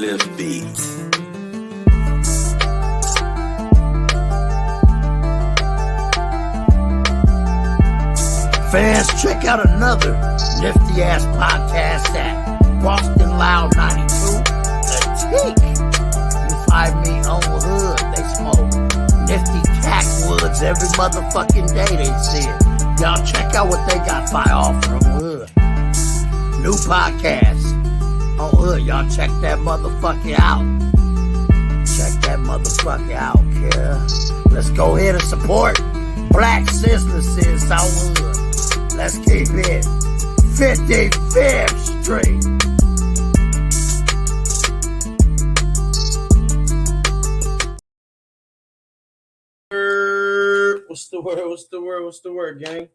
Swift Beats. Fans, check out another nifty ass podcast at Boston Loud 92. The Teak. You find me on the hood. They smoke nifty Cackwoods every motherfucking day. They see it. Y'all check out what they got fire off from the hood. New podcast on hood. Y'all check that motherfucker out. Check that motherfucker out, kid. Let's go ahead and support black businesses on hood. Let's keep it 55th Street. What's the word? What's the word, gang?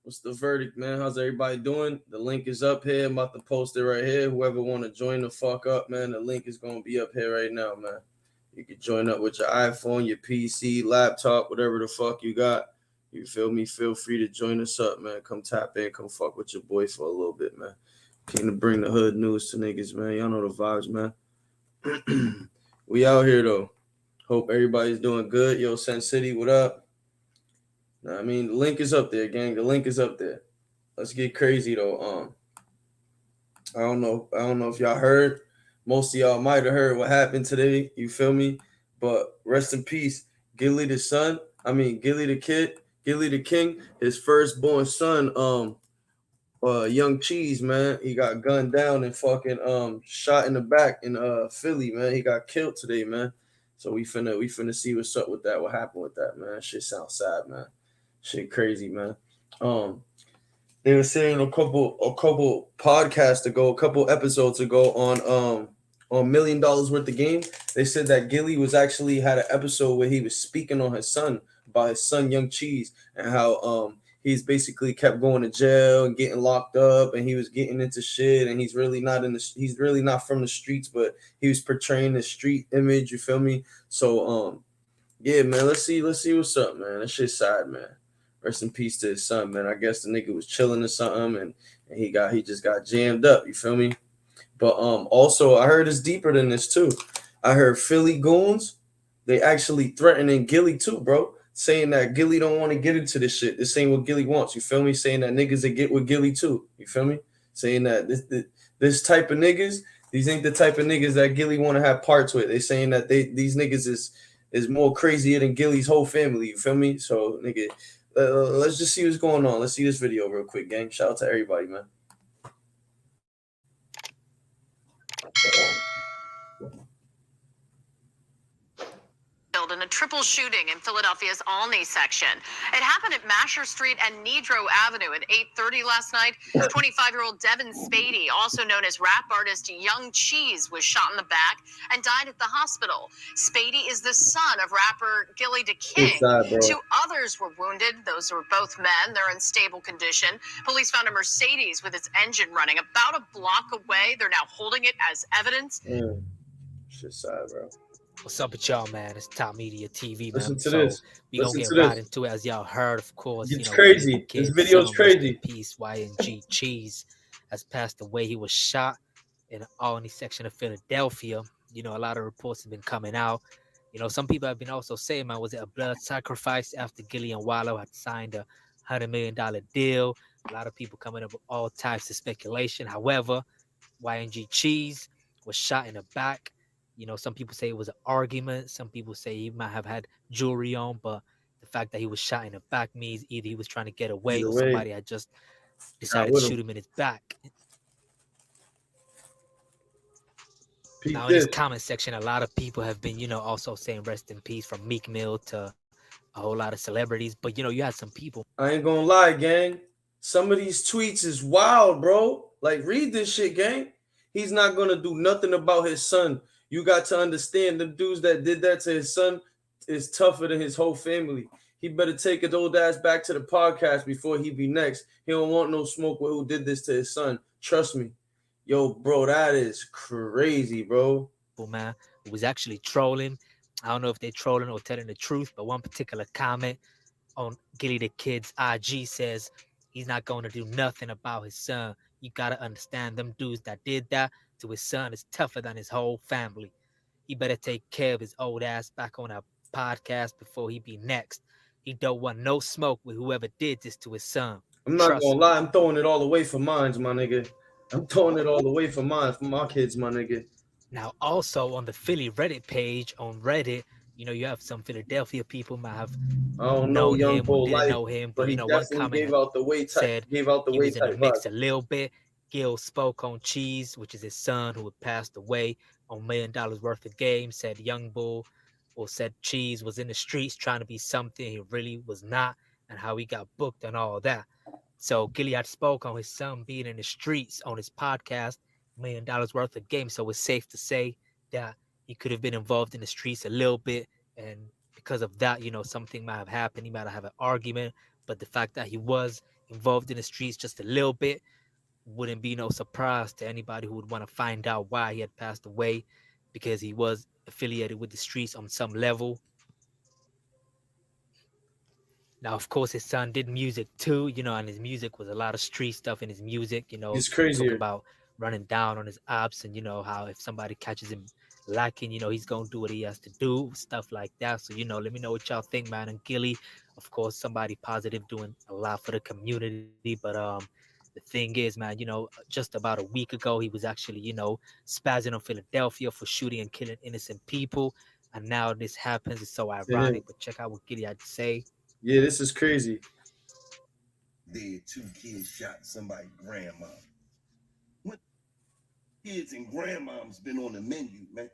What's the verdict, man? How's everybody doing? The link is up here. I'm about to post it right here. Whoever want to join the fuck up, man, the link is going to be up here right now, man. You can join up with your iPhone, your PC, laptop, whatever the fuck you got. You feel me? Feel free to join us up, man. Come tap in. Come fuck with your boy for a little bit, man. Keen to bring the hood news to niggas, man. Y'all know the vibes, man. We out here, though. Hope everybody's doing good. Yo, Sen City, what up? Nah, I mean, the link is up there, gang. The link is up there. Let's get crazy, though. I don't know if y'all heard. Most of y'all might have heard what happened today. You feel me? But rest in peace, Gillie the son. Gillie the kid. Gillie the king, his firstborn son, Young Cheese, man. He got gunned down and fucking shot in the back in Philly, man. He got killed today, man. So we finna see what's up with that. What happened with that, man? Shit sounds sad, man. Shit crazy, man. They were saying a couple podcasts ago, a couple episodes ago on $1 million worth of game. They said that Gillie was actually had an episode where he was speaking on his son, about his son Young Cheese, and how he's basically kept going to jail and getting locked up, and he was getting into shit, and he's really not from the streets, but he was portraying the street image, you feel me? So yeah, man, let's see what's up, man. That shit's sad, man. Rest in peace to his son, man. I guess the nigga was chilling or something, and he just got jammed up, you feel me? But also I heard it's deeper than this too. I heard Philly goons, they actually threatening Gillie too, bro. Saying that Gillie don't want to get into this shit. This ain't what Gillie wants. You feel me? Saying that niggas that get with Gillie too. You feel me? Saying that this type of niggas, these ain't the type of niggas that Gillie want to have parts with. They saying that these niggas is more crazier than Gillie's whole family. You feel me? So nigga, let's just see what's going on. Let's see this video real quick, gang. Shout out to everybody, man. In a triple shooting in Philadelphia's Olney section. It happened at Masher Street and Nedrow Avenue at 8:30 last night. 25-year-old Devin Spady, also known as rap artist Young Cheese, was shot in the back and died at the hospital. Spady is the son of rapper Gillie the King. Two others were wounded. Those were both men. They're in stable condition. Police found a Mercedes with its engine running about a block away. They're now holding it as evidence. Shit's sad, bro. What's up with y'all, man? It's Top Media TV, man. Listen to this. We gonna get right into it, as y'all heard, of course. It's crazy. This video's crazy. Peace, YNG Cheese has passed away. He was shot in the Olney section of Philadelphia. You know, a lot of reports have been coming out. You know, some people have been also saying, man, was it a blood sacrifice after Gillie and Wallow had signed a $100 million deal? A lot of people coming up with all types of speculation. However, YNG Cheese was shot in the back. You know, some people say it was an argument. Some people say he might have had jewelry on, but the fact that he was shot in the back means either he was trying to get away or somebody had just decided to shoot him in his back. Now, in this comment section, a lot of people have been, you know, also saying rest in peace, from Meek Mill to a whole lot of celebrities. But, you know, you had some people. I ain't gonna lie, gang. Some of these tweets is wild, bro. Like, read this shit, gang. He's not gonna do nothing about his son. You got to understand, the dudes that did that to his son is tougher than his whole family. He better take his old ass back to the podcast before he be next. He don't want no smoke with who did this to his son. Trust me. Yo, bro, that is crazy, bro. Man, it was actually trolling. I don't know if they're trolling or telling the truth, but one particular comment on Gillie the Kid's IG says he's not going to do nothing about his son. You got to understand, them dudes that did that to his son is tougher than his whole family. He better take care of his old ass back on our podcast before he be next. He don't want no smoke with whoever did this to his son. I'm not Trust gonna me. lie, I'm throwing it all away for mines, my nigga. I'm throwing it all away for mine, for my kids, my nigga. Now, also on the Philly Reddit page on Reddit, you have some Philadelphia people might have I don't know known Young him or Bull didn't Life, know him, but but he one definitely comment gave out the way type, said gave out the he way was in the type vibe. mix a little bit. Gil spoke on Cheese, which is his son who had passed away on $1 million worth of games. Said Young Bull, or said Cheese was in the streets trying to be something he really was not, and how he got booked and all that. So Gillie had spoke on his son being in the streets on his podcast, $1 million worth of games. So it's safe to say that he could have been involved in the streets a little bit, and because of that, something might have happened. He might have had an argument, but the fact that he was involved in the streets just a little bit wouldn't be no surprise to anybody who would want to find out why he had passed away, because he was affiliated with the streets on some level. Now, of course, his son did music too, and his music was a lot of street stuff in his music, It's talk crazier. about running down on his ops, and how if somebody catches him lacking, he's gonna do what he has to do, stuff like that. So, let me know what y'all think, man. And Gillie, of course, somebody positive doing a lot for the community. But the thing is, man, just about a week ago, he was actually, spazzing on Philadelphia for shooting and killing innocent people. And now this happens. It's so ironic. But check out what Gillie had to say. Yeah, this is crazy. Dead, 2 kids shot somebody's grandma. When kids and grandmoms been on the menu, man?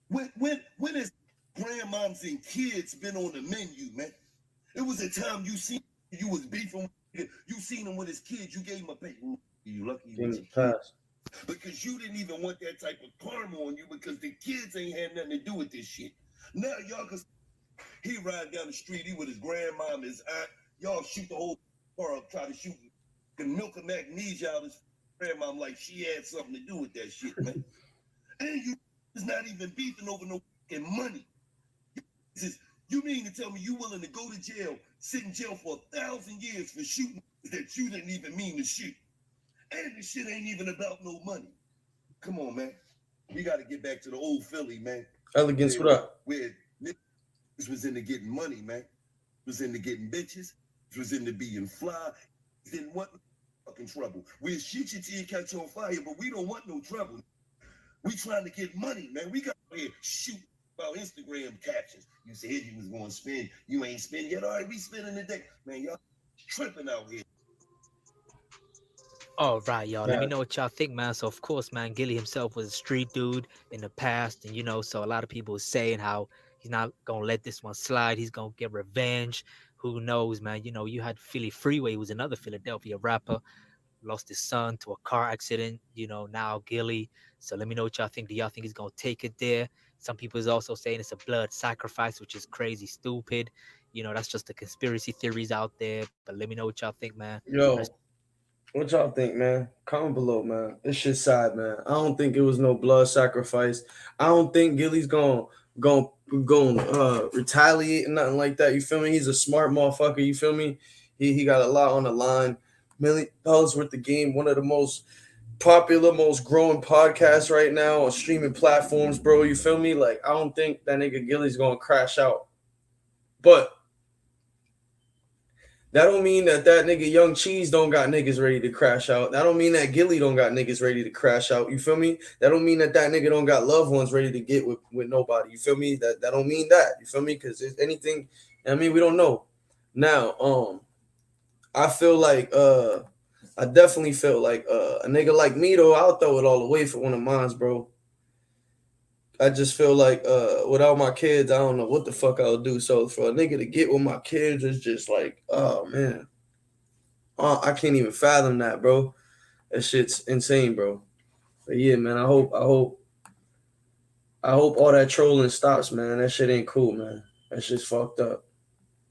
When has grandmoms and kids been on the menu, man? It was a time you was beefing. You seen him with his kids. You gave him a pay. You lucky you was Pass. because you didn't even want that type of karma on you because the kids ain't had nothing to do with this shit. Now y'all can. He ride down the street, he with his grandma and his aunt. Y'all shoot the whole car up, try to shoot the milk of magnesia out of his grandma like she had something to do with that shit, man. And you is not even beefing over no fucking money. You mean to tell me you willing to go to jail, sit in jail for 1,000 years for shooting that you didn't even mean to shoot? And the shit ain't even about no money. Come on, man. We got to get back to the old Philly, man. Elegance, what up? Where this was into getting money, man. Was into getting bitches. Was into being fly. Didn't want no fucking trouble. We'll shoot you till you catch on fire, but we don't want no trouble. We trying to get money, man. We got here shoot about Instagram captions. You said you was going to spend. You ain't spend yet. All right, we spending the day. Man, y'all tripping out here. All right, y'all. Let me know what y'all think, man. So, of course, man, Gillie himself was a street dude in the past. And, so a lot of people are saying how he's not going to let this one slide. He's going to get revenge. Who knows, man? You had Philly Freeway, who was another Philadelphia rapper, lost his son to a car accident. Now Gillie. So let me know what y'all think. Do y'all think he's going to take it there? Some people is also saying it's a blood sacrifice, which is crazy stupid. That's just the conspiracy theories out there. But let me know what y'all think, man. Yo, what y'all think, man? Comment below, man. This shit sad, man. I don't think it was no blood sacrifice. I don't think Gillie's gonna retaliate and nothing like that. You feel me? He's a smart motherfucker. You feel me? He got a lot on the line. $1 million worth the game. One of the most popular, most growing podcasts right now on streaming platforms, bro. You feel me? Like, I don't think that nigga Gillie's gonna crash out. But that don't mean that nigga Young Cheese don't got niggas ready to crash out. That don't mean that Gillie don't got niggas ready to crash out. You feel me? That don't mean that nigga don't got loved ones ready to get with nobody. You feel me? That don't mean that. You feel me? Because if anything, we don't know. Now, I feel like I definitely feel like a nigga like me though, I'll throw it all away for one of mines, bro. I just feel like without my kids, I don't know what the fuck I'll do. So for a nigga to get with my kids is just like, oh man. I can't even fathom that, bro. That shit's insane, bro. But yeah, man, I hope all that trolling stops, man. That shit ain't cool, man. That shit's fucked up.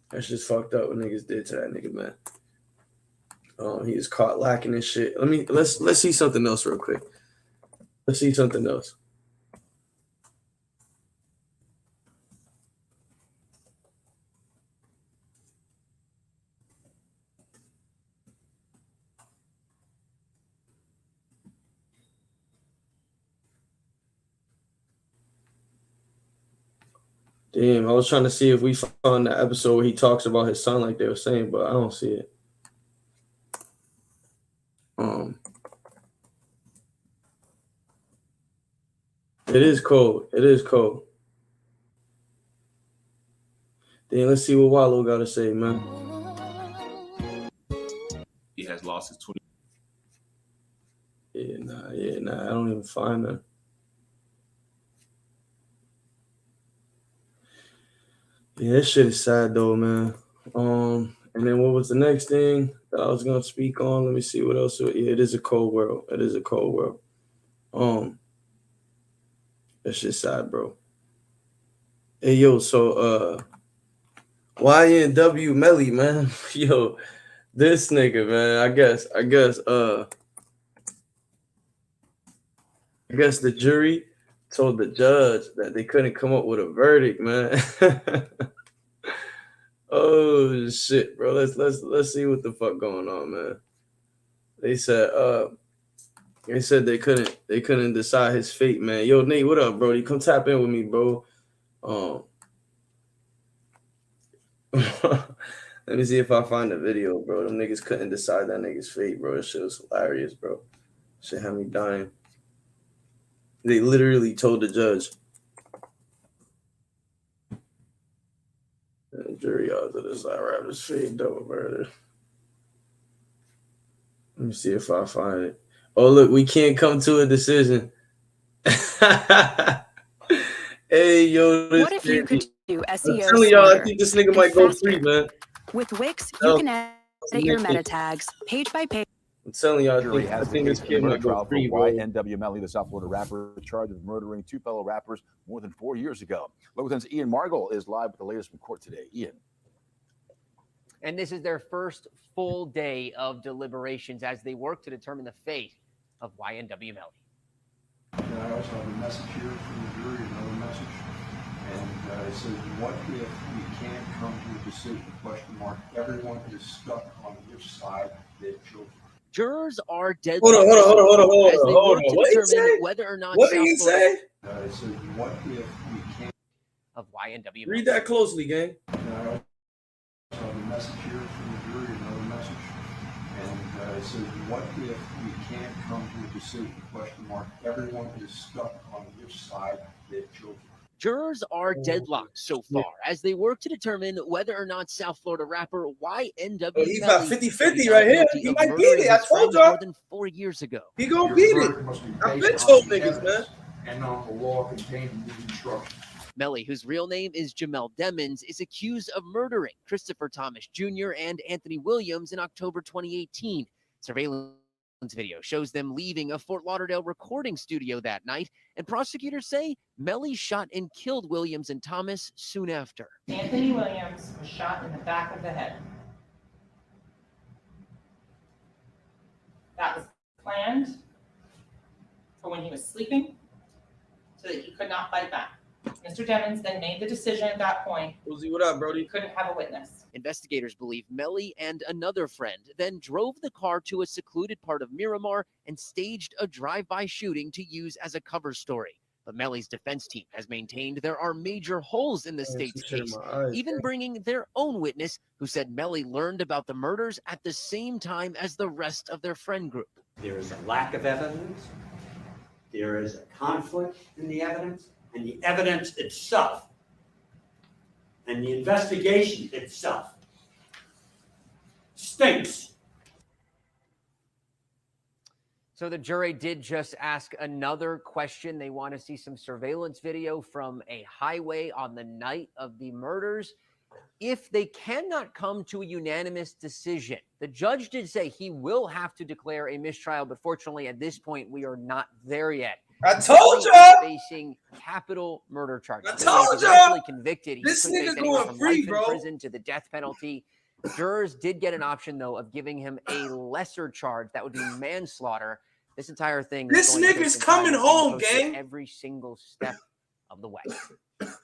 That's just fucked up what niggas did to that nigga, man. He is caught lacking this shit. Let's see something else real quick. Let's see something else. Damn, I was trying to see if we found the episode where he talks about his son like they were saying, but I don't see it. It is cold. It is cold. Then let's see what Wallow got to say, man. He has lost his 20. Yeah, nah. I don't even find that. Yeah, that shit is sad though, man. And then what was the next thing that I was gonna speak on? Let me see what else. Yeah, it is a cold world. It is a cold world. That shit's sad, bro. Hey yo, so YNW Melly, man. Yo, this nigga, man. I guess the jury told the judge that they couldn't come up with a verdict, man. Oh shit, bro. Let's see what the fuck going on, man. They said they couldn't decide his fate, man. Yo, Nate, what up, Brody? Come tap in with me, bro. Let me see if I find the video, bro. Them niggas couldn't decide that nigga's fate, bro. This shit was hilarious, bro. Shit had me dying. They literally told the judge. And the jury odds of this rapper's fate double murder. Let me see if I find it. Oh, look, we can't come to a decision. Hey, yo, this what if you could do SEO? I'm telling y'all, I think this nigga might go free, man. With Wix, you can edit your meta tags page by page. I'm telling y'all, I Jury think this kid might go free, bro. YNW Melly, the South Florida rapper, charged with murdering two fellow rappers more than 4 years ago. Local 10's Ian Margol is live with the latest from court today. Ian. And this is their first full day of deliberations as they work to determine the fate of YNW Melly. And I also have a message here from the jury, another message. And it says, what if we can't come to a decision? Question mark. Everyone is stuck on which side they chose. Jurors are dead. Hold on. What did he say? Whether or not what did he say? It says, what if we can't? Of YNW. Read that closely, gang. And I also have a message here from the jury, another message. And it says, what if we can't come to a decision? Question mark. Everyone is stuck on which side they've chosen. Jurors are deadlocked so far as they work to determine whether or not South Florida rapper YNW. Oh, he's got 50-50 right here. He might beat it. I told y'all. More than 4 years ago. He gonna beat it. I've been told niggas, man. And on the law contained in these instructions. Melly, whose real name is Jamel Demons, is accused of murdering Christopher Thomas Jr. and Anthony Williams in October 2018. Surveillance video shows them leaving a Fort Lauderdale recording studio that night, and prosecutors say Melly shot and killed Williams and Thomas soon after. Anthony Williams was shot in the back of the head. That was planned for when he was sleeping so that he could not fight back. Mr. Demons then made the decision at that point. Boosie, what up, Brody? He couldn't have a witness. Investigators believe Melly and another friend then drove the car to a secluded part of Miramar and staged a drive-by shooting to use as a cover story. But Melly's defense team has maintained there are major holes in the state's case, even bringing their own witness who said Melly learned about the murders at the same time as the rest of their friend group. There is a lack of evidence. There is a conflict in the evidence. And the evidence itself and the investigation itself stinks. So the jury did just ask another question. They want to see some surveillance video from a highway on the night of the murders. If they cannot come to a unanimous decision, the judge did say he will have to declare a mistrial, but fortunately at this point we are not there yet. I told y'all. Facing capital murder charges. I told y'all. Convicted. This nigga going free, bro. Prison to the death penalty. Jurors did get an option though of giving him a lesser charge. That would be manslaughter. This entire thing. This nigga's coming home, gang. Every single step of the way.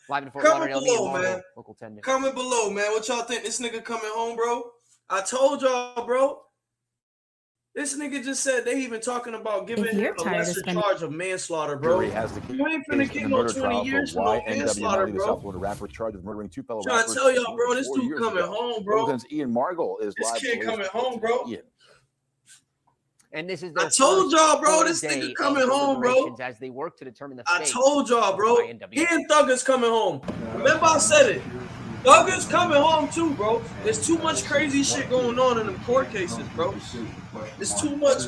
Live in Fort Comment Lauderdale, below, man. Local 10. Comment below, man. What y'all think? This nigga coming home, bro? I told y'all, bro. This nigga just said they even talking about giving If him you're a tired of lesser spending charge of manslaughter, bro. Jury has the You ain't finna case get in the no murder 20 trial years for for no YNW manslaughter, Melly, the bro. South Florida rapper charged with murdering two fellow Trying to rappers tell y'all, more bro, than this 4 dude years coming ago. home, bro. Lieutenant's Ian Margol is This live. kid with the latest coming home, report bro. today. Ian. And this is I their told first y'all, bro, full this day nigga of coming home, bro. deliberations as they work to determine the I fate told y'all, of bro. YNW. Ian Thugger's coming home. Remember I said it. Thugger's coming home too, bro. There's too much crazy shit going on in them court cases, bro. There's too much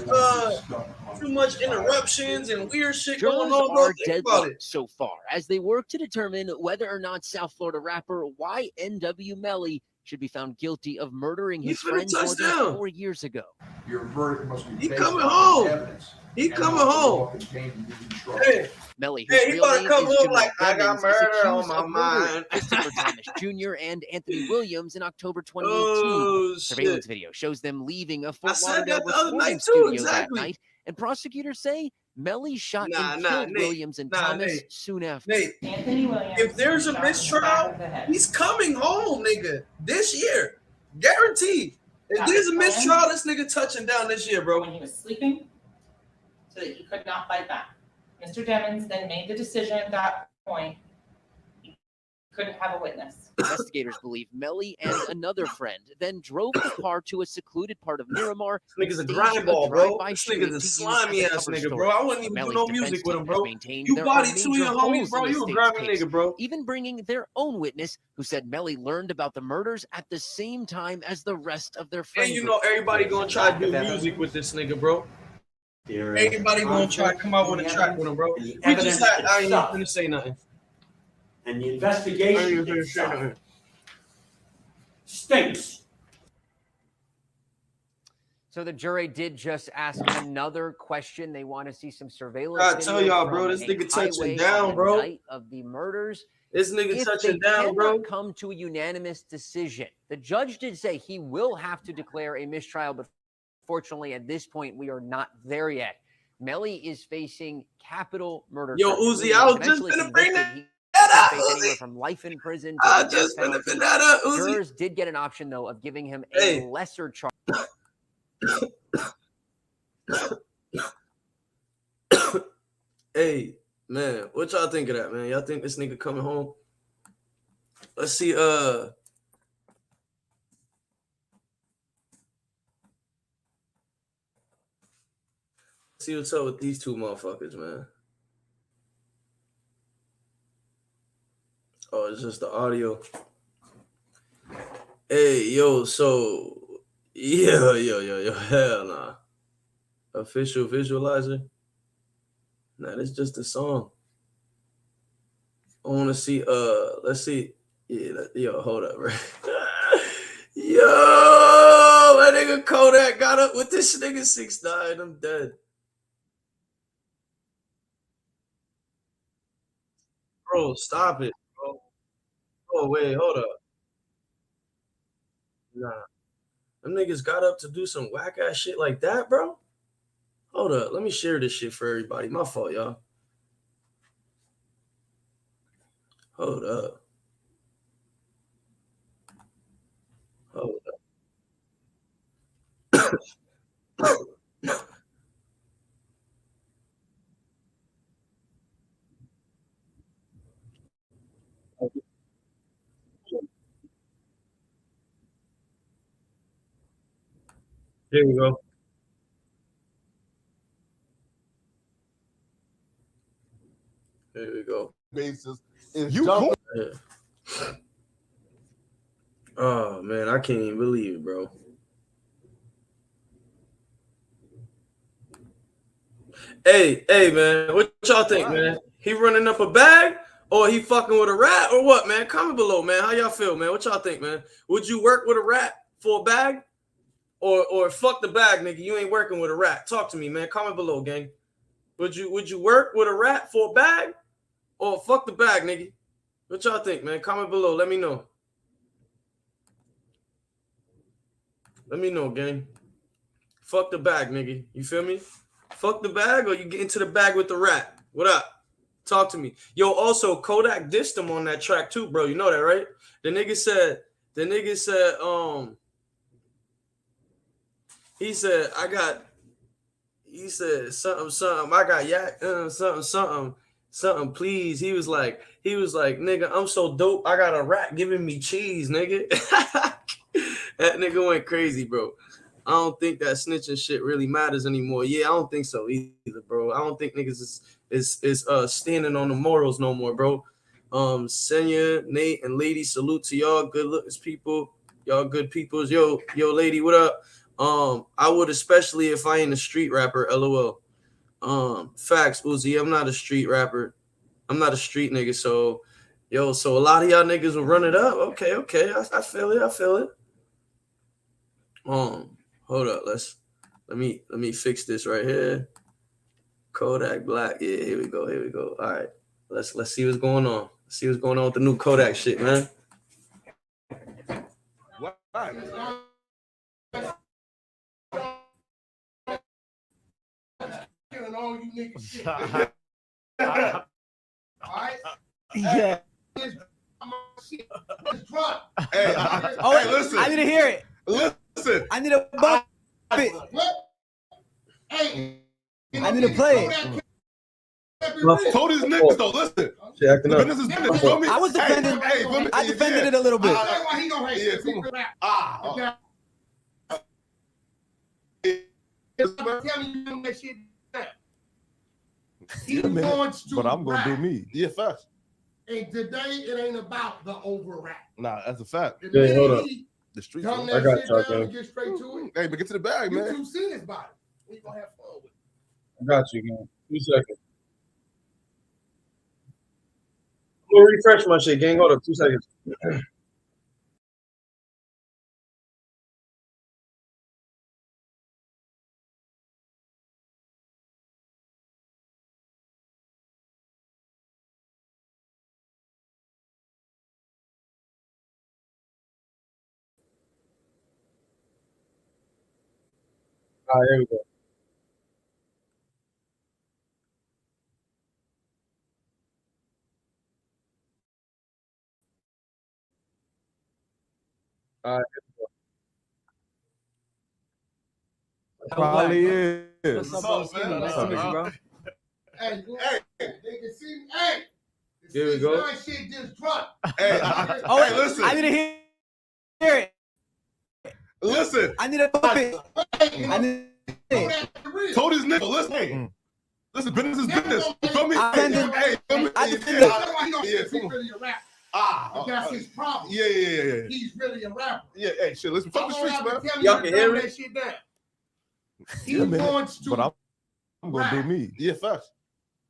interruptions and weird shit going Jurors on, bro. are Think about it. deadlocked so far as they work to determine whether or not South Florida rapper YNW Melly should be found guilty of murdering his He's finna friends more touch than down. 4 years ago. Your verdict must be He based coming on home. evidence He and coming not the law home. contained in the instruction. Hey, Melly, whose he real about to name come is home Jamal like, I got Devins, is murder on accused my of murdering mind. Christopher Thomas Jr. and Anthony Williams in October 2018. Oh, Surveillance shit. video shows them leaving a I Fort said Lauderdale that the other recording night too, studio exactly. that night, and prosecutors say Melly shot Nah, and nah, killed Nate. Williams and Nah, Thomas Nate. soon after. Nate, Anthony Williams. if there's a shot in the back mistrial, of the head. he's coming home, nigga. This year. Guaranteed. If That there's a was mistrial, this nigga touching down this year, bro. when he was sleeping so that he could not fight back. Mr. Devins then made the decision at that point he couldn't have a witness. Investigators believe Melly and another friend then drove the car to a secluded part of Miramar. This nigga's a and staged grind ball, bro. drive-by This shooting nigga's a to use slimy as a ass cover nigga, story. bro. I wouldn't even do Melly's no defense music with team him, has bro. maintained You there body are two of major your homies, holes bro. in the You a state's grimy case, nigga, bro. even bringing their own witness who said Melly learned about the murders at the same time as the rest of their friend And you group. know everybody gonna try to do music with this nigga, bro. Everybody gonna try to come out with a track with him, bro. And the We just evidence had, I ain't even itself. finna say nothing. And the I ain't investigation even finna say itself nothing. stinks. So the jury did just ask another question. They want to see some surveillance. I tell video y'all, bro, from this a nigga touching highway down, on the bro. night of the murders. This nigga If touching they down, cannot bro. come to a unanimous decision, the judge did say he will have to declare a mistrial, but fortunately at this point we are not there yet. Melly is facing capital murder. Yo, charges. Uzi, I was just Eventually finna bring convicted, that he up, could face anywhere Uzi. from life in prison to I the death just finna penalty. put that up, Uzi. Jurors did get an option though of giving him a Hey. lesser charge. Hey, man, what y'all think of that, man? Y'all think this nigga coming home? Let's see, see what's up with these two motherfuckers, man. Oh, it's just the audio. Hey, yo, so yo, hell nah. Official visualizer. Nah, that's just a song. I want to see, let's see. Yeah, yo, hold up, right? Yo, that nigga Kodak got up with this nigga 6iX9iNE. I'm dead. Bro, stop it, bro. Oh, wait, hold up. Nah. Them niggas got up to do some whack ass shit like that, bro? Hold up. Let me share this shit for everybody. My fault, y'all. Hold up. Hold up. Here we go. Here we go. Basis. If you go Oh man, I can't even believe it, bro. Hey, man, what y'all think, man? He running up a bag or he fucking with a rat or what, man? Comment below, man. How y'all feel, man? What y'all think, man? Would you work with a rat for a bag? Or fuck the bag, nigga. You ain't working with a rat. Talk to me, man. Comment below, gang. Would you work with a rat for a bag? Or fuck the bag, nigga? What y'all think, man? Comment below. Let me know. Let me know, gang. Fuck the bag, nigga. You feel me? Fuck the bag or you get into the bag with the rat. What up? Talk to me. Yo, also, Kodak dissed him on that track too, bro. You know that, right? The nigga said, he said, he said something. I got yak, something. Please. He was like, nigga, I'm so dope. I got a rat giving me cheese, nigga. That nigga went crazy, bro. I don't think that snitching shit really matters anymore. Yeah, I don't think so either, bro. I don't think niggas is standing on the morals no more, bro. Senya, Nate, and Lady, salute to y'all, good looking people. Y'all good peoples. Yo, Lady, what up? I would, especially if I ain't a street rapper, LOL. Facts, Uzi, I'm not a street rapper. I'm not a street nigga, so a lot of y'all niggas will run it up. Okay. I feel it. Hold up, let me fix this right here. Kodak Black. Yeah, here we go. All right. Let's see what's going on. Let's see what's going on with the new Kodak shit, man. What? Killing all you niggas shit. Alright? Yeah. Hey, listen. I need to hear it. Listen. I need to bump it. Hey. I need to play it. Told his niggas though, listen. I was defending. I defended it a little bit. Why he gonna hate But I'm gonna do me. Yeah, fast. And today it ain't about the over rap. Nah, that's a fact. Yeah, hold up. The streets. I got y'all, get straight to it. Hey, but get to the bag, man. You too serious about it. We gonna have fun with it. I got you, man. 2 seconds. I'm gonna refresh my shit, gang. Hold up, 2 seconds. All right, here we go. All right, Probably is. What's up, man? Nice to meet you, bro. Hey, they can see me. Hey, here we go. Shit just dropped. Hey, listen. I need to hear it. Listen. I need to bump it. I need Told his nigga, listen. Hey. Listen, business is business. You feel me? I defended. He's really a rapper. That's his problem. Yeah. He's really a rapper. Yeah, hey, shit, listen, fuck the streets, man. Y'all can hear it? That shit down. He wants to. But I'm gonna do me. Yeah, fast.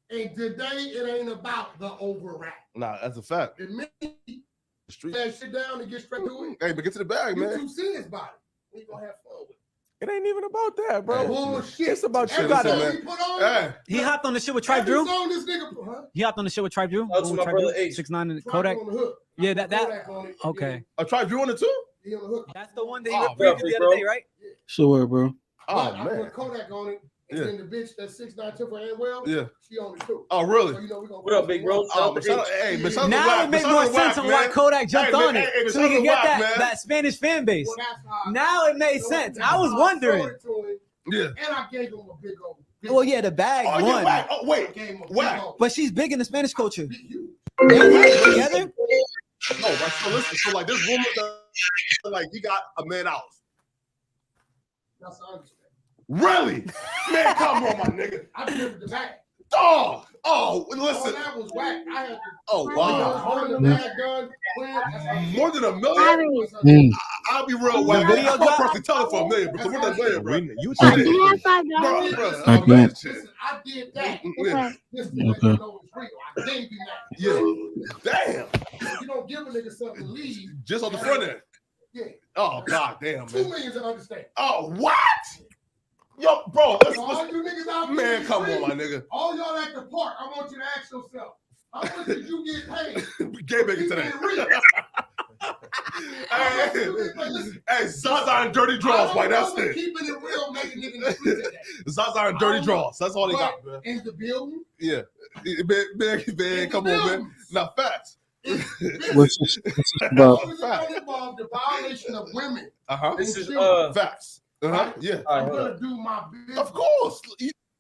And today it ain't about the over rap. Nah, that's a fact. And me, The streets. that shit down and get straight to it. Hey, but get to the bag, You man. too serious about it. We gonna have fun with it. It ain't even about that, bro. Bullshit. It's about shit. Every Listen, song man. he put on, Hey. He hopped on the shit with Tribe every Drew. song this nigga put, huh? He hopped on the shit with Tribe Drew. Shout out to my Tribe brother Drew, H. 6iX9iNE and Tribe Kodak. on the hook. Yeah, that. Kodak on it. Okay. I tried Drew on it too? He on the hook. That's the one that Oh, he reviewed the other day, right? Sure, bro. Oh, But I man. put Kodak on it. And Yeah. then the bitch that 6ix9iNE took for Anwell, Yeah. she on it too. Oh, really? So, you know, we gonna What up, big bro? Oh, but shout out, hey, but shout out to Now Wack. it makes Shout out more to sense Wack, on why man. Kodak jumped Hey, on man, it, hey, but so shout he out can to get Wack, man. that Spanish fan base. Well, that's how Now it made sense. I was wondering. Yeah. And I gave him a big old. Well, yeah, the bag Oh, yeah, won, Wack. Oh, wait. Gave him a Wack. big old. but she's big in the Spanish culture. Big huge. Yeah, together. No, right, so listen. So, like, this woman, like, you got a man out. That's the understand. Really? Man, come on, my nigga. I delivered the bag. Oh, All listen. that was whack. I had to. Oh, I was wow. holding the bag gun. That's how- More than $1 million? I'll be real, Wack. video I'm drop? personally telling for $1 million because we're not million, bro. You I shit. do have Bro, $5. I'm Okay. Listen, I did that. Yeah. This nigga Okay. know it's real. I gave you that. Yeah. Damn. You don't give a nigga something to leave. Just on the front end. Yeah. Oh, god damn, $2 man. million to understand. Oh, what? Yo, bro, So all you niggas out there man, in the come street, on, my nigga. all y'all at the park, I want you to ask yourself, how much did you get paid? Game making today. Hey, Zaza and dirty draws, like that's it. Keeping it real, making niggas in the street today. Zaza and dirty draws. That's all they got, man. In the building? Yeah. Man, come on, man. Now, facts. What's this about? Don't involve the violation of women. Uh-huh. This is facts. Uh-huh. Yeah. All right, I'm hold gonna up. do my business. Of course.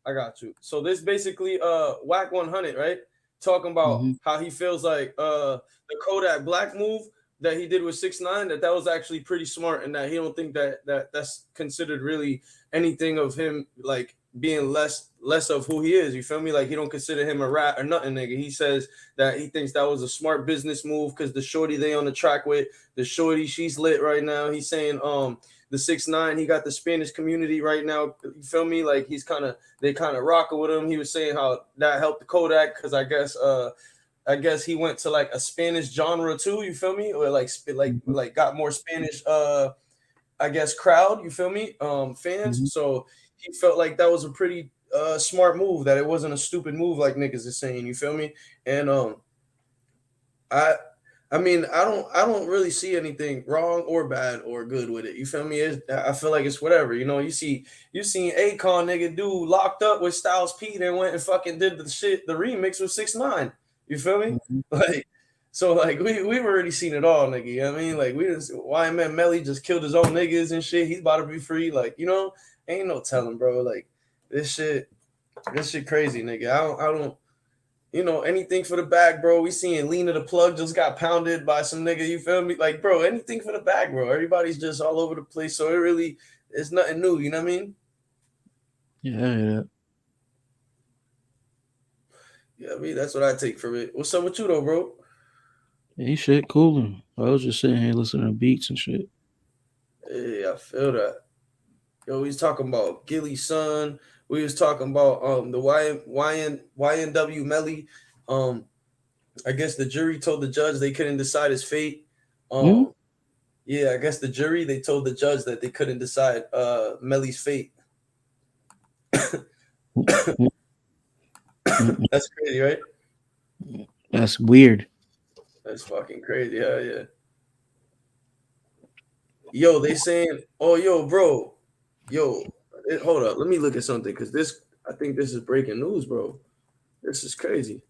I got you. So this basically Whack 100, right? Talking about how he feels like the Kodak Black move that he did with 6ix9ine, that was actually pretty smart, and that he don't think that's considered really anything of him like being less of who he is. You feel me? Like he don't consider him a rat or nothing, nigga. He says that he thinks that was a smart business move because the shorty they on the track with, the shorty, she's lit right now. He's saying the 6ix9ine, he got the Spanish community right now. You feel me? Like they kind of rocking with him. He was saying how that helped the Kodak because I guess he went to like a Spanish genre too. You feel me? Or like got more Spanish I guess crowd. You feel me? Fans. So he felt like that was a pretty smart move. That it wasn't a stupid move like niggas is saying. You feel me? And I mean, I don't really see anything wrong or bad or good with it. You feel me? I feel like it's whatever. You know, you seen Akon nigga do Locked Up with Styles P, then went and fucking did the remix with 6ix9ine. You feel me? Like, so like we've already seen it all, nigga. You know what I mean? Like we just YNW Melly just killed his own niggas and shit. He's about to be free. Like, you know, ain't no telling, bro. Like this shit crazy, nigga. I don't. You know, anything for the bag, bro. We seeing Lena the Plug just got pounded by some nigga. You feel me? Like, bro, anything for the bag, bro. Everybody's just all over the place. So it's nothing new. You know what I mean? Yeah, I hear that. Yeah, I mean, that's what I take from it. What's up with you, though, bro? Yeah, shit cooling. I was just sitting here listening to beats and shit. Yeah, I feel that. Yo, we was talking about Gillie's son. We was talking about the YNW Melly. I guess the jury told the judge they couldn't decide his fate. Yeah, I guess the jury, they told the judge that they couldn't decide Melly's fate. That's crazy, right? That's weird. That's fucking crazy. Yeah. Yo, they saying, oh, yo, bro. Yo, hold up. Let me look at something because I think this is breaking news, bro. This is crazy.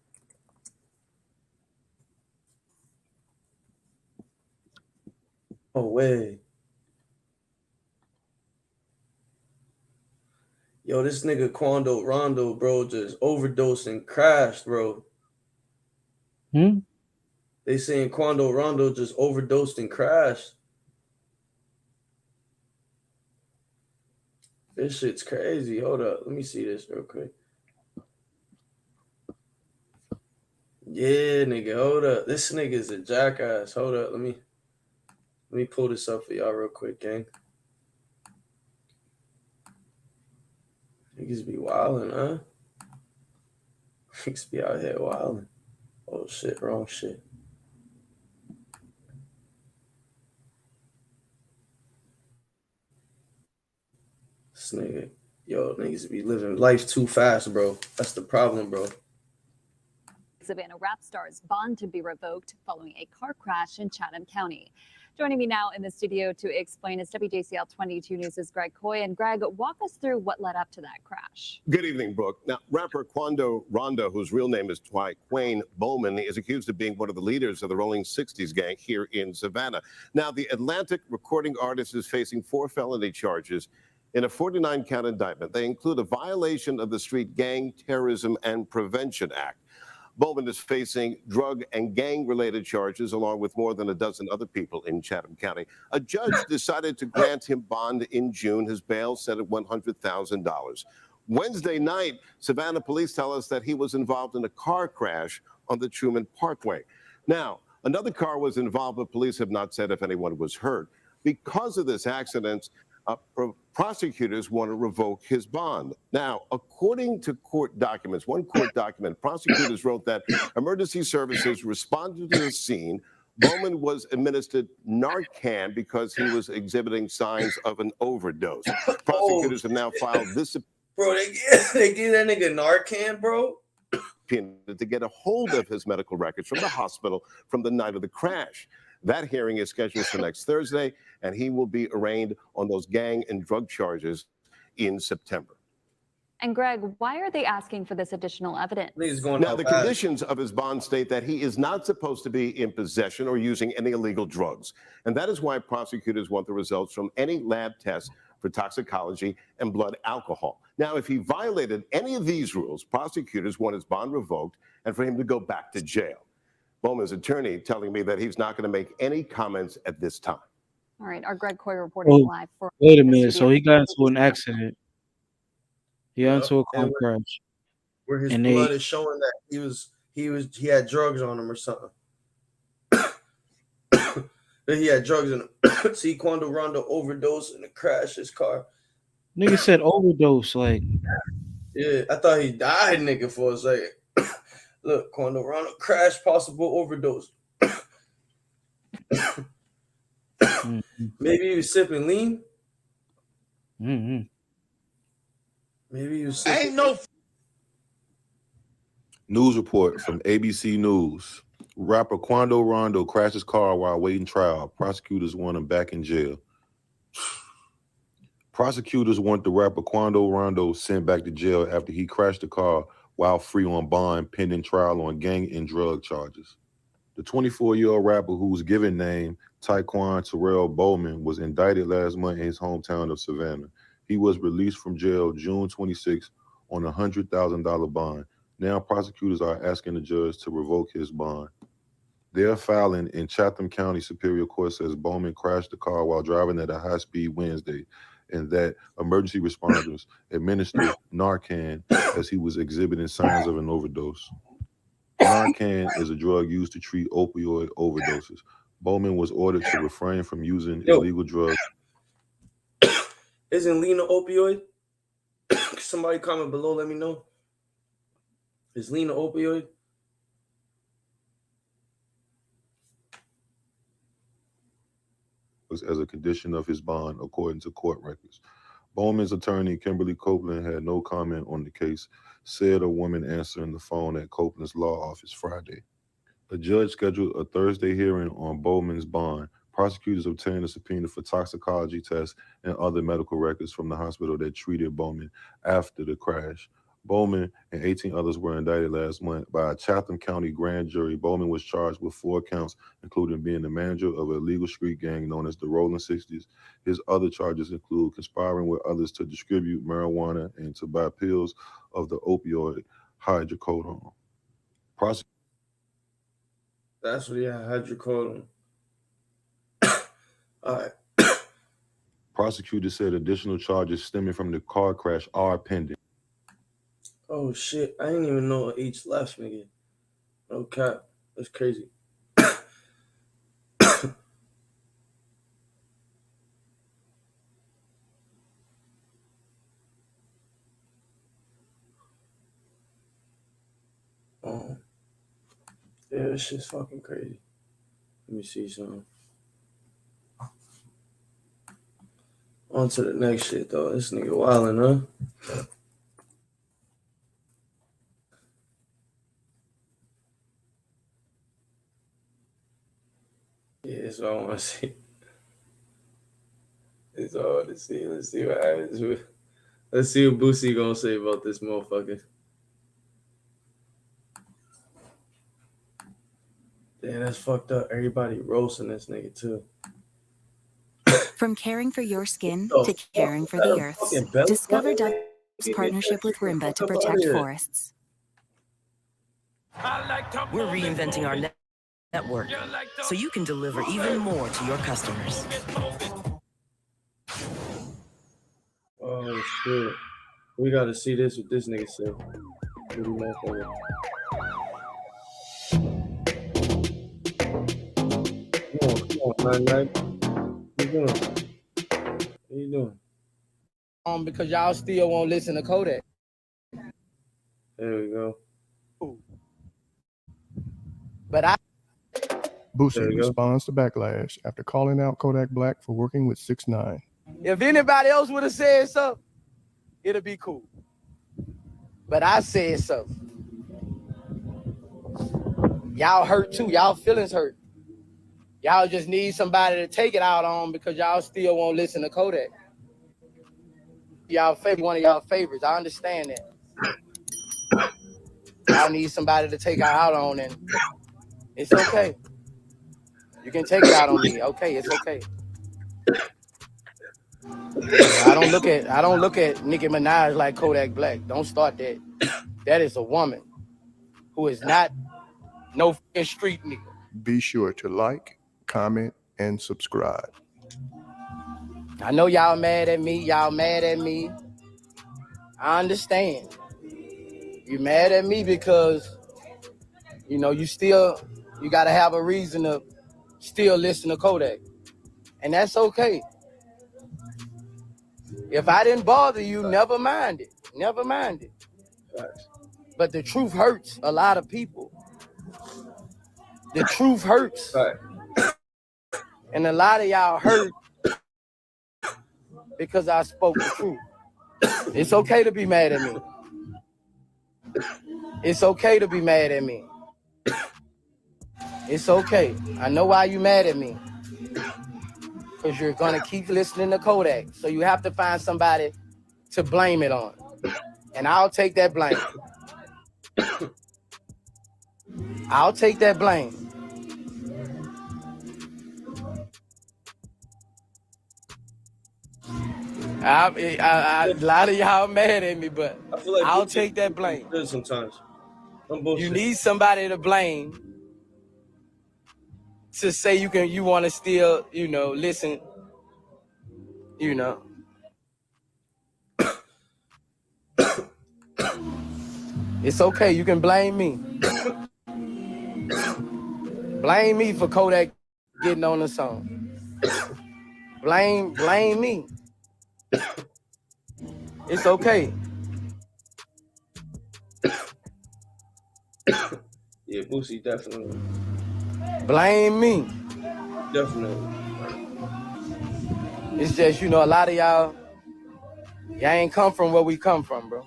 Oh, way. Yo, this nigga Quando Rondo, bro, just overdosed and crashed, bro. They saying Quando Rondo just overdosed and crashed. This shit's crazy. Hold up. Let me see this real quick. Yeah, nigga. Hold up. This nigga's a jackass. Hold up. Let me pull this up for y'all real quick, gang. Niggas be wildin', huh? Niggas be out here wildin'. Oh, shit. Wrong shit. This nigga. Yo, niggas be living life too fast, bro. That's the problem, bro. Savannah rap star's bond to be revoked following a car crash in Chatham County. Joining me now in the studio to explain is WJCL 22 News' Greg Coy. And Greg, walk us through what led up to that crash. Good evening, Brooke. Now, rapper Quando Rondo, whose real name is Twain Bowman, is accused of being one of the leaders of the Rolling 60s gang here in Savannah. Now, the Atlantic recording artist is facing 4 felony charges in a 49-count indictment. They include a violation of the Street Gang Terrorism and Prevention Act. Bowman is facing drug and gang-related charges, along with more than a dozen other people in Chatham County. A judge decided to grant him bond in June. His bail set at $100,000. Wednesday night, Savannah police tell us that he was involved in a car crash on the Truman Parkway. Now, another car was involved, but police have not said if anyone was hurt. Because of this accident, prosecutors want to revoke his bond. Now, according to court documents, one court document, prosecutors wrote that emergency services responded to the scene. Bowman was administered Narcan because he was exhibiting signs of an overdose. Prosecutors have now filed this. Bro, they give that nigga Narcan, bro? To get a hold of his medical records from the hospital from the night of the crash. That hearing is scheduled for next Thursday, and he will be arraigned on those gang and drug charges in September. And Greg, why are they asking for this additional evidence? Now, the conditions of his bond state that he is not supposed to be in possession or using any illegal drugs. And that is why prosecutors want the results from any lab tests for toxicology and blood alcohol. Now, if he violated any of these rules, prosecutors want his bond revoked and for him to go back to jail. Bowman's attorney telling me that he's not going to make any comments at this time. All right, our Greg Coy reporting Oh, live for wait a the minute. So studio. he got into an accident. He got into a car And crash. where his And blood they, is showing that he had drugs on him or something. That he had drugs in him. See, Quando Rondo overdosed and crashed his car. nigga said overdose. Like, Yeah, I thought he died, nigga, for a second. Look, Quando Rondo crashed, possible overdose. Maybe he was sipping lean. mm-hmm. Maybe he was sipping. Ain't no news report from ABC News. Rapper Quando Rondo crashed his car while waiting trial. Prosecutors want him back in jail. Prosecutors want the rapper Quando Rondo sent back to jail after he crashed the car while free on bond pending trial on gang and drug charges. The 24-year-old rapper, whose given name, Taekwon Terrell Bowman, was indicted last month in his hometown of Savannah. He was released from jail June 26 on a $100,000 bond. Now prosecutors are asking the judge to revoke his bond. Their filing in Chatham County Superior Court says Bowman crashed the car while driving at a high speed Wednesday, and that emergency responders administered Narcan as he was exhibiting signs of an overdose. Narcan is a drug used to treat opioid overdoses. Bowman was ordered to refrain from using illegal drugs. Isn't lean an opioid? Somebody comment below, let me know. Is lean an opioid? As a condition of his bond, according to court records. Bowman's attorney, Kimberly Copeland, had no comment on the case, said a woman answering the phone at Copeland's law office Friday. A judge scheduled a Thursday hearing on Bowman's bond. Prosecutors obtained a subpoena for toxicology tests and other medical records from the hospital that treated Bowman after the crash. Bowman and 18 others were indicted last month by a Chatham County grand jury. Bowman was charged with 4 counts, including being the manager of a illegal street gang known as the Rolling 60s. His other charges include conspiring with others to distribute marijuana and to buy pills of the opioid hydrocodone. That's what he had, hydrocodone. All right. Prosecutors said additional charges stemming from the car crash are pending. Oh shit! I didn't even know H left, nigga. No cap. That's crazy. Yeah, this shit's fucking crazy. Let me see something. On to the next shit, though. This nigga wildin', huh? Yeah, that's what I want to see. It's all I want to see. Let's see what happens. Let's see what Boosie gonna say about this motherfucker. Damn, that's fucked up. Everybody roasting this nigga, too. From caring for your skin Oh, to caring for the earth, discover Dove's partnership with Rimba to protect forests. We're reinventing our network so you can deliver even more to your customers. Oh, shit. We got to see this, what this nigga said. What do you know for it? Come on, man. What you doing? What you doing? Because y'all still won't listen to Kodak. There we go. But I Boosie responds to backlash after calling out Kodak Black for working with 6ix9ine. If anybody else would have said something, it'd be cool. But I said something. Y'all hurt too. Y'all feelings hurt. Y'all just need somebody to take it out on because y'all still won't listen to Kodak. Y'all favorite, one of y'all favorites. I understand that. Y'all need somebody to take it out on, and it's okay. You can take it out on me. Okay, it's okay. I don't look at Nicki Minaj like Kodak Black. Don't start that. That is a woman who is not no fucking street nigga. Be sure to like, comment, and subscribe. I know y'all mad at me. Y'all mad at me. I understand. You mad at me because, you know, you got to have a reason to still listen to Kodak. And that's okay. If I didn't bother you, never mind it. Never mind it. But the truth hurts a lot of people. The truth hurts. And a lot of y'all hurt because I spoke the truth. It's okay to be mad at me. It's okay to be mad at me. It's okay. I know why you mad at me. Because you're going to keep listening to Kodak. So you have to find somebody to blame it on. And I'll take that blame. I'll take that blame. A lot of y'all mad at me, but I feel like I'll take that blame. Sometimes. You need somebody to blame to say you want to still, you know, listen, you know. It's okay. You can blame me. Blame me for Kodak getting on the song. Blame me. It's okay. Yeah, Boosie, definitely. Blame me. Definitely. It's just, you know, a lot of y'all ain't come from where we come from, bro.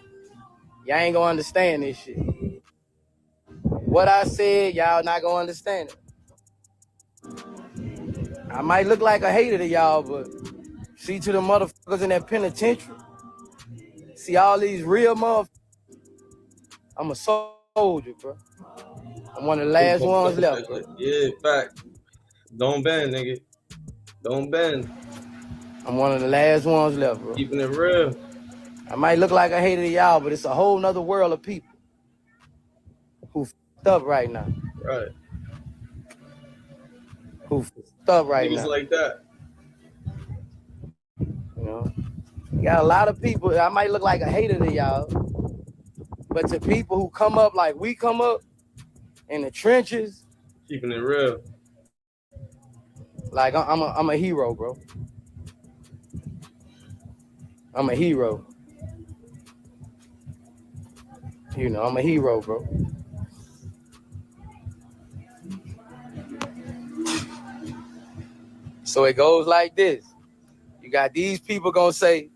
Y'all ain't gonna understand this shit. What I said, y'all not gonna understand it. I might look like a hater to y'all, but see to the motherfuckers in that penitentiary. See all these real motherfuckers. I'm a soldier, bro. I'm one of the last ones left, bro. Yeah, fact. Don't bend, nigga. Don't bend. I'm one of the last ones left, bro. Keeping it real. I might look like a hater to y'all, but it's a whole nother world of people who f***ed up right now. Right. Who f***ed up right Niggas now. like that. You know? You got a lot of people. I might look like a hater to y'all, but to people who come up like we come up in the trenches. Keeping it real. Like I'm a hero, bro. I'm a hero. You know, I'm a hero, bro. So it goes like this. You got these people gonna say,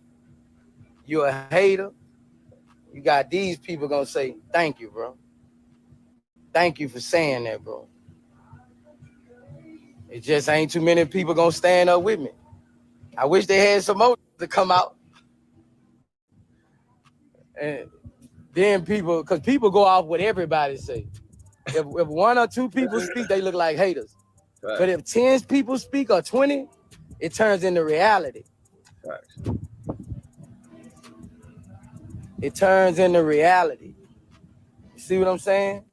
you're a hater. You got these people gonna say, thank you, bro. Thank you for saying that, bro. It just ain't too many people gonna stand up with me. I wish they had some more to come out. And then people, because people go off what everybody say. If one or two people speak, they look like haters. Right. But if 10 people speak or 20, it turns into reality. Right. It turns into reality. You see what I'm saying?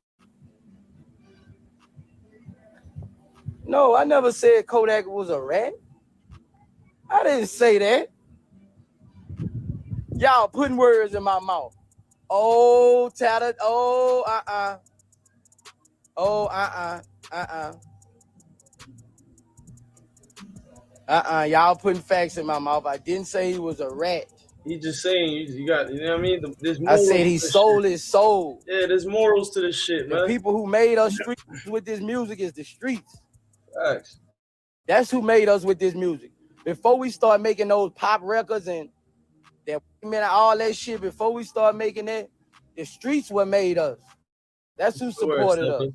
No, I never said Kodak was a rat. I didn't say that. Y'all putting words in my mouth. Oh, tattered. Oh, Oh, y'all putting facts in my mouth. I didn't say he was a rat. He just saying you got, you know what I mean? There's I said he sold his soul. Yeah, there's morals to this shit, man. The people who made us streets with this music is the streets. Facts. That's who made us with this music. Before we start making those pop records and that all that shit, before we start making that, the streets were made us. That's who supported us.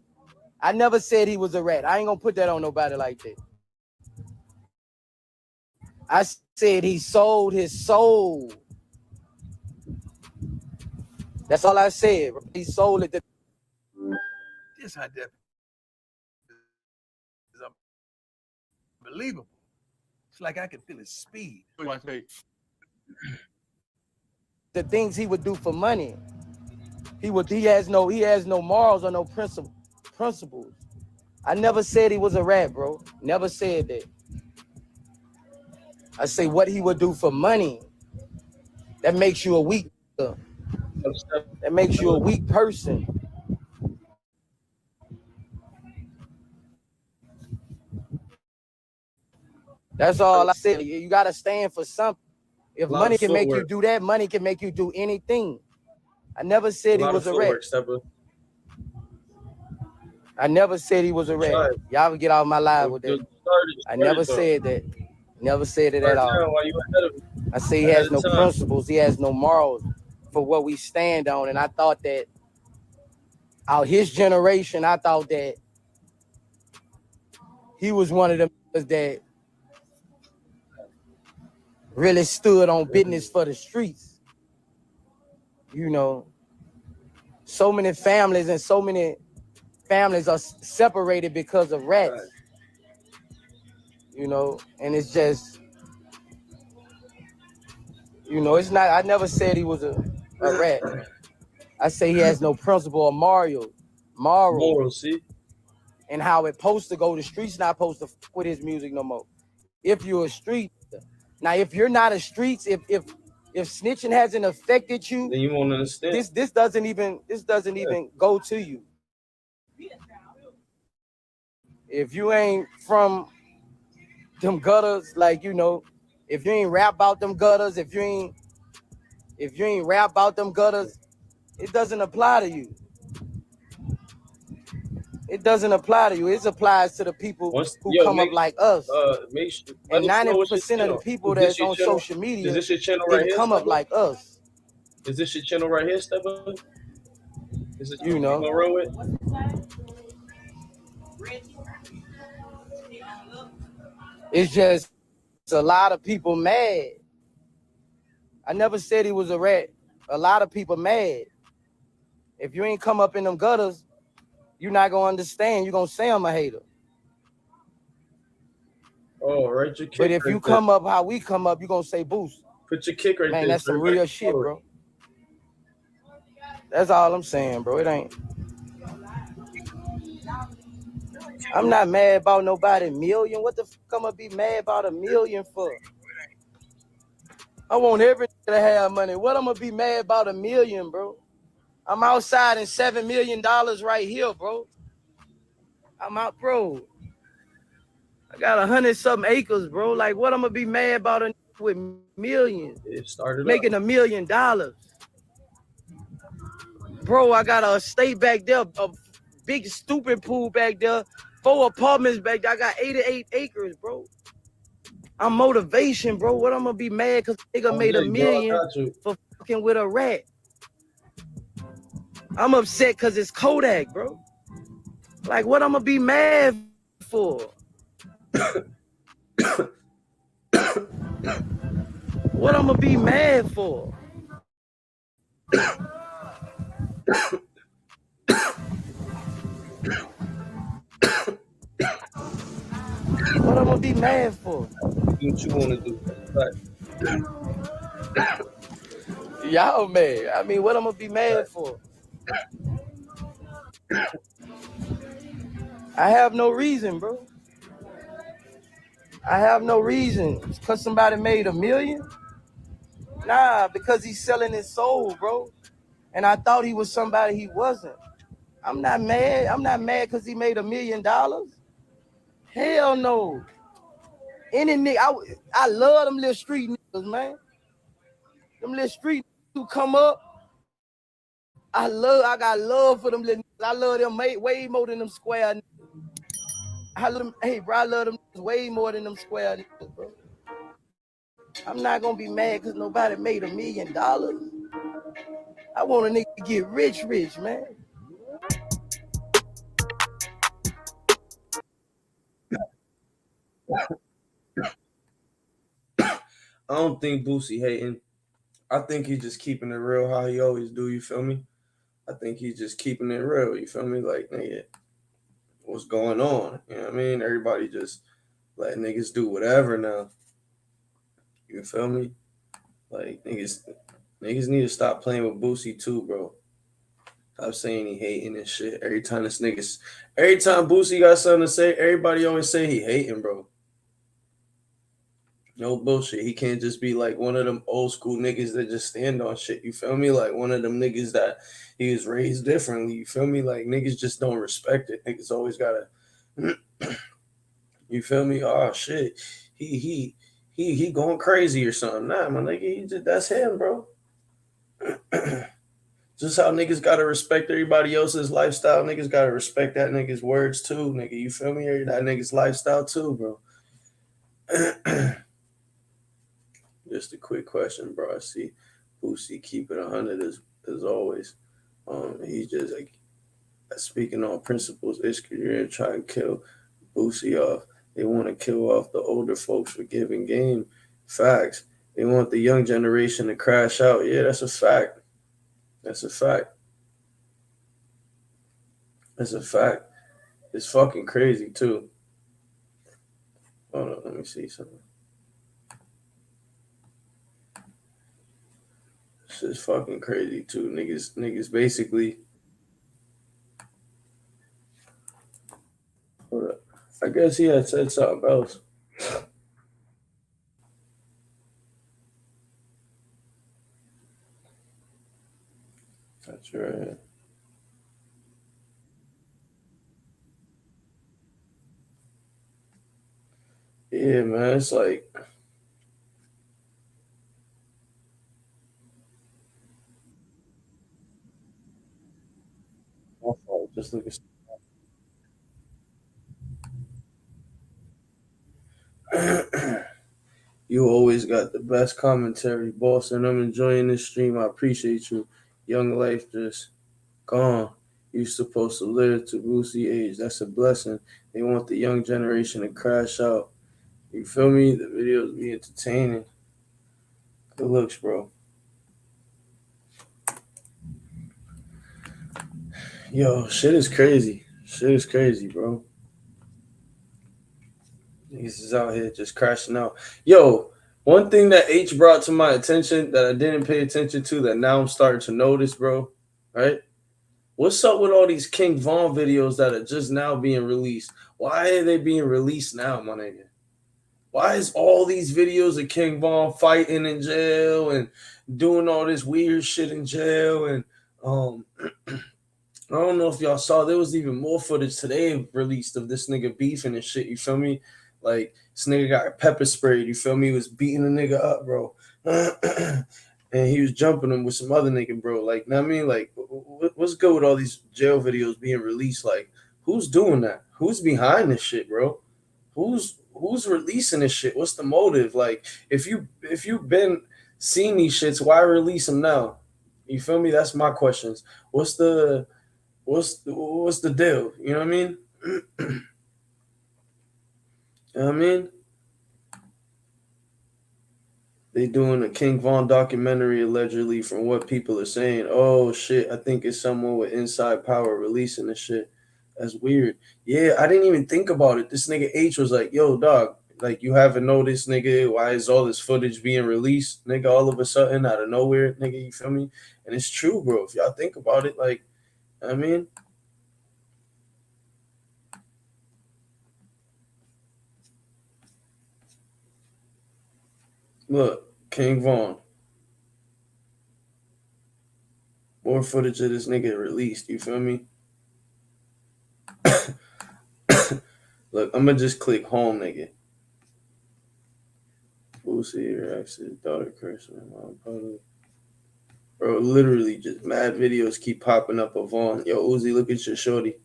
I never said he was a rat. I ain't gonna put that on nobody like that. I said he sold his soul. That's all I said. He sold it. This how that is unbelievable. It's like I can feel his speed. The things he would do for money. He has no morals or no principles. I never said he was a rat, bro. Never said that. I say what he would do for money. That makes you a weak. That makes you a weak person. That's all I said. You gotta stand for something. If money can make you do that, money can make you do anything. I never said he was a rat. I never said he was a rat. Y'all would get out of my live with that. I never said that. Never said it at all. I say he has no principles. He has no morals for what we stand on. And I thought that out his generation, I thought that he was one of them that really stood on business for the streets. You know, so many families are separated because of rats. You know, and it's just, you know, it's not, I never said he was a rat. I say he has no principle or moral. See? And how it supposed to go. The streets not supposed to fuck with his music no more. If you're a street. Now, if you're not a streets, if snitching hasn't affected you, then you won't understand. This doesn't even go to you. If you ain't from them gutters, like, you know, if you ain't rap about them gutters, if you ain't rap about them gutters, it doesn't apply to you. It doesn't apply to you. It applies to the people who come up like us. And 90% of the people that's on social media didn't come up like us. Is this your channel right here, Stephen? Is it you know? It's just a lot of people mad. I never said he was a rat. A lot of people mad. If you ain't come up in them gutters, you're not gonna understand. You're gonna say I'm a hater. Oh, right, your kick. But if you come up how we come up, you're gonna say Boost. Put your kick right there. Man, that's some real shit, bro. That's all I'm saying, bro. It ain't. I'm not mad about nobody million. What the fuck I'm gonna be mad about $1 million for? I want everything to have money. What I'm gonna be mad about $1 million, bro? I'm outside in $7 million right here, bro. I'm out, bro. I got 100-something acres, bro. Like, what I'm gonna be mad about with millions? It started making $1 million. Bro, I got a estate back there, a big stupid pool back there, 4 apartments back there. I got 88 acres, bro. I'm motivation, bro. What I'm gonna be mad because nigga made $1 million for fucking with a rat. I'm upset because it's Kodak, bro. Like, what I'm gonna be mad for? What I'm gonna be mad for? What I'm gonna be mad for? What you wanna do? Y'all mad. I mean, what I'm gonna be mad for? I have no reason, bro. I have no reason. Because somebody made $1 million? Nah, because he's selling his soul, bro. And I thought he was somebody he wasn't. I'm not mad. I'm not mad because he made $1 million. Hell no. Any nigga, I love them little street niggas, man. Them little street niggas who come up. I got love for them little niggas. I love them way more than them square niggas. I love them, hey, bro, I love them way more than them square niggas, bro. I'm not gonna be mad because nobody made $1 million. I want a nigga to get rich, man. I don't think Boosie hating. I think he's just keeping it real how he always do, you feel me? I think he's just keeping it real, you feel me? Like, nigga, what's going on? You know what I mean? Everybody just let niggas do whatever now. You feel me? Like niggas need to stop playing with Boosie too, bro. Stop saying he hating and shit. Every time Boosie got something to say, everybody always say he hating, bro. No bullshit. He can't just be like one of them old school niggas that just stand on shit. You feel me? Like one of them niggas that he was raised differently. You feel me? Like niggas just don't respect it. Niggas always gotta. You feel me? Oh shit, he going crazy or something. Nah, my nigga, that's him, bro. Just how niggas gotta respect everybody else's lifestyle. Niggas gotta respect that nigga's words too, nigga. You feel me? That nigga's lifestyle too, bro. Just a quick question, bro. I see Boosie keep it 100 as always. He's just like speaking on principles. His career and try and kill Boosie off. They want to kill off the older folks for giving game. Facts. They want the young generation to crash out. Yeah, that's a fact. That's a fact. That's a fact. It's fucking crazy too. Hold on, let me see something. This is fucking crazy too. Niggas basically. Hold up. I guess he had said something else. That's right. Yeah, man. It's like. My fault. Just look at. You always got the best commentary, boss, and I'm enjoying this stream. I appreciate you. Young life just gone. You supposed to live to Boosie age. That's a blessing. They want the young generation to crash out. You feel me? The videos be entertaining. Good looks, bro. Yo, shit is crazy. Shit is crazy, bro. Niggas is out here just crashing out. Yo, one thing that H brought to my attention that I didn't pay attention to that now I'm starting to notice, bro, right? What's up with all these King Von videos that are just now being released? Why are they being released now, my nigga? Why is all these videos of King Von fighting in jail and doing all this weird shit in jail? And I don't know if y'all saw, there was even more footage today released of this nigga beefing and shit, you feel me? Like, this nigga got pepper sprayed, you feel me? He was beating a nigga up, bro. And he was jumping him with some other nigga, bro. Like, know what I mean? Like, what's good with all these jail videos being released? Like, who's doing that? Who's behind this shit, bro? Who's releasing this shit? What's the motive? Like, if you've been seeing these shits, why release them now? You feel me? That's my questions. What's the deal? You know what I mean? You know what I mean? They doing a King Von documentary allegedly from what people are saying. Oh shit, I think it's someone with inside power releasing this shit. That's weird. Yeah, I didn't even think about it. This nigga H was like, yo, dog, like you haven't noticed, nigga, why is all this footage being released? Nigga, all of a sudden out of nowhere, nigga, you feel me? And it's true, bro. If y'all think about it, like, I mean, look, King Von. More footage of this nigga released, you feel me? Look, I'm gonna just click home, nigga. Boosie reacts to his daughter cursing. Bro, literally just mad videos keep popping up of Vaughn. Yo, Uzi, look at your shorty.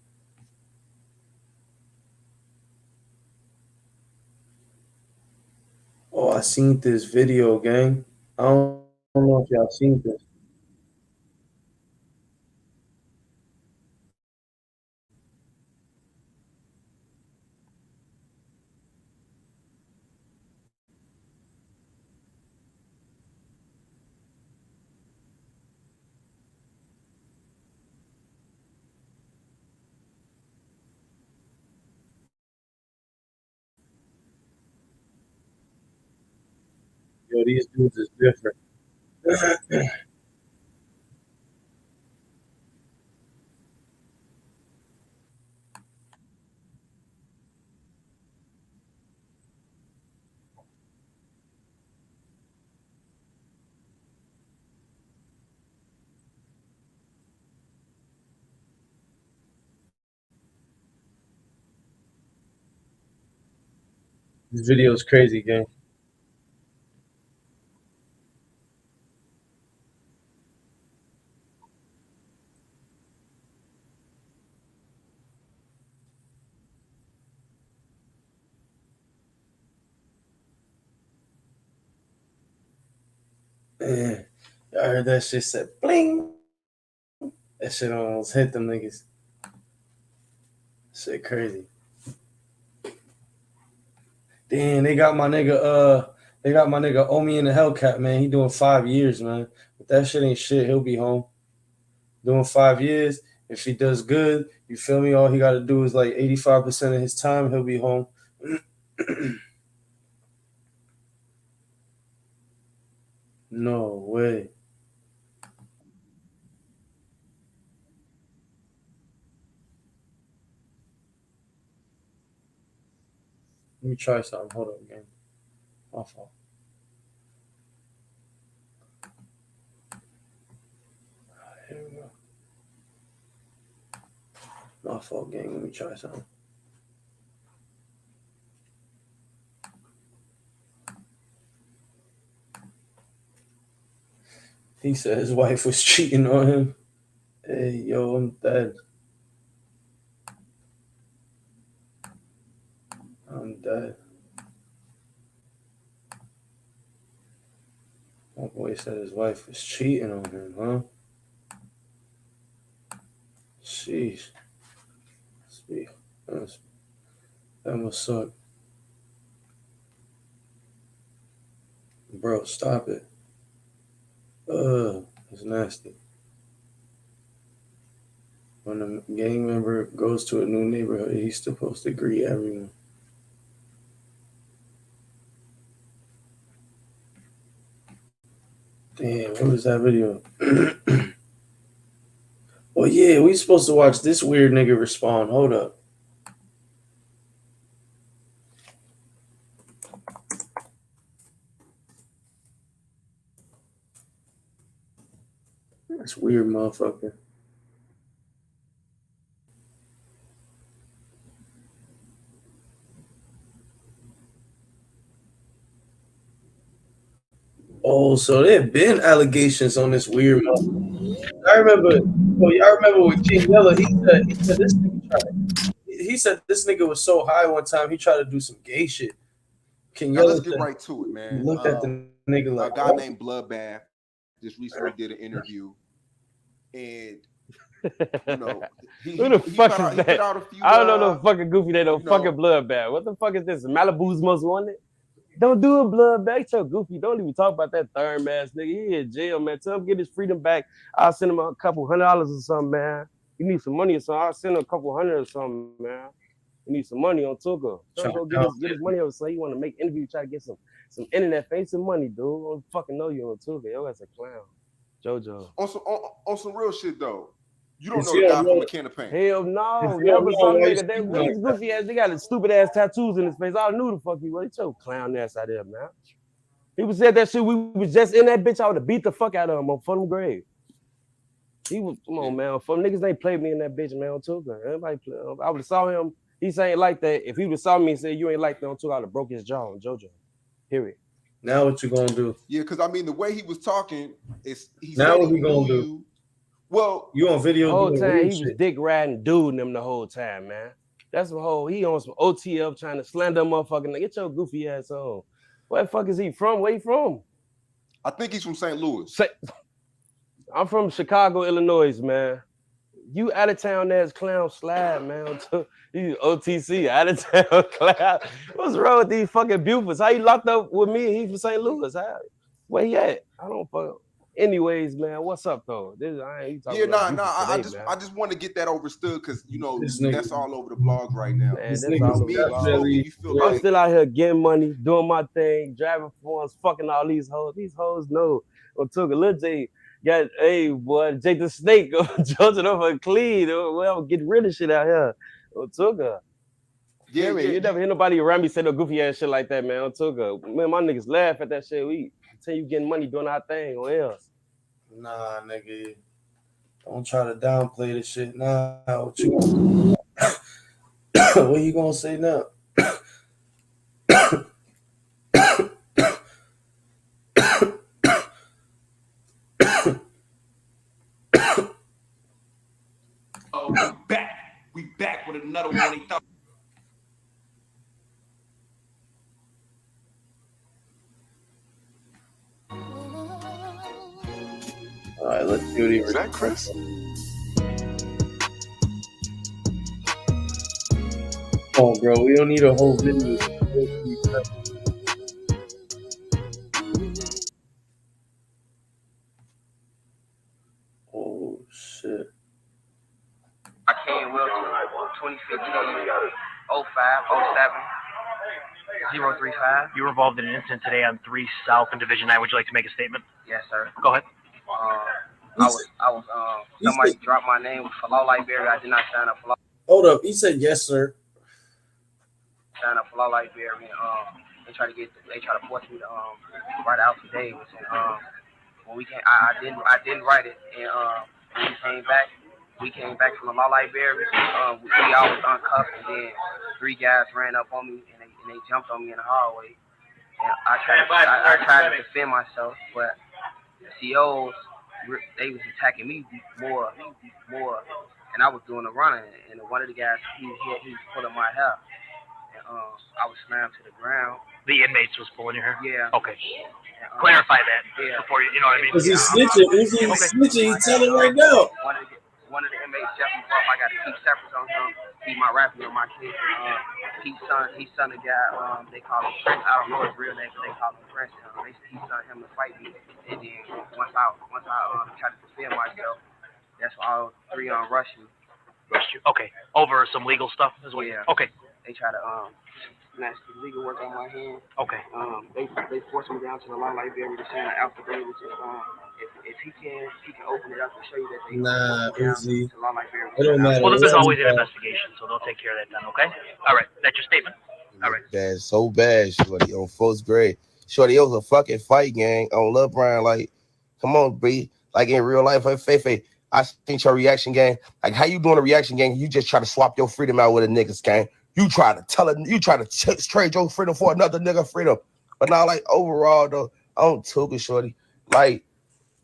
Oh, I seen this video, gang. I don't know if y'all seen this. Yo, these dudes is different. This video is crazy, gang. Man, I heard that shit said bling. That shit almost hit them niggas. Shit crazy. Damn, they got my nigga Omi in the Hellcat, man. He doing 5 years, man. If that shit ain't shit, he'll be home. Doing 5 years. If he does good, you feel me? All he gotta do is like 85% of his time, he'll be home. No way. Let me try something. Hold up, gang. My fault. Here we go. My fault, gang. Let me try something. He said his wife was cheating on him. Hey, yo, I'm dead. I'm dead. My boy said his wife was cheating on him, huh? Sheesh. That must suck. Bro, stop it. It's nasty. When a gang member goes to a new neighborhood, he's supposed to greet everyone. Damn, what was that video? Oh yeah, we supposed to watch this weird nigga respond. Hold up. That's weird, motherfucker. Oh, so there have been allegations on this weird motherfucker. I remember, y'all remember with King Yella, he said this nigga was so high one time he tried to do some gay shit. King Now Yella let's get said, right to it, man. he looked at the nigga like, a guy what? named Bloodbath just recently did an interview, and you know, Who the fuck is that? put out a few, I don't know no fucking goofy that no you know, fucking Bloodbath. What the fuck is this? Malibu's Most Wanted? Don't do a Bloodbath. So goofy. Don't even talk about that third ass nigga. He in jail, man. Tell him get his freedom back. I'll send him a couple $100 or something, man. You need some money or something. I'll send him a couple $100 or something, man. You need some money on Tuka. Tell him go get his money over. So you want to make interview, try to get some internet face and money, dude. I don't fucking know you on Tuka. Yo, that's a clown. JoJo. On some real shit though. You don't know the guy from the Can of Paint. Hell no, never saw nigga. That his goofy ass, they got his stupid ass tattoos in his face. I knew the fuck he was. Get your clown ass out there, man. People said that shit. We was just in that bitch. I would have beat the fuck out of him on Fulham Grave. He was, come on, man. From niggas ain't played me in that bitch, man. On Tuka. Everybody play. I would have saw him. He saying like that. If he would have saw me and said you ain't like that on Tuka, I would have broke his jaw on JoJo. Period. Now what you gonna do? Yeah, because I mean the way he was talking is now what we gonna do? You. Well, you on video the whole doing time he shit. was dick riding dude them the whole time, man. That's the whole he on some OTF trying to slander motherfucking. Get your goofy ass on. Where the fuck is he from? Where he from? I think he's from St. Louis. I'm from Chicago, Illinois, man. You out of town ass clown slab, man. You OTC out of town clown. What's wrong with these fucking Bufords? How you locked up with me and he from St. Louis? Where he at? I don't fuck. Anyways, man, what's up though? I ain't talking Yeah, about nah. today, I just want to get that understood because you know This nigga, that's all over the blog right now. man. this That's all nigga's over Me the and you blog. spoke, and you feel I'm like still out here getting money, doing my thing, driving phones, fucking all these hoes. These hoes know. Or took a little J, got hey boy, Jake the Snake, judging over clean. Well, get rid of shit out here. Or took her. yeah. You never hear nobody around me say no goofy ass shit like that, man. Or took her. Man, my niggas laugh at that shit. We continue getting money doing our thing, or else. nah, nigga. Don't try to downplay this shit. Nah, what you what you gonna say now? Oh, we back with another one. They thought. All right, let's see what he. Is that Chris? Come on, bro. We don't need a whole video. Oh shit. I came well to 2015, 05, 07, 035. You were involved in an incident today on 3 South and Division 9. Would you like to make a statement? Yes, sir. Go ahead. Somebody dropped my name for Law Library. I did not sign up for Law. Hold up. He said yes, sir. Sign up for Law Library. They try to force me to write out today. When we came, I didn't write it, and when we came back from the Law Library. We all was uncuffed, and then 3 guys ran up on me, and they jumped on me in the hallway. And I tried to defend myself, but the COs, they was attacking me more, and I was doing the running. And one of the guys, he was pulling my hair, and I was slammed to the ground. The inmates was pulling your hair? Yeah. Okay. Clarify that before you know what I mean? Because he's snitching. He's snitching. He's telling right now. One of the inmates definitely thought I got to keep separate on him. He's my rapper on my kid. He's son of guy. They call him Prince. I don't know his real name, but they call him Prince. He sent him to fight me. And then once I tried to defend myself, that's why all 3 rushed me. Rushed you? Okay. Over some legal stuff as well? Yeah. Okay. They try to snatch the legal work on my hand. Okay. They forced me down to the Law Library to sign an affidavit. If he can open it up and show you that they Uzi. to Law Library. It don't matter. Well, this is always an investigation, so they'll take care of that then, okay? All right. That's your statement. All right. Bad, so bad, Shorty, on 4th grade. Shorty, it was a fucking fight, gang, on Lil Brian. Like, come on, B. Like, in real life, like, Faye, I think your reaction gang. Like, how you doing a reaction gang? You just try to swap your freedom out with a nigga's gang. You try to trade your freedom for another nigga freedom. But now, like, overall, though, I don't took it, Shorty. Like,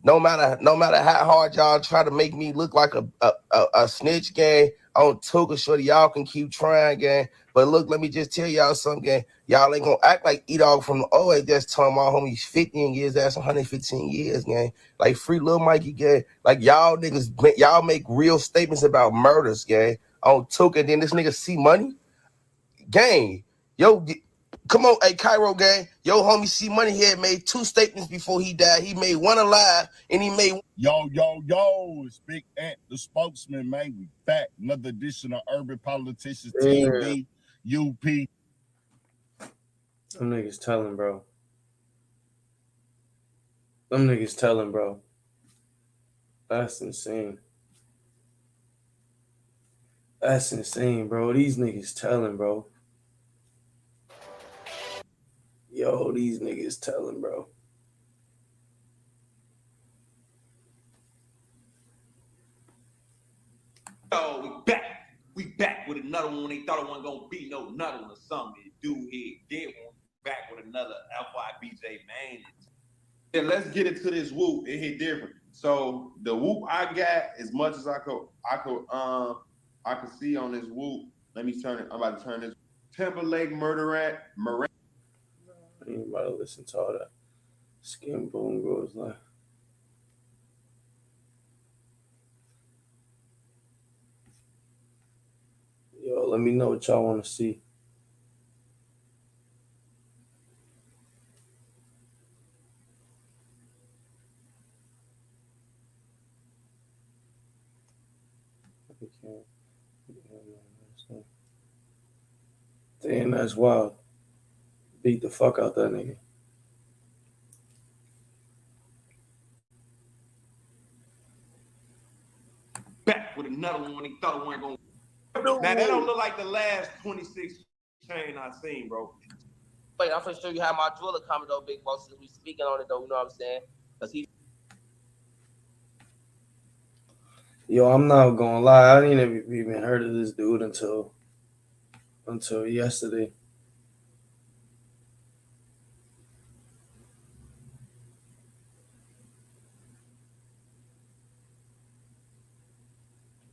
no matter how hard y'all try to make me look like a snitch, gang, I don't took it, Shorty. Y'all can keep trying, gang. But look, let me just tell y'all something, gang. Y'all ain't gonna act like E-Dog from the OA just telling my homies 15 years, that's 115 years, gang. Like, free Lil Mikey, gang. Like, y'all niggas, y'all make real statements about murders, gang. I don't took it. Then this nigga see money. Gang, yo, come on, hey, Cairo gang. Yo, homie C Money here made 2 statements before he died. He made one alive, and he made Yo, it's Big Ant, the spokesman, man. We back. Another edition of Urban Politicians TV, UP. Them niggas telling, bro. Them niggas telling, bro. That's insane. That's insane, bro. These niggas telling, bro. Yo, these niggas telling, bro. Yo, we back with another one. They thought it wasn't gonna be another one or something. Dude here did one. Back with another FYBJ man. And let's get into this whoop. It hit different. So the whoop I got, as much as I could see on this whoop. Let me turn it. I'm about to turn this. Timberlake Murderant Miranda. I ain't about to listen to all that. Skin bone goes like. Yo, let me know what y'all want to see. Damn, that's wild. Beat the fuck out that nigga. Back with another one. They thought it wasn't going. Now that don't look like the last 26 chain I seen, bro. Wait, I'm gonna show you how my jeweler coming though, big boss. Since we speaking on it though, you know what I'm saying? Cause he. Yo, I'm not gonna lie. I didn't even heard of this dude until yesterday.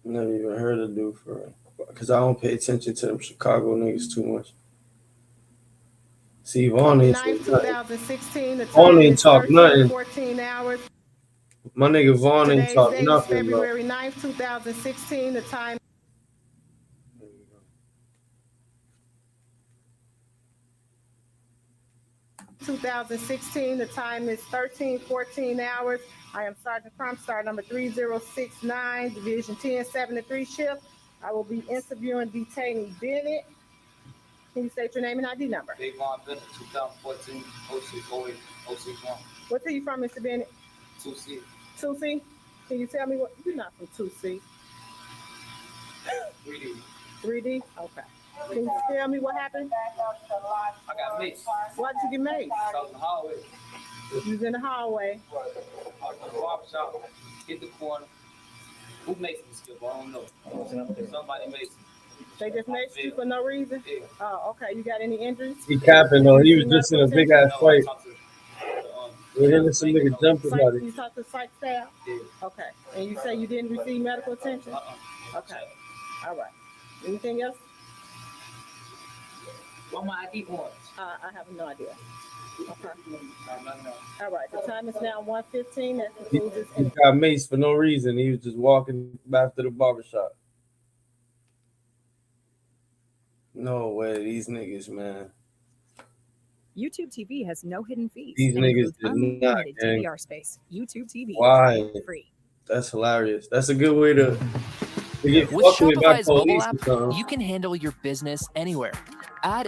Never even heard of dude because I don't pay attention to them Chicago niggas too much. See, Vaughn ain't talk nothing. 14 hours. My nigga Vaughn ain't talk Today's nothing, bro. February 9th, 2016. The time. 2016. The time is 13:14 hours. I am Sergeant Crump, Star number 3069, Division 1073 shift. I will be interviewing detainee Bennett. Can you state your name and ID number? Big Von Bennett, 2014, 0608, 061. What are you from, Mr. Bennett? 2C. 2C? Can you tell me what? You're not from 2C. 3D. 3D? Okay. Can you tell me what happened? I got maced. Why did you get maced? I was in the hallway. You was in the hallway. I was in the barbershop, hit the corner. Who maced me still? I don't know. Somebody maced me. They just maced you for no reason? Yeah. Oh, okay. You got any injuries? He capping though. He was just in a big ass fight. We're hearing some nigga jump about it. You talked to psych staff? Yeah. Okay. And you say you didn't receive medical attention? Okay. All right. Anything else? What my ID points? I have no idea. Okay. All right. The time is now 1:15. That concludes this He interview. got maced for no reason. He was just walking back to the barbershop. No way, these niggas, man. YouTube TV has no hidden fees. These and niggas includes did not, unlimited gang. DVR space. YouTube TV. Why? Free. That's hilarious. That's a good way to get With fucking with back Shopify's mobile police app, or something. you can handle your business anywhere. Add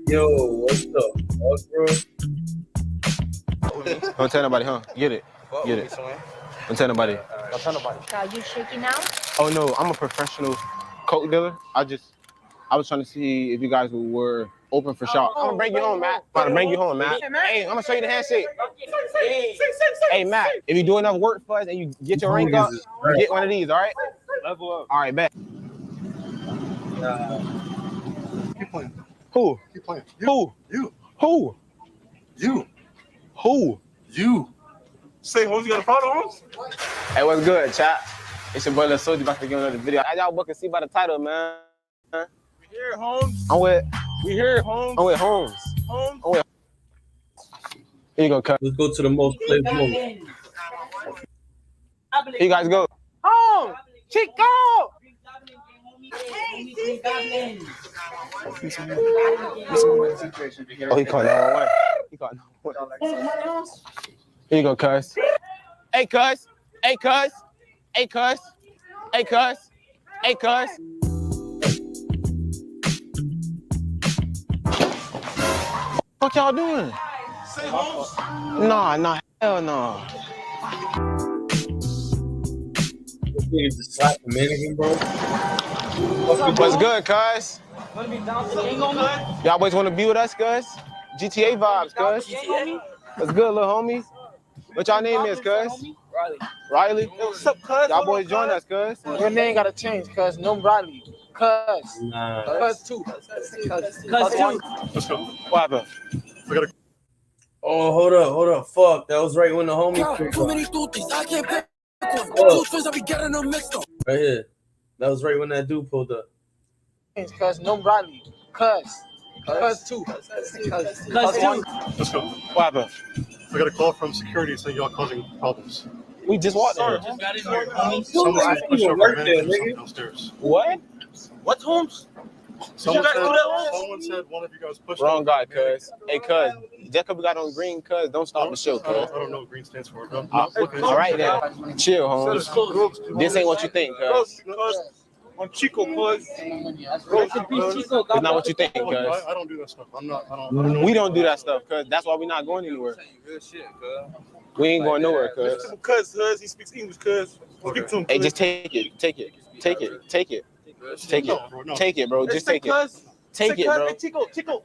Yo, what's up, bro? Don't tell nobody, huh? Get it. Get it. Don't tell nobody. Don't tell nobody. Are you shaking now? Oh no, I'm a professional coke dealer. I was trying to see if you guys were open for shop. I'm gonna bring you home, Matt. I'm gonna bring you home, Matt. Hey, I'm gonna show you the handshake. Hey, Matt, if you do enough work for us and you get your ring up, you get one of these, all right? Level up. All right, bet. Keep playing. Who? Keep playing. Who? You. Who? You. Who? You. Say, Holmes, you got a follow, Holmes? Hey, what's good, chat? It's your boy Lil Soulja about to give another video. As y'all can see by the title, man. We here, Holmes. We here, Holmes. I'm with Holmes. Holmes. I'm with. Here you go, cut. Let's go to the most played moment. Here you guys go. Home! Chico! Oh, he caught that one. He caught that one. Here you go, cuz. Hey, cuz. Hey, cuz. Hey, cuz. Hey, cuz. Hey, cuz. What y'all doing? Say, Holmes. Nah, hell no. This nigga just slapped the mannequin, bro. What's good, cuz? Y'all boys want to be with us, cuz? GTA vibes, cuz. What's good, little homies? What y'all name is, cuz? Riley. What's up, cuz? Y'all boys join us, cuz. Your name gotta change, cuz. No Riley. Cuz. Nah. Cuz 2. Cuz 2. Let's go. What happened? We gotta. Oh, hold up. Fuck. That was right when the homies picked up. Right here. That was right when that dude pulled up. Cuz no Riley. Cuz 2. Cuz 2. Let's go. What happened? We got a call from security saying y'all causing problems. We just walked there. Someone said you pushed over a man downstairs. What? What, Holmes? Someone guys said, do that, Holmes? someone said one of you guys pushed Wrong over guy, a man. cuz. Hey, cuz. Just because we got on green, cuz don't stop the show, cuz. I don't know what green stands for. All right, then. Chill, Holmes. This ain't what you think, cuz. On Chico, cuz. It's not what you think, cuz. I don't do that stuff. I don't We don't do that stuff, cuz. That's why we're not going anywhere. We ain't going nowhere, cuz. Cuz, he speaks English, cuz. Speak to him, Hey, just take it. Take it. Take it. Take it. Take it. Take it, bro. Just take it. Take it, bro. Chico. Chico,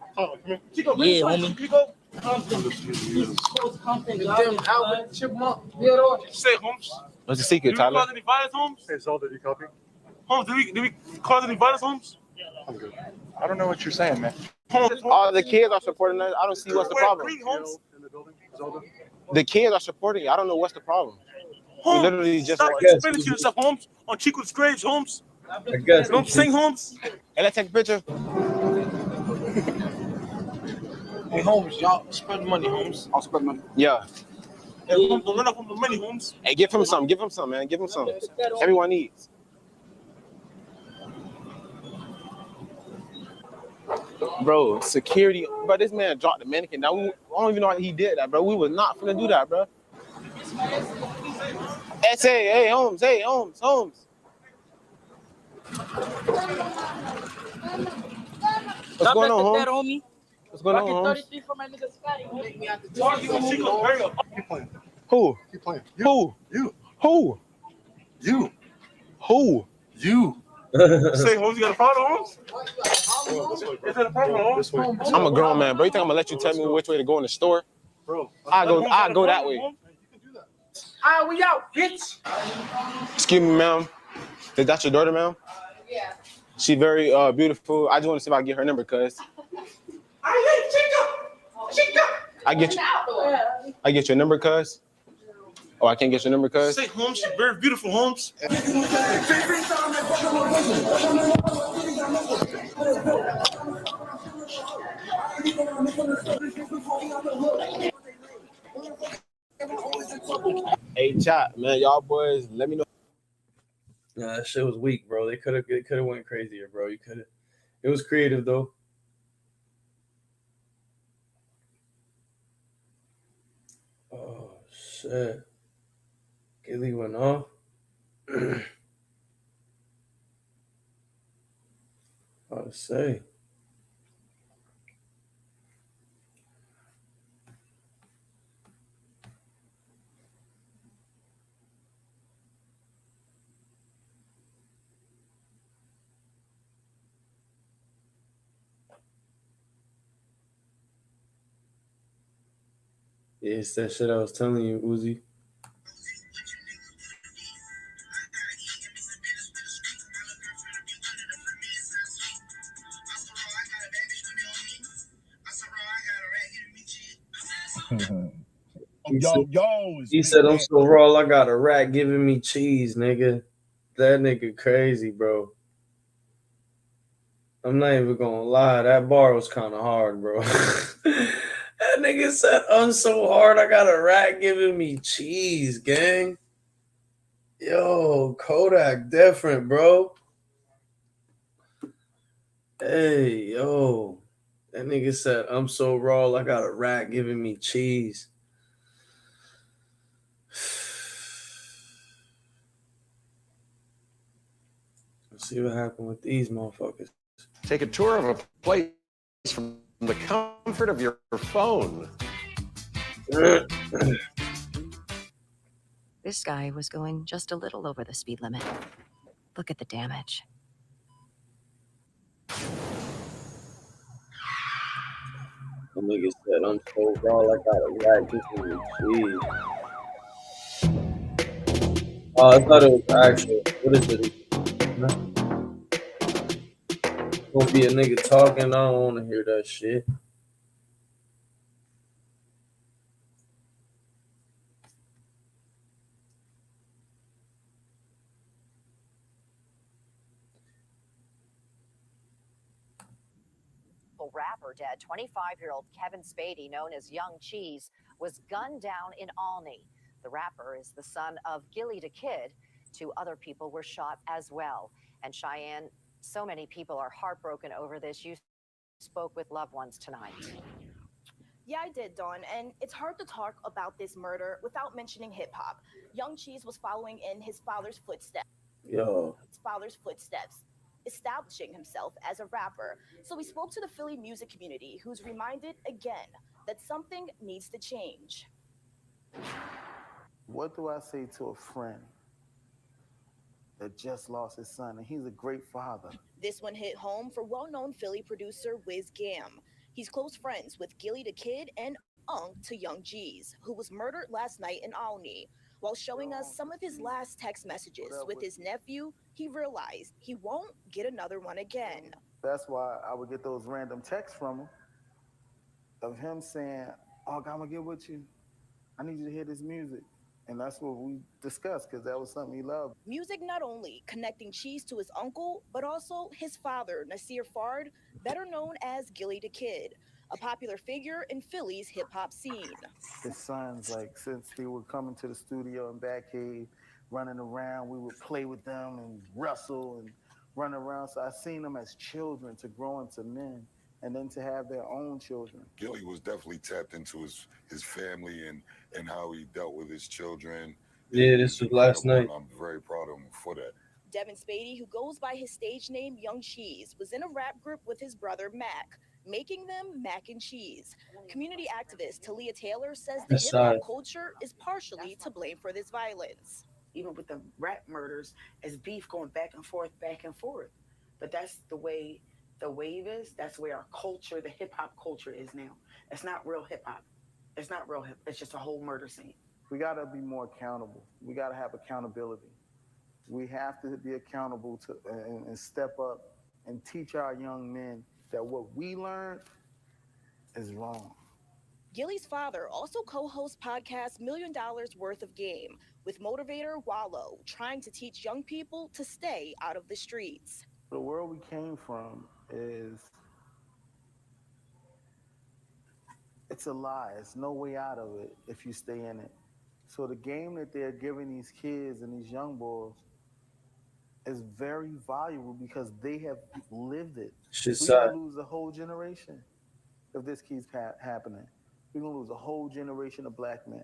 Yeah, homie. Chico. Say, Holmes. What's the secret, Did we Tyler? cause any violence, Holmes? Hey, Zelda, did you copy? Holmes, did we cause any violence, Holmes? I'm good. I don't know what you're saying, man. All the kids are supporting us. I don't see what's the problem. In the building, Zelda. The kids are supporting you. I don't know what's the problem. Holmes, We literally just stop explaining to yourself, Holmes. On Chico's graves, Holmes. I guess. You know what I'm saying, Holmes? Hey, let's take a picture. Hey, Holmes, y'all spread money, Holmes. I'll spread money. Yeah. Hey, Holmes, don't run up on the money, Holmes. Hey, give him some. Give him some, man. Give him some. Everyone needs. Bro, security. Bro, this man dropped the mannequin. Now, I don't even know how he did that, bro. We was not finna do that, bro. Hey, Holmes. Hey, Holmes. What's going on, Holmes? What's going on, Holmes? Who? Keep playing. Who? You. Who? You. Who? You. Say, Holmes, you got a problem, Holmes? Is that a problem, Holmes? I'm a grown man, bro. You think I'm gonna let you tell me which way to go in the store? Bro, I go that way. Alright, we out, bitch. Excuse me, ma'am. Is that your daughter, ma'am? Yeah. She very beautiful. I just want to see if I can get her number, cuz. Chico. I get your number, cuz. Oh, I can't get your number, cuz. Say, Holmes, you're very beautiful, Holmes. Hey, chat, man. Y'all boys, let me know. Nah, that shit was weak, bro. They could have went crazier, bro. You could have. It was creative though. Oh shit. Gillie went off. How to say? Yeah, it's that shit I was telling you, Uzi. He said, I'm so raw, I got a rat giving me cheese, nigga. That nigga crazy, bro. I'm not even gonna lie. That bar was kind of hard, bro. That nigga said, I'm so hard, I got a rat giving me cheese, gang. Yo, Kodak different, bro. Hey, yo. That nigga said, I'm so raw, I got a rat giving me cheese. Let's see what happened with these motherfuckers. Take a tour of a place from the comfort of your phone. This guy was going just a little over the speed limit. Look at the damage. The nigga said, I'm so raw, I got a rat giving me cheese. Oh, I thought it was actual. What is it? Gonna be a nigga talking. I don't want to hear that shit. Rapper dead. 25-year-old Kevin Spacey, known as Young Cheese, was gunned down in Alney. The rapper is the son of Gillie the Kid. 2 other people were shot as well. And Cheyenne, so many people are heartbroken over this. You spoke with loved ones tonight. Yeah, I did, Dawn, and it's hard to talk about this murder without mentioning hip hop. Young Cheese was following in his father's footsteps, establishing himself as a rapper. So we spoke to the Philly music community, who's reminded again that something needs to change. What do I say to a friend that just lost his son, and he's a great father? This one hit home for well-known Philly producer Wiz Gam. He's close friends with Gillie the Kid and Unc to Young G's, who was murdered last night in Alney. While showing us some of his last text messages with his nephew, he realized he won't get another one again. That's why I would get those random texts from him of him saying, "Oh, I'm gonna get with you. I need you to hear this music." And that's what we discussed, because that was something he loved. Music not only connecting Cheese to his uncle, but also his father, Nasir Fard, better known as Gillie the Kid, a popular figure in Philly's hip-hop scene. His sons, like, since they were coming to the studio in Batcave, running around, we would play with them and wrestle and run around. So I seen them as children to grow into men, and then to have their own children. Gillie was definitely tapped into his family and how he dealt with his children. Yeah, this was last night. I'm very proud of him for that. Devin Spady, who goes by his stage name Young Cheese, was in a rap group with his brother Mac, making them Mac and Cheese. Community activist Talia Taylor says the hip-hop culture is partially to blame for this violence. Even with the rap murders, as beef going back and forth. But that's the way the wave is. That's where our culture, the hip-hop culture is now. It's not real hip-hop. It's not real hip. It's just a whole murder scene. We got to be more accountable. We got to have accountability. We have to be accountable to and step up and teach our young men that what we learned is wrong. Gillie's father also co-hosts podcast $1 Million Worth of Game with motivator Wallow, trying to teach young people to stay out of the streets. The world we came from it's a lie. It's no way out of it if you stay in it. So the game that they're giving these kids and these young boys is very valuable because they have lived it. We're going to lose a whole generation if this keeps happening. We're going to lose a whole generation of black men.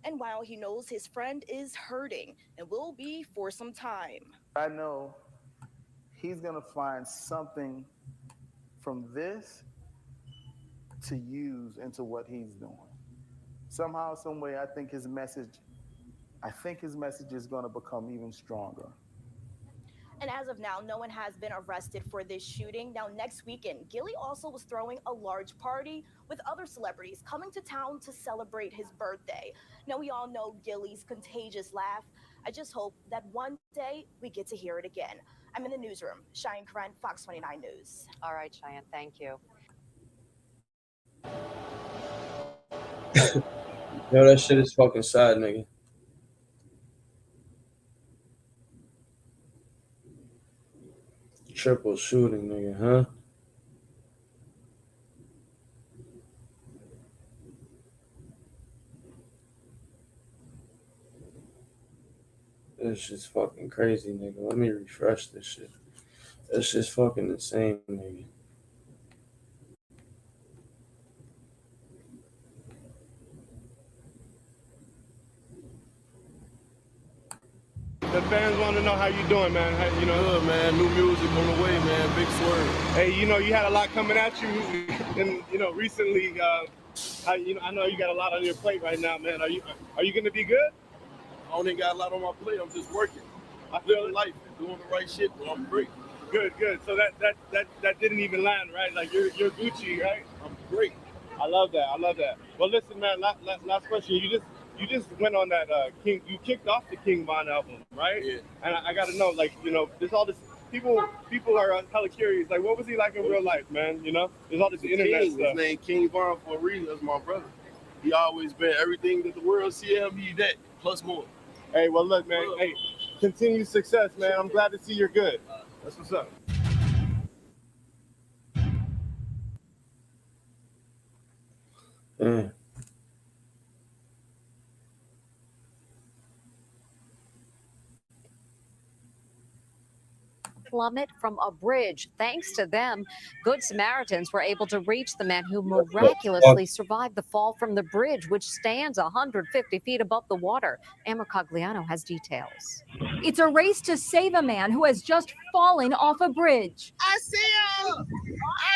And while he knows his friend is hurting and will be for some time, I know he's going to find something from this to use into what he's doing. Somehow, some way, I think his message is going to become even stronger. And as of now, no one has been arrested for this shooting. Now, next weekend, Gillie also was throwing a large party with other celebrities coming to town to celebrate his birthday. Now, we all know Gillie's contagious laugh. I just hope that one day we get to hear it again. I'm in the newsroom. Cheyenne Kren, Fox 29 News. All right, Cheyenne, thank you. Yo, that shit is fucking sad, nigga. Triple shooting, nigga, huh? This shit's fucking crazy, nigga. Let me refresh this shit. This shit's fucking insane, nigga. The fans want to know how you doing, man. How, you know, good, man. New music on the way, man. Big swerve. Hey, you know, you had a lot coming at you, and you know, recently. I know you got a lot on your plate right now, man. Are you gonna be good? I don't even got a lot on my plate. I'm just working. I feel life, doing the right shit, but I'm great. Good. So that didn't even land, right? Like you're Gucci, right? I'm great. I love that. Well, listen, man. Last question. You just went on that King. You kicked off the King Von album, right? Yeah. And I got to know, like, you know, there's all this. People are hella curious. Like, what was he like in real life, man? You know, there's all this internet King, stuff. His name King Von for a reason. That's my brother. He always been everything that the world see him. He that plus more. Hey, well, look, man. Hey, continued success, man. I'm glad to see you're good. That's what's up. Mm. plummet from a bridge. Thanks to them, Good Samaritans were able to reach the man who miraculously survived the fall from the bridge, which stands 150 feet above the water. Amber Cogliano has details. It's a race to save a man who has just fallen off a bridge. I see him.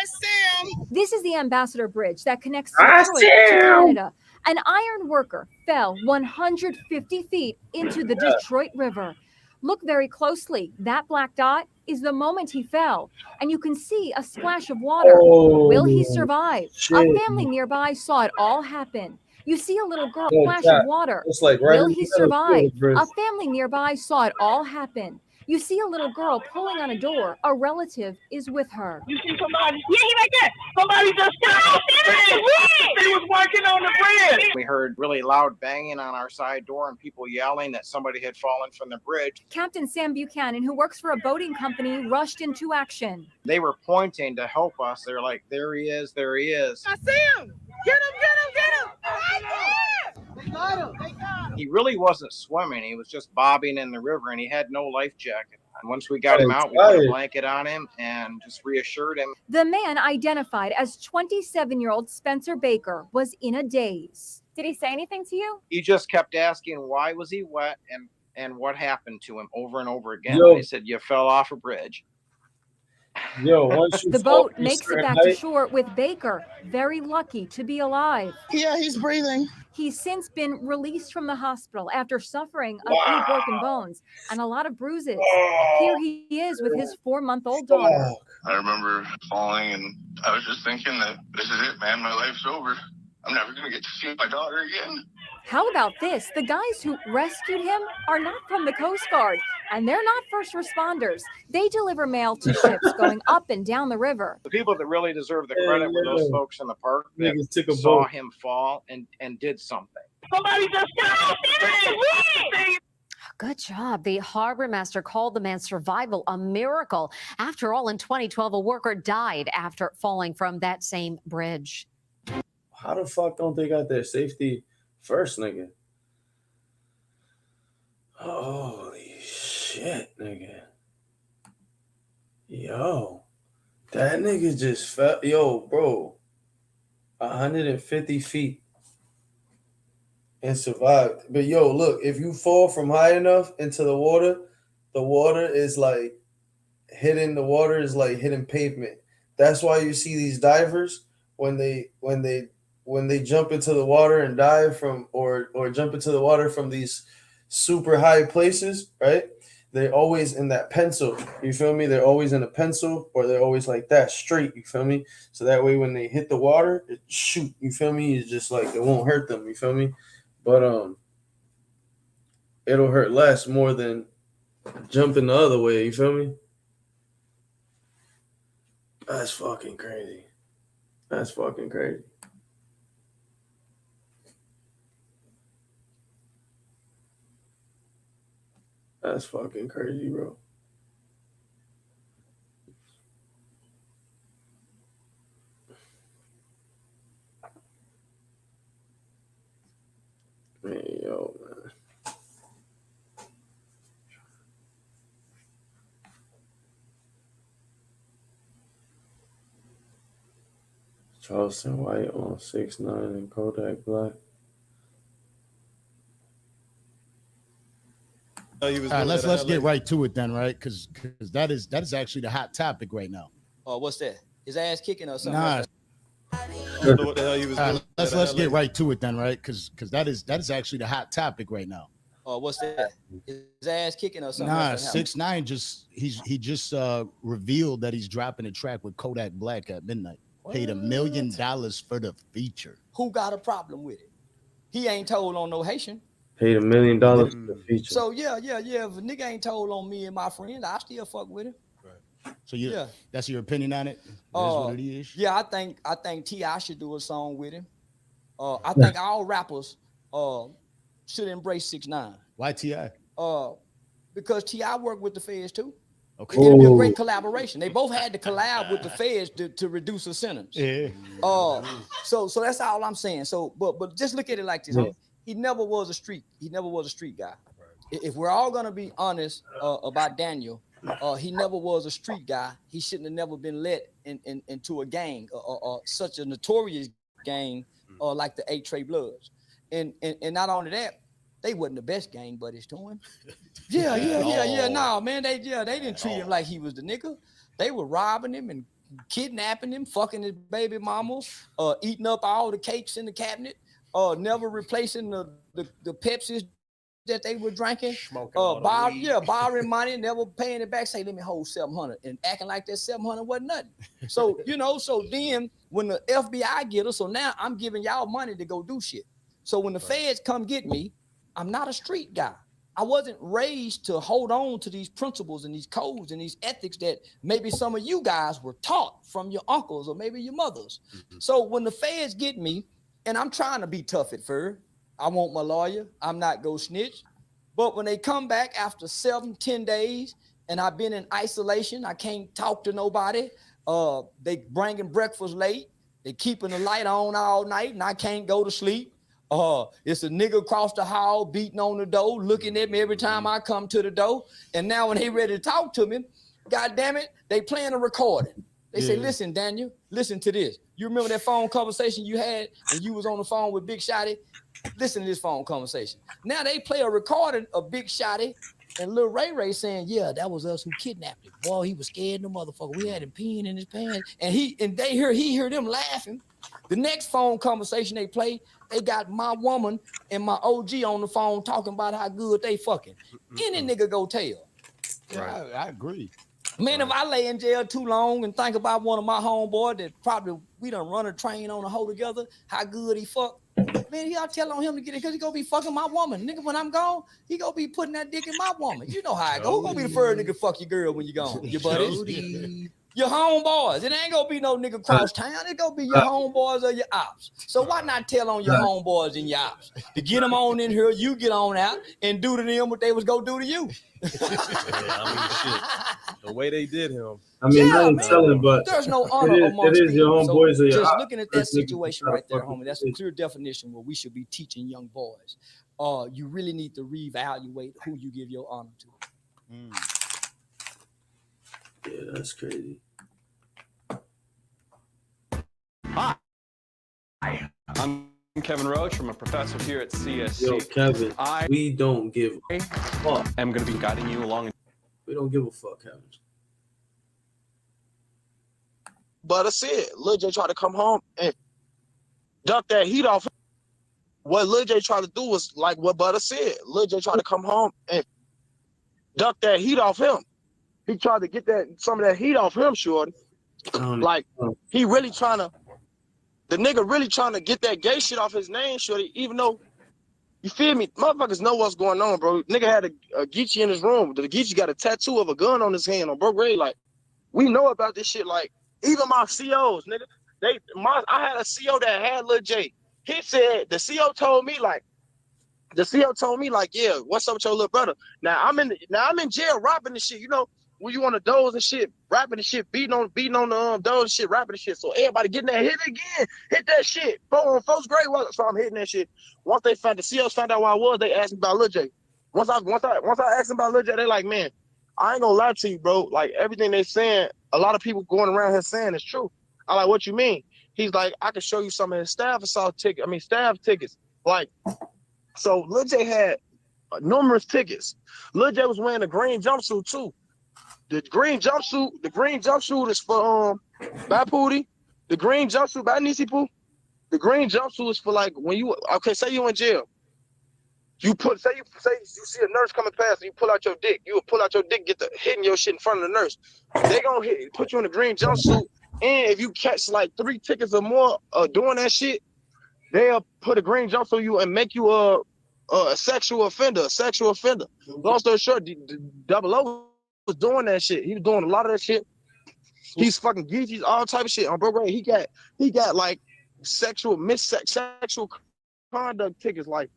I see him. This is the Ambassador Bridge that connects I Detroit see to him. Canada. An iron worker fell 150 feet into the Detroit River. Look very closely. That black dot is the moment he fell, and you can see a splash of water. Will he survive? A family nearby saw it all happen. You see a little girl splash of water. It's like right Will in he the middle of the survive? bridge. A family nearby saw it all happen. You see a little girl pulling on a door. A relative is with her. You see somebody? Yeah, he right there. Somebody just fell. He was working on the bridge. We heard really loud banging on our side door and people yelling that somebody had fallen from the bridge. Captain Sam Buchanan, who works for a boating company, rushed into action. They were pointing to help us. They're like, there he is, there he is. I see him. Get him, get him, get him. Right there. They got him. They got him. He really wasn't swimming. He was just bobbing in the river and he had no life jacket. And once we got him out, we put a blanket on him and just reassured him. The man, identified as 27-year-old Spencer Baker, was in a daze. Did he say anything to you? He just kept asking why was he wet and what happened to him over and over again. Yo. They said, you fell off a bridge. Yo, once you The fall boat from a makes it certain back to height- shore with Baker, very lucky to be alive. Yeah, he's breathing. He's since been released from the hospital after suffering a few broken bones and a lot of bruises. Here he is with his 4-month-old daughter. I remember falling and I was just thinking that this is it, man. My life's over. I'm never going to get to see my daughter again. How about this? The guys who rescued him are not from the Coast Guard, and they're not first responders. They deliver mail to ships going up and down the river. The people that really deserve the credit were those folks in the park that Niggas took a saw boat. him fall and did something. Somebody just got him. Good job. The harbor master called the man's survival a miracle. After all, in 2012, a worker died after falling from that same bridge. How the fuck don't they got their safety first, nigga? Holy shit, nigga. Yo, that nigga just fell. Yo, bro, 150 feet and survived. But yo, look, if you fall from high enough into the water is like hitting pavement. That's why you see these divers when they jump into the water and dive from or jump into the water from these super high places, right? They're always in that pencil. You feel me? They're always in a pencil or they're always like that straight. You feel me? So that way when they hit the water, it shoot. You feel me? It's just like it won't hurt them. You feel me? But it'll hurt less more than jumping the other way. You feel me? That's fucking crazy. That's fucking crazy. That's fucking crazy, bro. Man, yo, man. Charleston White on 6iX9iNE and Kodak Black. All right, let's get right to it then, right? Because that is actually the hot topic right now. Oh, what's that? His ass kicking or something? Nah. What the hell you was doing? Let's get right to it then, right? Because that is actually the hot topic right now. Oh, what's that? His ass kicking or something? Nah, 6iX9iNE he just revealed that he's dropping a track with Kodak Black at midnight. Paid $1 million for the feature. Who got a problem with it? He ain't told on no Haitian. Paid $1 million for the feature. So yeah. If a nigga ain't told on me and my friends, I still fuck with him. So that's your opinion on it? That's what it is. Yeah, I think T.I. should do a song with him. I think all rappers should embrace 6iX9iNE. Why T.I.? Because T.I. worked with the Feds too. Okay. It'll be a great collaboration. They both had to collab with the Feds to reduce a sentence. Yeah. So that's all I'm saying. So, but just look at it like this. Yeah. He never was a street guy. If we're all gonna be honest about Daniel, He never was a street guy. He shouldn't have never been let into a gang or such a notorious gang like the 8 Trey Bloods. And not only that, they wasn't the best gang buddies to him. Yeah. No, man, they didn't treat him like he was the nigga. They were robbing him and kidnapping him, fucking his baby mamas, eating up all the cakes in the cabinet, never replacing the Pepsis that they were drinking, borrowing money, never paying it back. Say, let me hold 700, and acting like that 700 wasn't nothing. So so then when the FBI get us, so now I'm giving y'all money to go do shit. So when the feds come get me, I'm not a street guy. I wasn't raised to hold on to these principles and these codes and these ethics that maybe some of you guys were taught from your uncles or maybe your mothers. So when the feds get me, and I'm trying to be tough at first, I want my lawyer, I'm not go snitch. But when they come back after 7-10 days and I've been in isolation, I can't talk to nobody, they bringing breakfast late, they keeping the light on all night and I can't go to sleep. It's a nigga across the hall beating on the door, looking at me every time I come to the door. And now when they ready to talk to me, God damn it, they playing a recording. They say, listen, Daniel, listen to this. You remember that phone conversation you had and you was on the phone with Big Shotty? Listen to this phone conversation. Now they play a recording of Big Shotty and Lil Ray saying, yeah, that was us who kidnapped him. Boy, he was scared the motherfucker. We had him peeing in his pants. And he hear them laughing. The next phone conversation they play, they got my woman and my OG on the phone talking about how good they fucking. Any nigga go tell. Yeah, I agree. Man, if I lay in jail too long and think about one of my homeboys that probably we done run a train on a hoe together, how good he fuck. Man, y'all tell on him to get it because he gonna be fucking my woman. Nigga, when I'm gone, he gonna be putting that dick in my woman. You know how it go. Who gonna be the first nigga fuck your girl when you gone? Your buddies? Your homeboys. It ain't gonna be no nigga cross town. It gonna be your homeboys or your ops. So why not tell on your homeboys and your ops? To get them on in here, you get on out and do to them what they was gonna do to you. The way they did him. I mean, I ain't telling, but there's no honor amongst it is your people. homeboys or your just ops. looking at that situation right there, homie, that's a clear definition where we should be teaching young boys. You really need to reevaluate who you give your honor to. Yeah, that's crazy. Hi, I'm Kevin Roach. I'm a professor here at CSC. Yo, Kevin, we don't give a fuck. I'm going to be guiding you along. We don't give a fuck, Kevin. But I said, Lil J tried to come home and duck that heat off. What Lil J tried to do was like what Butter said. Lil J tried to come home and duck that heat off him. He tried to get some of that heat off him, shorty. Like he really trying to, the nigga really trying to get that gay shit off his name, shorty. Even though, you feel me, motherfuckers know what's going on, bro. Nigga had a Geechee in his room. The Geechee got a tattoo of a gun on his hand on bro Ray. Like we know about this shit. Like even my COs, nigga. I had a CO that had Lil J. He said the CO told me like, yeah, what's up with your little brother? Now I'm in jail rapping this shit, you know, when you on the doors and shit, rapping the shit, beating on the doors and shit, rapping the shit. So everybody getting that hit again, hit that shit. On first grade, so I'm hitting that shit. Once the COs found out where I was, they asked me about Lil J. Once I asked them about Lil J, they like, man, I ain't gonna lie to you, bro. Like everything they saying, a lot of people going around here saying it's true. I like, what you mean? He's like, I can show you some of his staff tickets. Like, so Lil J had numerous tickets. Lil J was wearing a green jumpsuit too. The green jumpsuit is for by Pootie. The green jumpsuit by Nisi Poo. The green jumpsuit is for like when you say you in jail. You say you see a nurse coming past and you pull out your dick. You will pull out your dick, get the hitting your shit in front of the nurse. They gonna put you in a green jumpsuit, and if you catch like 3 tickets or more doing that shit, they'll put a green jumpsuit on you and make you a sexual offender. Long story short, Double O was doing that shit. He was doing a lot of that shit. He's fucking Geechees, all type of shit. On bro, he got like sexual conduct tickets, like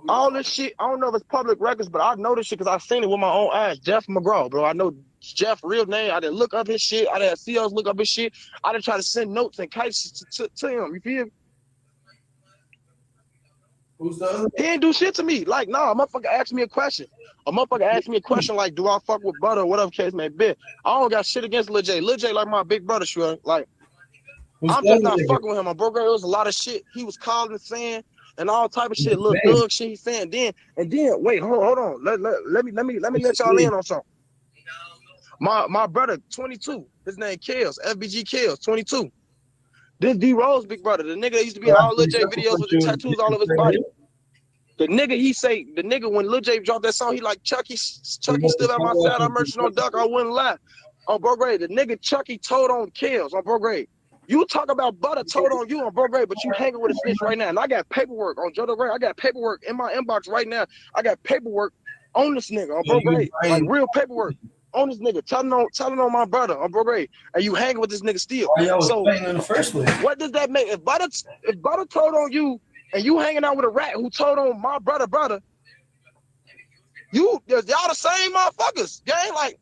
all this shit. I don't know if it's public records, but I know this shit because I've seen it with my own eyes. Jeff McGraw, bro. I know Jeff real name. I didn't look up his shit. I didn't see us look up his shit. I didn't try to send notes and kites to him. You feel me? Who's the other? He ain't do shit to me. Like, nah, a motherfucker asked me a question. A motherfucker asked me a question like, do I fuck with Butter or whatever case may be. I don't got shit against Lil J. Lil J like my big brother, sure. Like, I'm just not fucking with him. My bro, it was a lot of shit he was calling and saying and all type of shit, little thug shit he's saying. Then wait, hold on. Let me let y'all in on something. My brother, 22. His name Kills, FBG Kills, 22. This D Rose big brother, the nigga that used to be in all Lil J videos with the tattoos all over his body. The nigga when Lil J dropped that song, he like Chucky still at my side. I'm merching on duck. I wouldn't lie. On bro grade, the nigga Chucky told on Kills on bro grade. You talk about Butter told on you on bro grade, but you hanging with a snitch right now. And I got paperwork on Joe Gray. I got paperwork in my inbox right now. I got paperwork on this nigga on bro grade, like real paperwork on this nigga. Telling on my brother on bro grade, and you hanging with this nigga still. So in the first place. What does that make? If Butter told on you, and you hanging out with a rat who told on my brother, y'all the same motherfuckers, gang. Like,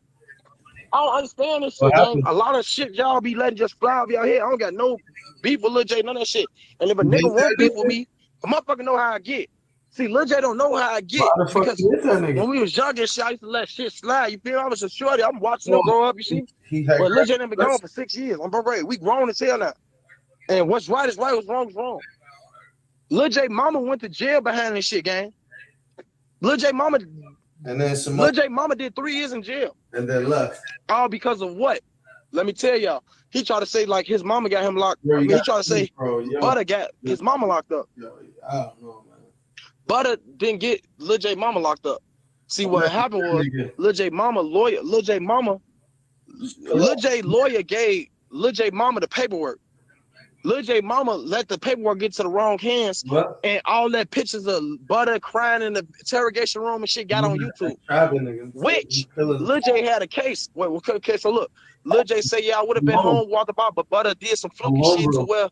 I don't understand this shit, gang. A lot of shit y'all be letting just fly off y'all head. I don't got no beef with Lil J, none of that shit. And if a nigga want beef with me, a motherfucker know how I get. See, Lil J don't know how I get because when we was young and shit, I used to let shit slide. You feel me? I was a shorty. I'm watching them grow up, you see? But Lil J done been gone for 6 years. I'm bro, we grown as hell now. And what's right is right, what's wrong is wrong. Lil J mama went to jail behind this shit, gang. Lil J mama did 3 years in jail. And then left. All because of what? Let me tell y'all. He tried to say like his mama got him locked. He tried to say Butter got his mama locked up. I don't know, man. Butter didn't get Lil J mama locked up. See what happened was Lil J lawyer gave Lil J mama the paperwork. Lil J mama let the paperwork get to the wrong hands, and all that pictures of Butter crying in the interrogation room and shit got on YouTube. Which Lil J had a case. Okay, so look, Lil J say, yeah, I would have been home, walked about, but Butter did some fluky shit to where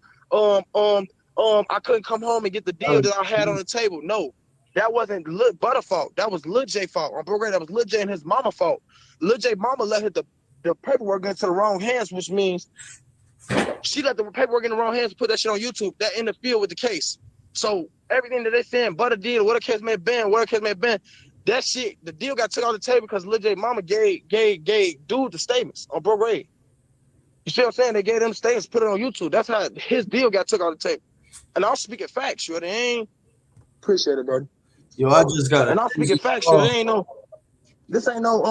I couldn't come home and get the deal that I had on the table. No, that wasn't Butter fault. That was Lil J fault. That was Lil J and his mama fault. Lil J mama let the paperwork get to the wrong hands, which means she let the paperwork in the wrong hands and put that shit on YouTube. That interfered with the case. So everything that they saying Butter did, or whatever case may have been, that shit, the deal got took off the table because Lil J mama gave dude the statements on bro grade. You see what I'm saying? They gave them statements, put it on YouTube. That's how his deal got took off the table. And I'll speak at facts, sure. They ain't appreciate it, buddy. Yo, I just got it. And I'll speak at facts, sure. This ain't no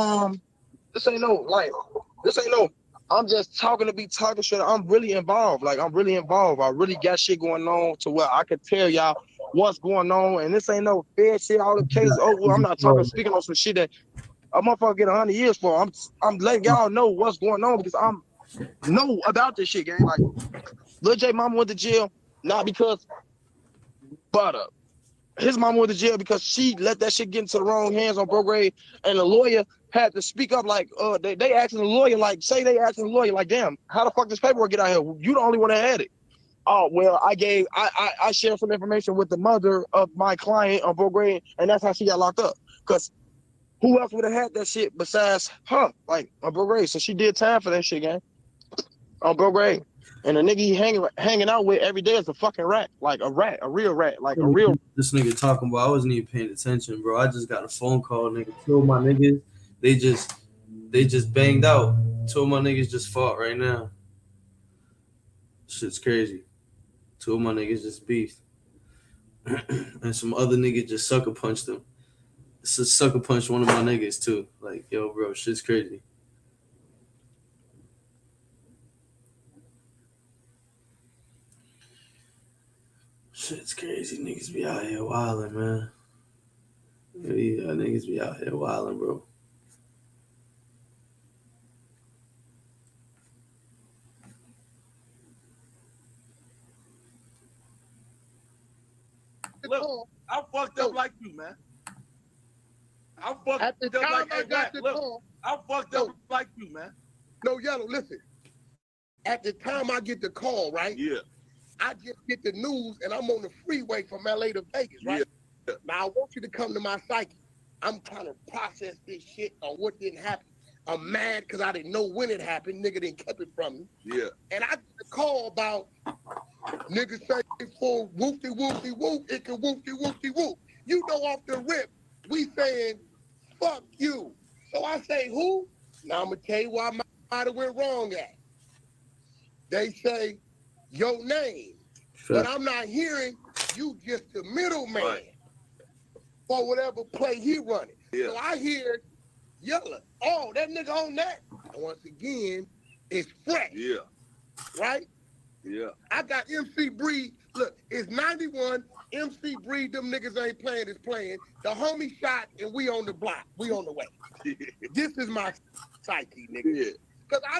I'm just talking to be talking shit. I'm really involved. Like, I'm really involved. I really got shit going on to where I could tell y'all what's going on. And this ain't no fair shit. All the cases over. I'm not speaking on some shit that a motherfucker get 100 years for. I'm letting y'all know what's going on because I'm know about this shit, gang. Like, Lil J mama went to jail, not because Butter. His mama went to jail because she let that shit get into the wrong hands on bro grade, and the lawyer had to speak up. Like, they asking the lawyer, like, damn, how the fuck this paperwork get out here? You the only one that had it. Oh, well, I shared some information with the mother of my client on bro grade, and that's how she got locked up. Because who else would have had that shit besides her, like, on bro grade? So she did time for that shit, gang, on bro grade. And the nigga he hanging out with every day is a fucking rat, like a real rat, like a real. This nigga talking about, I wasn't even paying attention, bro. I just got a phone call, nigga. Two of my niggas, they just banged out. Two of my niggas just fought right now. Shit's crazy. Two of my niggas just beefed. And some other nigga just sucker punched them. Sucker punched one of my niggas too. Like, yo, bro, shit's crazy. Shit's crazy. Niggas be out here wilding, man. Yeah, niggas be out here wilding, bro. Look, I fucked up like you, man. I fucked At the up time like I got the call. I fucked up like you, man. No, Yellow, listen. At the time I get the call, right? Yeah. I just get the news and I'm on the freeway from LA to Vegas, right? Yeah. Now I want you to come to my psyche. I'm trying to process this shit on what didn't happen. I'm mad because I didn't know when it happened. Nigga didn't keep it from me. Yeah. And I get a call about niggas say for whoopty whoopty whoop, it can whoopty whoopty whoop. You know off the rip, we saying, fuck you. So I say, who? Now I'm gonna tell you why I might have went wrong at. They say your name, but I'm not hearing you just the middleman for whatever play he running. Yeah. So I hear yelling, oh, that nigga on that. And once again, it's fresh. Yeah. Right? Yeah. I got MC Breed. Look, it's 91. MC Breed, them niggas ain't playing, is playing. The homie shot, and we on the block. We on the way. This is my psyche, nigga. Yeah. Cause I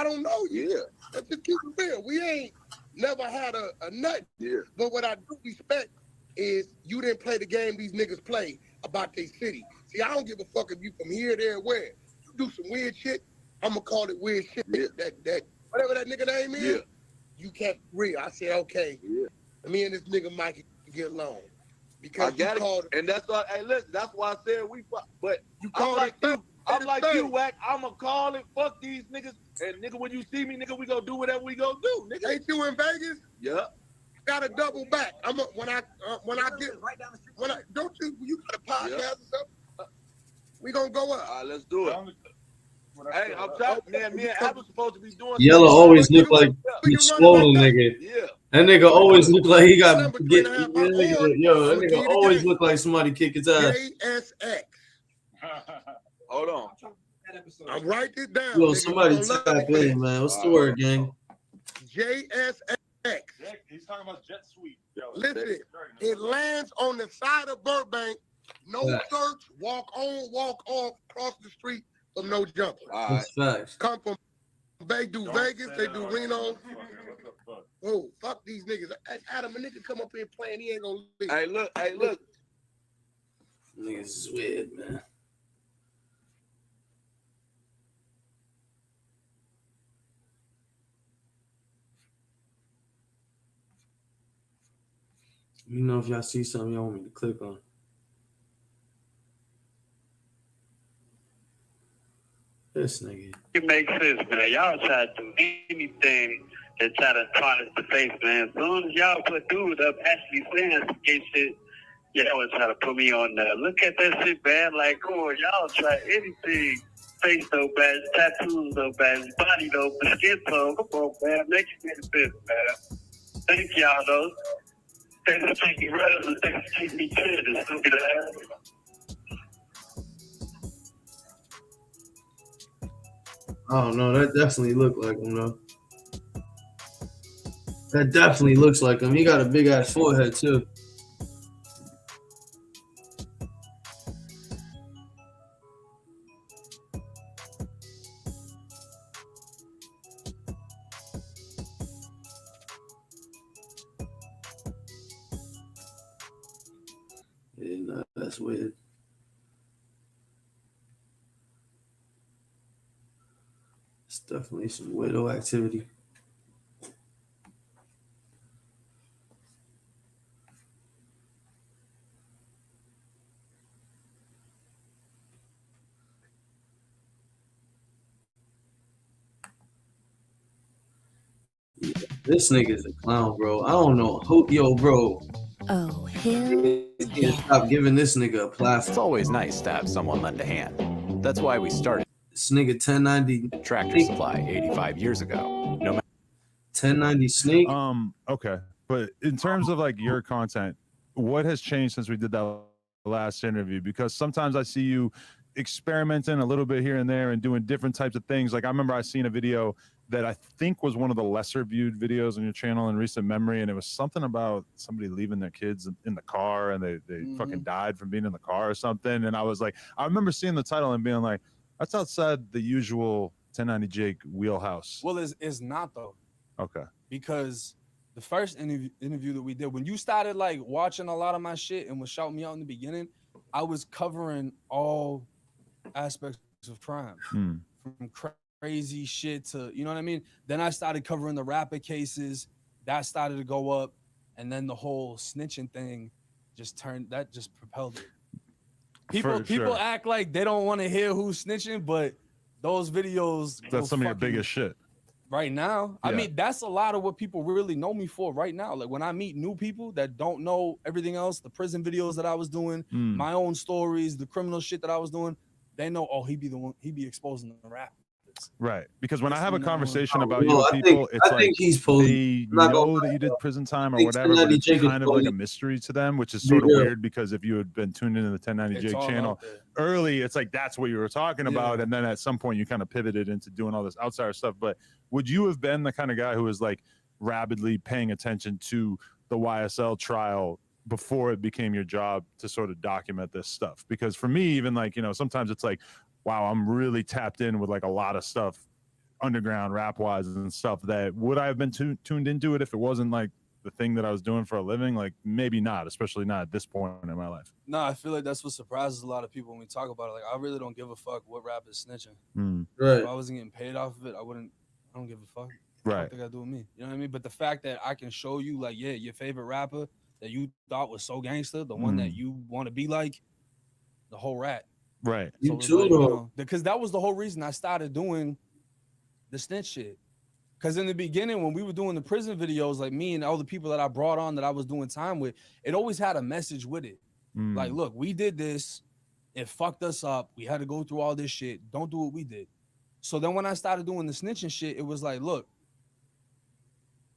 don't know you. Yeah. Let's just keep it real. We ain't never had a nut. Yeah. But what I do respect is you didn't play the game these niggas play about their city. See, I don't give a fuck if you from here, there, where. You do some weird shit, I'm gonna call it weird shit. Yeah. That whatever that nigga name is, you kept real. I said, okay, me and this nigga Mike can get along. Because I got it. And that's why, hey, listen, that's why I said we fuck. But I'm like you. I'm like you, Wack. I'ma call it. Fuck these niggas. And nigga, when you see me, nigga, we gonna do whatever we gonna do, nigga. Ain't you in Vegas? Yeah. Got to double back. When I get right down the street. Don't you got a podcast or something? We gonna go up. All right, let's do it. Hey, I'm trying, man. Me and Apple supposed to be doing. Yellow always look like he's swollen, nigga. Yeah. That nigga always look like he got get. That nigga always look like somebody kick his ass. JSX. Hold on. I'm writing it down. Yo, somebody type in, man. What's the word, gang? JSX. He's talking about Jet Suite. Listen, it lands on the side of Burbank. No search. Walk on, walk off, cross the street from no jumper. That's facts. Come from. They do Vegas. They do Reno. Oh, fuck these niggas. Adam, a nigga come up here playing. He ain't gonna leave. Hey, look. Hey, look. Niggas is weird, man. Let me know if y'all see something y'all want me to click on. This nigga. It makes sense, man. Y'all try to do anything that try to tarnish the face, man. As soon as y'all put dude up actually saying some gay shit, y'all would try to put me on there. Look at that shit, man. Like, come on, y'all try anything. Face though, bad. Tattoos though, bad. Body though, but skin tone. Come on, man. Make it make sense, man. Thank y'all, though. Thanks for taking relevant. Thanks for taking me serious. Stupid ass. Oh no, that definitely looked like him though. That definitely looks like him. He got a big ass forehead too. Yeah, no, that's weird. It's definitely some weirdo activity. Yeah, this nigga's a clown, bro. I don't know who, yo, bro. Oh, hell. Stop giving this nigga a platform. It's always nice to have someone lend a hand. That's why we started This nigga 1090 Tractor Supply 85 years ago. No matter 1090 Snake. Okay, but in terms of like your content, what has changed since we did that last interview? Because sometimes I see you experimenting a little bit here and there and doing different types of things. Like I remember I seen a video that I think was one of the lesser viewed videos on your channel in recent memory, and it was something about somebody leaving their kids in the car and they fucking died from being in the car or something. And I was like, I remember seeing the title and being like, that's outside the usual 1090 Jake wheelhouse. Well, it's not though. Okay. Because the first interview that we did, when you started like watching a lot of my shit and was shouting me out in the beginning, I was covering all aspects of crime, from crazy shit to, you know what I mean? Then I started covering the rapper cases, that started to go up, and then the whole snitching thing just propelled it. People act like they don't want to hear who's snitching, but those videos. That's some of your biggest shit. Right now, I Yeah. mean, that's a lot of what people really know me for right now. Like when I meet new people that don't know everything else, the prison videos that I was doing, my own stories, the criminal shit that I was doing, they know, oh, he be exposing the rap. Right. Because when I have a No. conversation about No, you with I people, think- it's I like think he's posing. they I'm not gonna know lie, that you did prison time or think whatever, but 1090 it's Jake is kind of like a posing. mystery to them, which is sort of Yeah. weird because if you had been tuned into the 1090 It's Jake all channel out there. early, it's like that's what you were talking about. Yeah. And then at some point you kind of pivoted into doing all this outsider stuff. But would you have been the kind of guy who was like rabidly paying attention to the YSL trial before it became your job to sort of document this stuff? Because for me, even like, you know, sometimes it's like, wow, I'm really tapped in with like a lot of stuff underground rap wise and stuff that would I have been tuned into it if it wasn't like the thing that I was doing for a living? Like maybe not, especially not at this point in my life. No, I feel like that's what surprises a lot of people when we talk about it. Like I really don't give a fuck what rap is snitching. Right. If I wasn't getting paid off of it, I don't give a fuck. Right. What the fuck they got to do with me? You know what I mean? But the fact that I can show you like, yeah, your favorite rapper that you thought was so gangster, the one that you want to be like, the whole rat. Right. You it's too, like, though. because that was the whole reason I started doing the snitch shit. Because in the beginning, when we were doing the prison videos, like me and all the people that I brought on that I was doing time with, it always had a message with it. Like, look, we did this. It fucked us up. We had to go through all this shit. Don't do what we did. So then when I started doing the snitching shit, it was like, look,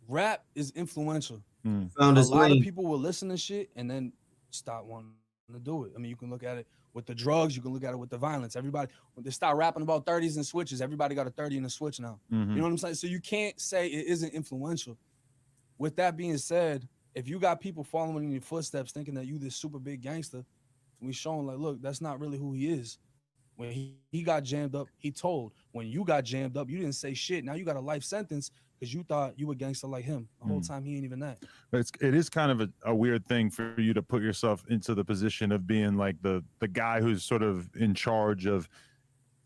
rap is influential. Found A his lot lane. of people will listen to shit and then stop wanting to do it. I mean, you can look at it with the drugs, you can look at it with the violence. Everybody, when they start rapping about 30s and switches, everybody got a 30 and a switch now. You know what I'm saying? So you can't say it isn't influential. With that being said, if you got people following in your footsteps thinking that you this super big gangster, we showing like, look, that's not really who he is. When he got jammed up, he told. When you got jammed up, you didn't say shit. Now you got a life sentence because you thought you were gangster like him. The whole time he ain't even that. But it is kind of a weird thing for you to put yourself into the position of being like the guy who's sort of in charge of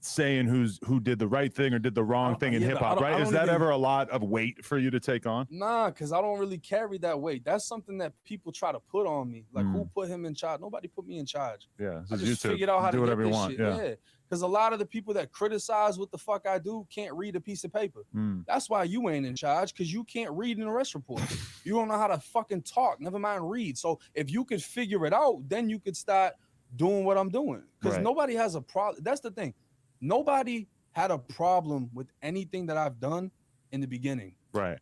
saying who did the right thing or did the wrong thing in yeah, hip but I hop, don't- right? I Is don't that even- ever a lot of weight for you to take on? Nah, because I don't really carry that weight. That's something that people try to put on me. Like, who put him in charge? Nobody put me in charge. Yeah, I this just is YouTube. figured out how Do to whatever get you this want. shit. Yeah. Because a lot of the people that criticize what the fuck I do can't read a piece of paper. That's why you ain't in charge, because you can't read an arrest report. You don't know how to fucking talk, never mind read. So if you could figure it out, then you could start doing what I'm doing. Because Right. nobody has a problem. That's the thing. Nobody had a problem with anything that I've done in the beginning. Right.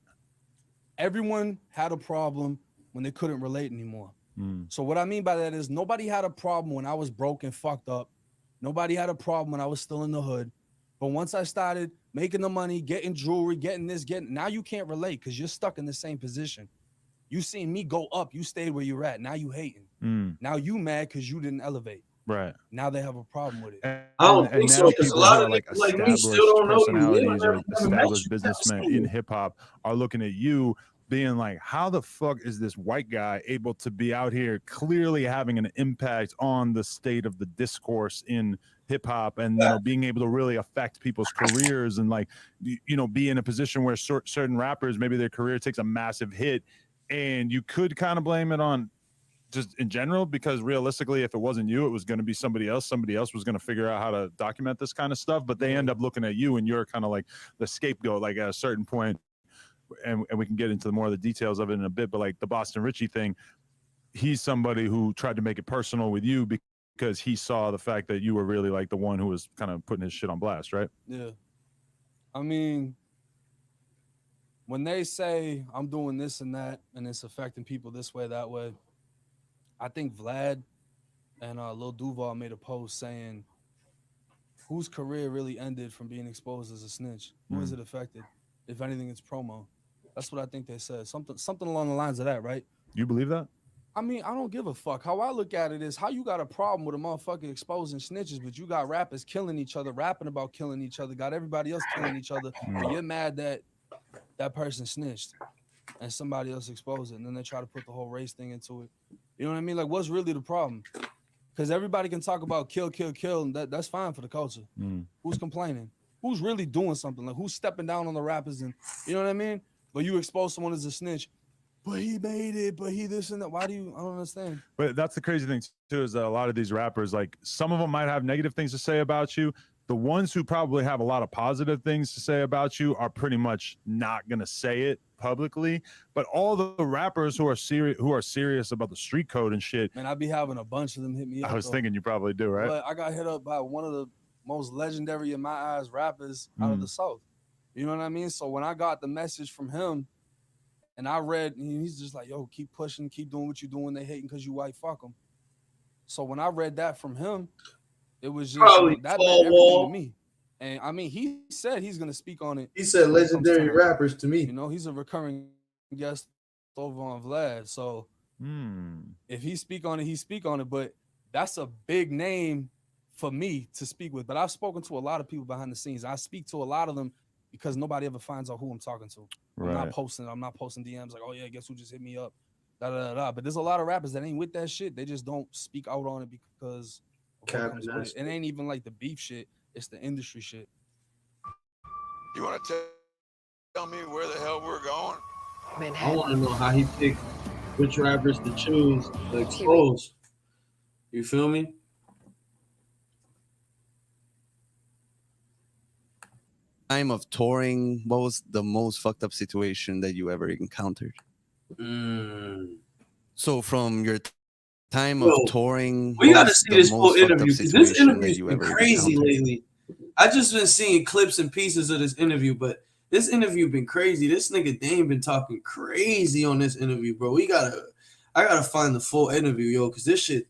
Everyone had a problem when they couldn't relate anymore. So what I mean by that is nobody had a problem when I was broke and fucked up. Nobody had a problem when I was still in the hood. But once I started making the money, getting jewelry, getting this, now you can't relate because you're stuck in the same position. You seen me go up, you stayed where you're at. Now you hating. Now you mad because you didn't elevate. Right. Now they have a problem with it. And, I don't and think now so, 'cause a people lot that of are like niggas like me established still don't know you. personalities They or never met established you. businessmen in hip hop are looking at you being like, how the fuck is this white guy able to be out here clearly having an impact on the state of the discourse in hip hop and, you know, being able to really affect people's careers and like, you know, be in a position where certain rappers, maybe their career takes a massive hit and you could kind of blame it on just in general, because realistically, if it wasn't you, it was going to be somebody else. Somebody else was going to figure out how to document this kind of stuff, but they end up looking at you and you're kind of like the scapegoat, like at a certain point. And we can get into more of the details of it in a bit, but like the Boston Richie thing, he's somebody who tried to make it personal with you because he saw the fact that you were really like the one who was kind of putting his shit on blast, right? Yeah. I mean, when they say I'm doing this and that and it's affecting people this way, that way, I think Vlad and Lil Duval made a post saying whose career really ended from being exposed as a snitch? Who is it affected? If anything, it's promo. That's what I think they said. Something along the lines of that, right? You believe that? I mean, I don't give a fuck. How I look at it is how you got a problem with a motherfucker exposing snitches, but you got rappers killing each other, rapping about killing each other, got everybody else killing each other, but you're mad that that person snitched and somebody else exposed it, and then they try to put the whole race thing into it. You know what I mean? Like, what's really the problem? Because everybody can talk about kill, and that's fine for the culture. Who's complaining? Who's really doing something? Like, who's stepping down on the rappers? And you know what I mean? But you expose someone as a snitch, but he made it, but he this and that. Why do you? I don't understand. But that's the crazy thing too, is that a lot of these rappers, like some of them might have negative things to say about you, the ones who probably have a lot of positive things to say about you are pretty much not gonna say it publicly. But all the rappers who are serious about the street code and shit, Man, I be having a bunch of them hit me up. I was thinking you probably do, right? But I got hit up by one of the most legendary in my eyes rappers out of the South. You know what I mean? So when I got the message from him, and I read, and he's just like, yo, keep pushing, keep doing what you're doing. They hating because you white, fuck them. So when I read that from him, it was just, that meant everything to me. And I mean, he said he's going to speak on it. He said legendary rappers to me. You know, he's a recurring guest over on Vlad. So if he speak on it, he speak on it. But that's a big name for me to speak with. But I've spoken to a lot of people behind the scenes. I speak to a lot of them because nobody ever finds out who I'm talking to. I'm not posting DMs like, oh yeah, guess who just hit me up. Da, da, da, da. But there's a lot of rappers that ain't with that shit. They just don't speak out on it because of what comes with it. It ain't even like the beef shit. It's the industry shit. You want to tell me where the hell we're going? I want to know how he picked which rappers to choose to expose. You feel me? Time of touring, what was the most fucked up situation that you ever encountered? So from your time of touring, we gotta see this full interview because this interview's been crazy lately. I just been seeing clips and pieces of this interview, but this interview been crazy. This nigga Dame been talking crazy on this interview, bro. I gotta find the full interview, yo, because this shit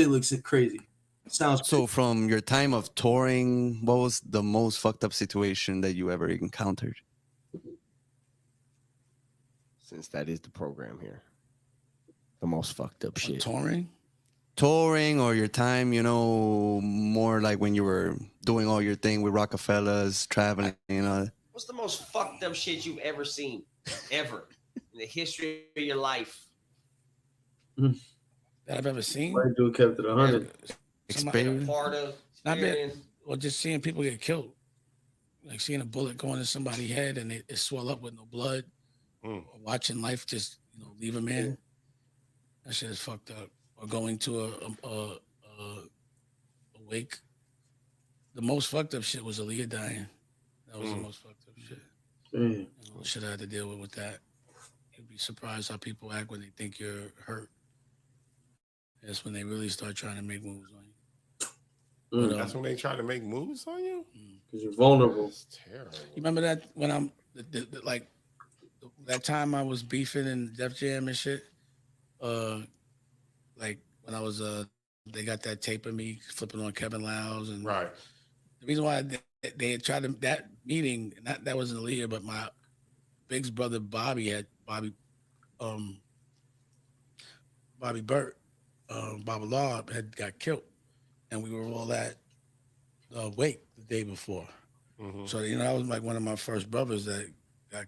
looks crazy. Sounds so. From your time of touring, what was the most fucked up situation that you ever encountered? Since that is the program here, the most fucked up shit. Touring, or your time, you know, more like when you were doing all your thing with Rockefellers, traveling, you know. What's the most fucked up shit you've ever seen, ever, in the history of your life? That I've ever seen. White dude kept it 100. Experience. Part of Not experience. been, or just seeing people get killed, like seeing a bullet go into somebody's head and it swell up with no blood, or watching life just leave a man. That shit is fucked up. Or going to a wake. The most fucked up shit was Aaliyah dying. That was the most fucked up shit. The shit I had to deal with that. You'd be surprised how people act when they think you're hurt. That's when they really start trying to make moves on you. That's when they try to make moves on you? Because you're vulnerable. That's terrible. You remember that when like that time I was beefing in Def Jam and shit? Like when I was they got that tape of me flipping on Kevin Lyles, and right. The reason why they had tried to, that meeting, that wasn't Aaliyah, but my Big's brother Bobby Burt, Bobby Law had got killed, and we were all at wake the day before. So I was like one of my first brothers that got.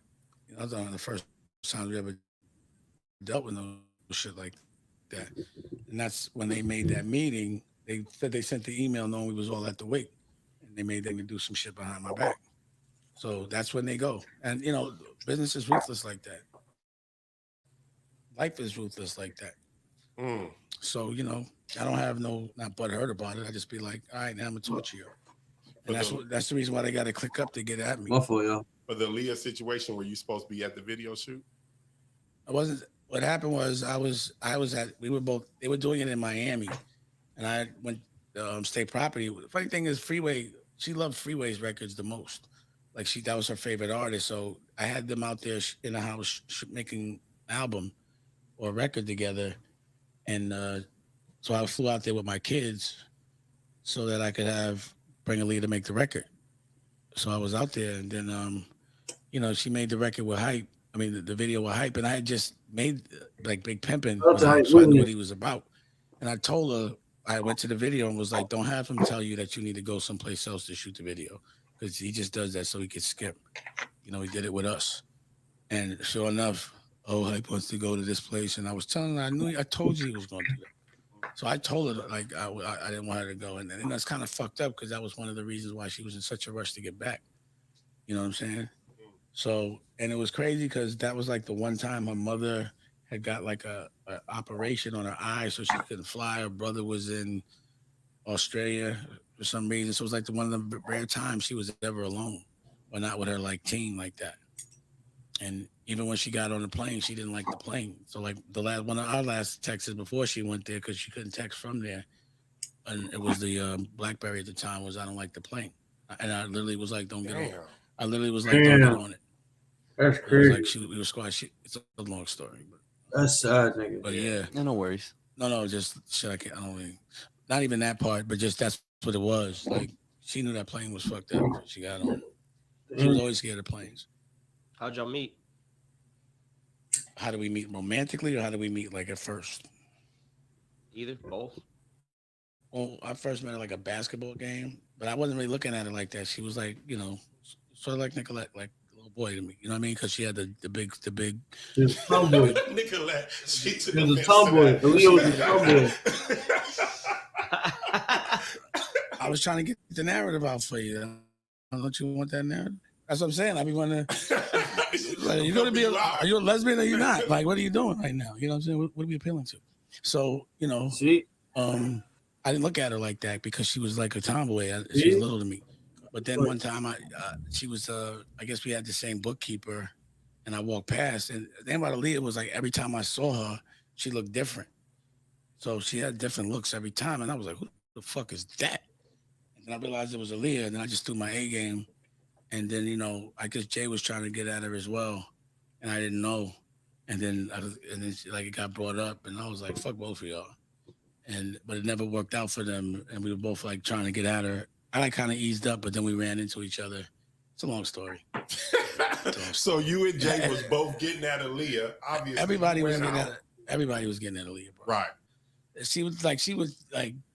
I was one of the first times we ever dealt with no shit like that, and that's when they made that meeting. They said they sent the email knowing we was all at the wake, and they made them do some shit behind my back. So that's when they go, and business is ruthless like that. Life is ruthless like that. So I don't have not butthurt about it. I just be like, all right, now I'm gonna torture you, and that's the reason why they got to click up to get at me. For the Leah situation, were you supposed to be at the video shoot? I wasn't. What happened was I was at. They were doing it in Miami, and I went State Property. The funny thing is, Freeway. She loved Freeway's records the most. Like that was her favorite artist. So I had them out there in the house making an album or a record together, and so I flew out there with my kids so that I could bring Aaliyah to make the record. So I was out there, and then she made the record with Hype. I mean, the video with Hype, and I had just made like Big Pimpin', so I knew what he was about. And I told her, I went to the video and was like, don't have him tell you that you need to go someplace else to shoot the video, because he just does that so he could skip. He did it with us. And sure enough, Hype wants to go to this place, and I was telling her, I told you he was going to do that. So I told her like I didn't want her to go, and that's kind of fucked up because that was one of the reasons why she was in such a rush to get back. You know what I'm saying? So, and it was crazy because that was like the one time her mother had got like a operation on her eye, so she couldn't fly. Her brother was in Australia. for some reason. So it was like one of the rare times she was ever alone, or not with her like team like that. And even when she got on the plane, she didn't like the plane. So like one of our last texts before she went there, because she couldn't text from there, and it was the BlackBerry at the time, was I don't like the plane, and I literally was like, don't get on. I literally was like, don't get on it. That's It was crazy. like we were squash. It's a long story, but That's sad, nigga. But yeah, no worries. No, just shit. I don't really, not even that part, but just that's what it was. Like she knew that plane was fucked up. She got on. She was always scared of planes. How'd y'all meet? How do we meet romantically, or how do we meet like at first? Either, both. Well, I first met her like a basketball game, but I wasn't really looking at her like that. She was like, you know, sort of like Nicolette, like a little boy to me. You know what I mean? Because she had the big. She was a tomboy. Nicolette. She was a tomboy. Aaliyah was a tomboy. I was trying to get the narrative out for you. Don't you want that narrative? That's what I'm saying. I be wanting to. Like, you're gonna be. Are you a lesbian or you not? Like, what are you doing right now? You know what I'm saying? What are we appealing to? So, you know, I didn't look at her like that because she was like a tomboy. She was little to me. But then one time, she was. I guess we had the same bookkeeper, and I walked past. And the thing about Aaliyah was like every time I saw her, she looked different. So she had different looks every time, and I was like, "Who the fuck is that?" And then I realized it was Aaliyah, and then I just threw my A game. And then, you know, I guess Jay was trying to get at her as well, and I didn't know. And then, like it got brought up, and I was like, "Fuck both of y'all." But it never worked out for them, and we were both like trying to get at her. I like kind of eased up, but then we ran into each other. It's a long story. So you and Jay was both getting at Aaliyah. Obviously, everybody was getting at Aaliyah, bro. Right. She was like,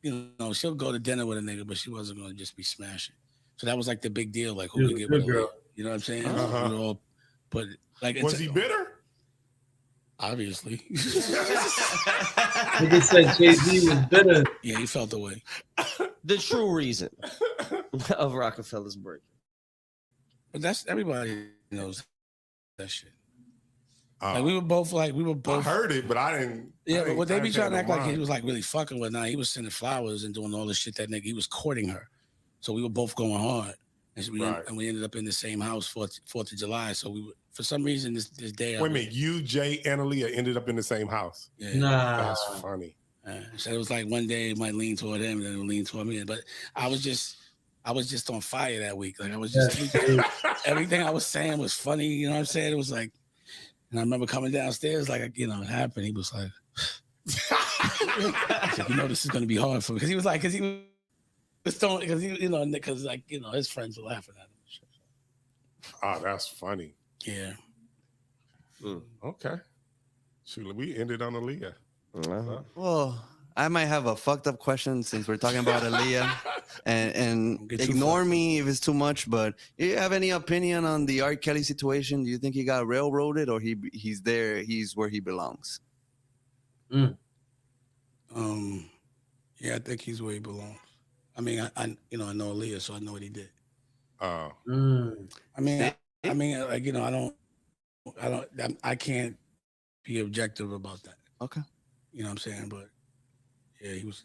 you know, she'll go to dinner with a nigga, but she wasn't gonna just be smashing. So that was like the big deal, like who could get with Aaliyah. You know what I'm saying? Uh-huh. We were all, but like, was he bitter? Obviously. Nigga said Jay-Z was bitter. Yeah, he felt the way. The true reason of Rockefeller's break. But that's everybody knows that shit. Like we were both. I heard it, but I didn't. Yeah, but what they be trying to act like he mind. was like really fucking with. Now he was sending flowers and doing all this shit. That nigga, he was courting her. So we were both going hard, and we ended up in the same house 4th of July. So we, for some reason, this day. Wait a minute, you, Jay, and Aaliyah ended up in the same house. Yeah. Nah, that's funny. So it was like one day it might lean toward him, and then it would lean toward me. But I was just on fire that week. Like I was just everything I was saying was funny. You know what I'm saying? It was like, and I remember coming downstairs, like you know, it happened. He was like, you know, this is gonna be hard for me because he was like, because he like you know his friends were laughing at him. Oh, that's funny. Yeah. Okay. Shoot, we ended on Aaliyah. Well, I might have a fucked up question since we're talking about Aaliyah, and ignore me if it's too much. But do you have any opinion on the R. Kelly situation? Do you think he got railroaded, or he's there? He's where he belongs. Yeah, I think he's where he belongs. I mean, I know Aaliyah, so I know what he did. Oh. I mean, like you know, I can't be objective about that. Okay. You know what I'm saying? But yeah, he was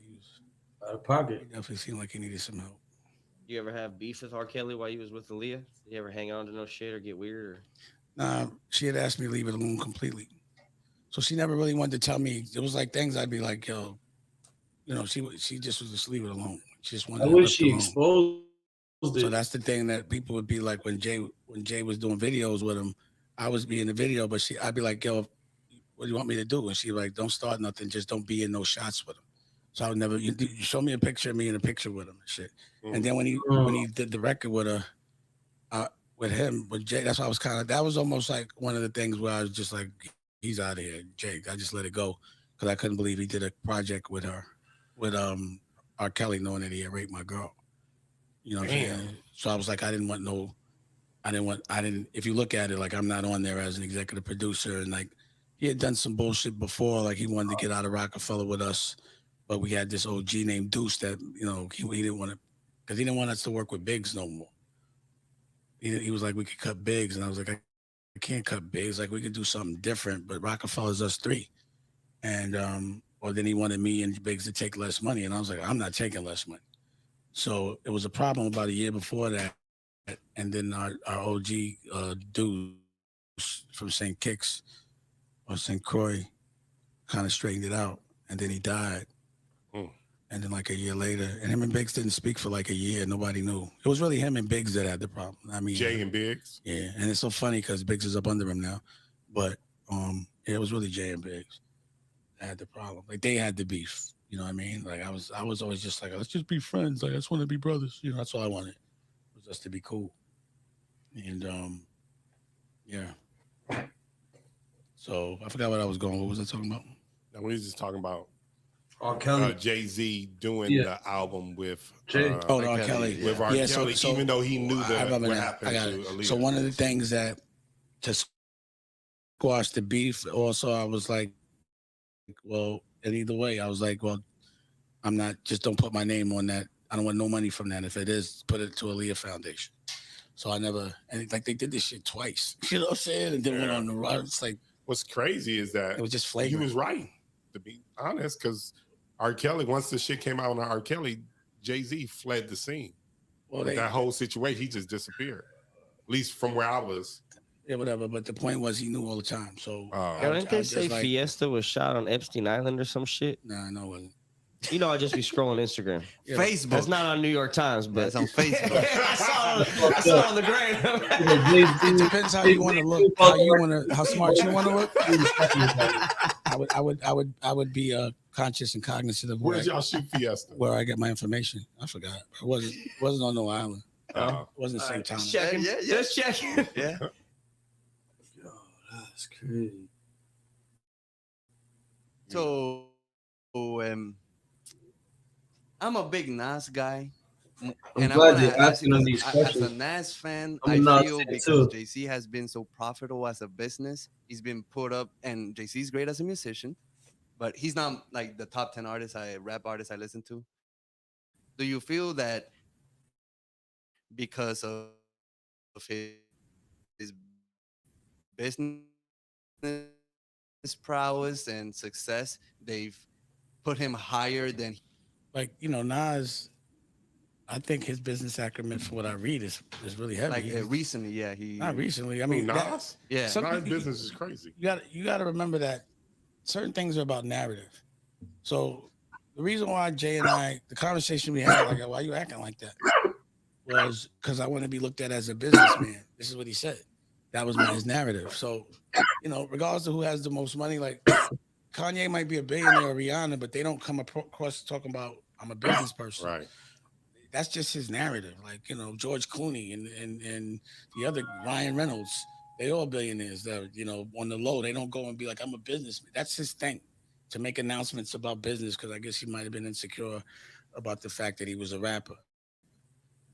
out of pocket. He definitely seemed like he needed some help. You ever have beef with R. Kelly while you was with Aaliyah? Did you ever hang on to no shit or get weird? Or? Nah, she had asked me to leave it alone completely. So she never really wanted to tell me. It was like things I'd be like, yo, you know, she just was just leave it alone. She just wanted. I wish she exposed it. So that's the thing that people would be like when Jay was doing videos with him, I was be in the video, but I'd be like, yo, what do you want me to do? And she'd be like, don't start nothing, just don't be in no shots with him. So I would never. You show me a picture of me in a picture with him and shit. And then when he did the record with her, with Jay, that's why I was that was almost like one of the things where I was just like, he's out of here, Jay. I just let it go because I couldn't believe he did a project with her, with R. Kelly, knowing that he had raped my girl. You know what I'm saying? So I was like, if you look at it, like I'm not on there as an executive producer, and like he had done some bullshit before, like he wanted to get out of Rockefeller with us, but we had this OG named Deuce that, you know, he didn't want to, because he didn't want us to work with Biggs no more. He was like, we could cut Biggs, and I was like, I can't cut Biggs, like we could do something different, but Rockefeller's us three. And or then he wanted me and Biggs to take less money, and I was like, I'm not taking less money. So it was a problem about a year before that. And then our OG dude from St. Kicks or St. Croix kind of straightened it out. And then he died. And then like a year later, and him and Biggs didn't speak for like a year. Nobody knew. It was really him and Biggs that had the problem. I mean, Jay and Biggs. Yeah, and it's so funny because Biggs is up under him now. But it was really Jay and Biggs that had the problem. Like they had the beef. You know what I mean? Like I was always just like, let's just be friends. Like I just want to be brothers. You know, that's all I wanted. Was just to be cool. And yeah. So I forgot what I was going. What was I talking about? No, we was just talking about R. Kelly. Jay-Z doing the album with R. Kelly. With R. Kelly, even though he knew that what happened to Aaliyah. So one of the things that to squash the beef, also I was like, well, and either way, I was like, well, I'm not, just don't put my name on that. I don't want no money from that. If it is, put it to Aaliyah Foundation. So I never, and like they did this shit twice. You know what I'm saying? And then went on the road. It's like, what's crazy is that it was just he flagrant. was right, to be honest, because R. Kelly, once the shit came out on R. Kelly, Jay-Z fled the scene. Well, that whole situation, he just disappeared. At least from where I was. Yeah, whatever. But the point was he knew all the time. So didn't they say Fiesta was shot on Epstein Island or some shit? Nah, no, it wasn't. You know, I just be scrolling Instagram. Yeah. Facebook. That's not on New York Times, but it's on Facebook. I saw it on the gram. It depends how you want to look, how smart you want to look. I would be conscious and cognizant of Where'd y'all shoot Fiesta? Where I get my information. I forgot. It wasn't on no island. It wasn't St. Thomas. Checking. Just checking. Yeah. That's crazy. So, I'm a big NAS guy. I'm glad you're asking them these As questions. a NAS fan, I'm a I NAS feel fan because too. JC has been so profitable as a business. He's been put up, and JC's great as a musician, but he's not like the top 10 rap artists I listen to. Do you feel that because of his business prowess and success, they've put him higher than like, Nas, I think his business acumen, for what I read, is really heavy. like recently, yeah. Not recently. I mean, Nas? Yeah. Nas' business is crazy. You got to remember that certain things are about narrative. So the reason why Jay and I, the conversation we had, like, why you acting like that, was because I want to be looked at as a businessman. This is what he said. That was his narrative. So, regardless of who has the most money, like Kanye might be a billionaire or Rihanna, but they don't come across talking about I'm a business person. Right. That's just his narrative. Like, George Clooney and the other Ryan Reynolds, they all billionaires that, on the low, they don't go and be like, I'm a businessman. That's his thing, to make announcements about business, because I guess he might have been insecure about the fact that he was a rapper.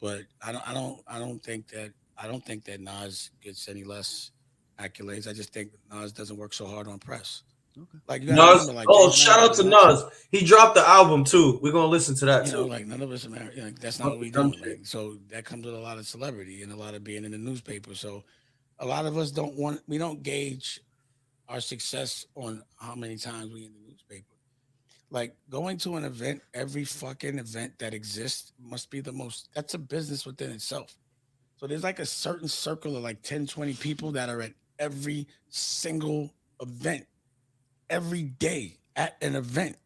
But I don't think that Nas gets any less accolades. I just think Nas doesn't work so hard on press. Okay. Like Nas. Shout out to Nas. He dropped the album too. We're gonna listen to that too. Like none of us are that's not what we do. Like, so that comes with a lot of celebrity and a lot of being in the newspaper. So a lot of us we don't gauge our success on how many times we in the newspaper. Like going to an event, every fucking event that exists must be that's a business within itself. So there's like a certain circle of like 10, 20 people that are at every single event, every day at an event.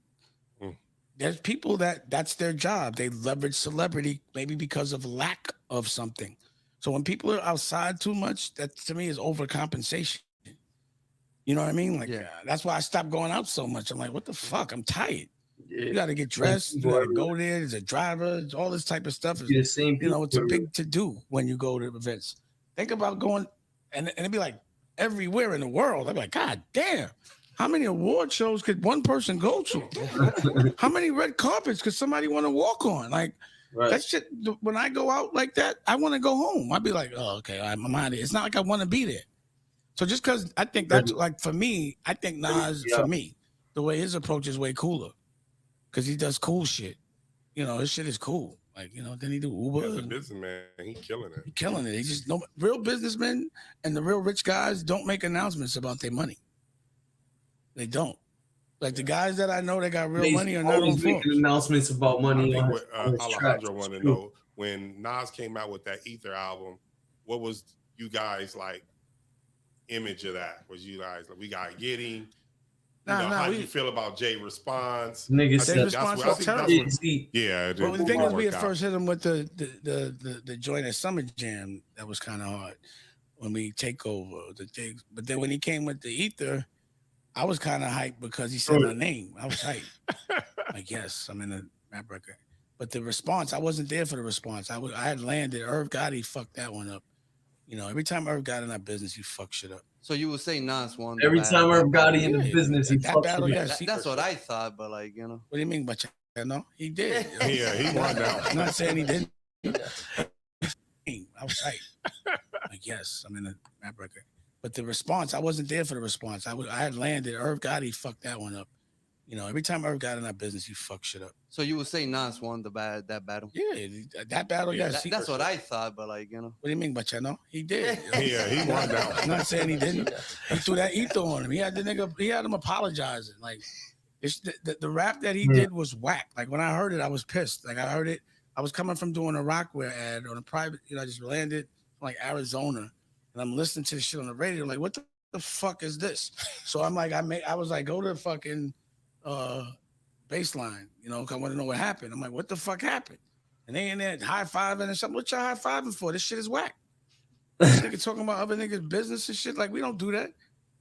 There's people that's their job. They leverage celebrity maybe because of lack of something. So when people are outside too much, that to me is overcompensation. You know what I mean? Like, that's why I stopped going out so much. I'm like, what the fuck? I'm tired. Yeah. You got to get dressed. You got to go there. There's a driver. All this type of stuff. It's a big to do when you go to events. Think about going, and it'd be like everywhere in the world. I'd be like, God damn, how many award shows could one person go to? How many red carpets could somebody want to walk on? Like, that shit, when I go out like that, I want to go home. I'd be like, oh, okay, I'm out of here. It's not like I want to be there. So just because I think that's like, for me, I think Nas, for me, the way his approach is way cooler because he does cool shit. His shit is cool. Like, then he do Uber. As a businessman, he killing it. He killing it. He just real businessmen and the real rich guys don't make announcements about their money. They don't. Like the guys that I know that got real He's money are not on always making Forbes. announcements about money. I on think his, what on his Alejandro tracks. want to True. know, when Nas came out with that Ether album, what was you guys like image of that? Was you guys like, we got Gillie? How do you feel about Jay Response? Niggas I think said that's Response what- was terrible. yeah. But the thing is, we had out. first hit him with the joint at Summer Jam. That was kind of hard when we take over the things. But then when he came with the Ether, I was kind of hyped because he said my name. I was hyped. Like, yes, I'm in a rap record. But the Response, I wasn't there for the Response. I had landed. Irv Gotti fucked that one up. You know, every time Irv got in that business, you fuck shit up. So you would say Nas won. Every time Irv Gotti in the Yeah, business, he that fucks battle, with it. yes. That's what I thought, but like, you know. What do you mean, but no? He did. Yeah, he won that one. I'm not saying he didn't. I was hyped. Like, yes, I'm in a rap record. But the Response, I wasn't there for the Response. I had landed. Irv Gotti fucked that one up. You know, every time Irv got in that business, you fuck shit up. So you would say Nas won that battle? Yeah, that battle, yes. That's what I thought, but like, you know. What do you mean, but he did. Yeah, he won that one. I'm not saying he didn't. He threw that Ether on him. He had him apologizing. Like, the rap that he did was whack. Like, when I heard it, I was pissed. Like, I heard it. I was coming from doing a Rockwear ad on a private, I just landed from like Arizona, and I'm listening to the shit on the radio. Like, what the fuck is this? So I'm like, I was like, go to fucking baseline, cause I want to know what happened. I'm like, what the fuck happened? And they in there high-fiving and something. What y'all high-fiving for? This shit is whack. This nigga talking about other niggas' business and shit. Like, we don't do that.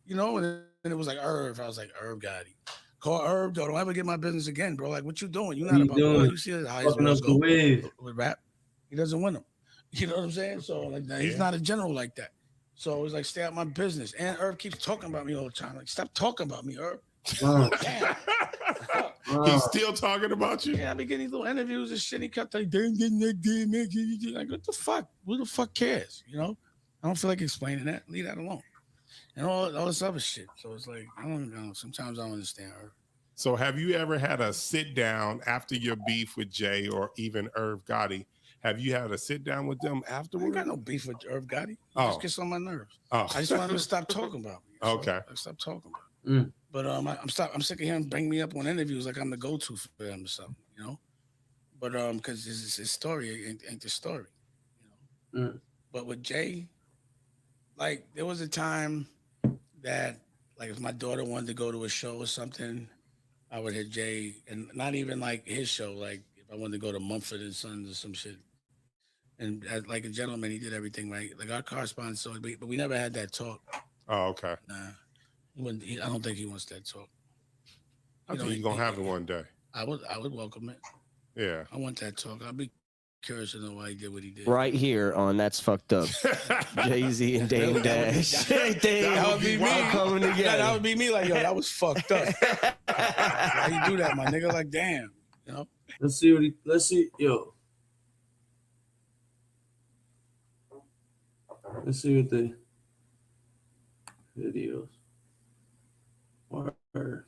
And then it was like Irv. I was like, Irv Gotti. Call Irv, though. Don't ever get my business again, bro. Like, what you doing? You're not about to. You see how his words go with rap. He doesn't win them. You know what I'm saying? So, like, he's not a general like that. So it's like, stay out my business. And Irv keeps talking about me all the time. Like, stop talking about me, Irv. Damn. He's still talking about you? Yeah, I be getting these little interviews and shit. He kept like, like, what the fuck? Who the fuck cares? I don't feel like explaining that. Leave that alone. And all this other shit. So it's like, I don't know. Sometimes I don't understand her. So have you ever had a sit down after your beef with Jay or even Irv Gotti? Have you had a sit down with them afterwards? I ain't got no beef with Irv Gotti. He just gets on my nerves. Oh. I just want him to stop talking about me. Okay. Stop talking about me. But I'm sick of him bringing me up on interviews like I'm the go-to for him or something, But because his story ain't the story, But with Jay, like there was a time that like if my daughter wanted to go to a show or something, I would hit Jay, and not even like his show. Like if I wanted to go to Mumford and Sons or some shit, and as, like a gentleman, he did everything right. Like our correspondence, but we never had that talk. Oh, okay. Nah. I don't think he wants that talk. I think he's gonna have it one day. I would welcome it. Yeah. I want that talk. I'd be curious to know why he did what he did. Right here on That's Fucked Up. Jay-Z and Dame Dash. That would be me. Coming together. That would be me. Like, yo, that was fucked up. Why you do that, my nigga? Like, damn. Let's see, yo. Let's see what the videos. Word.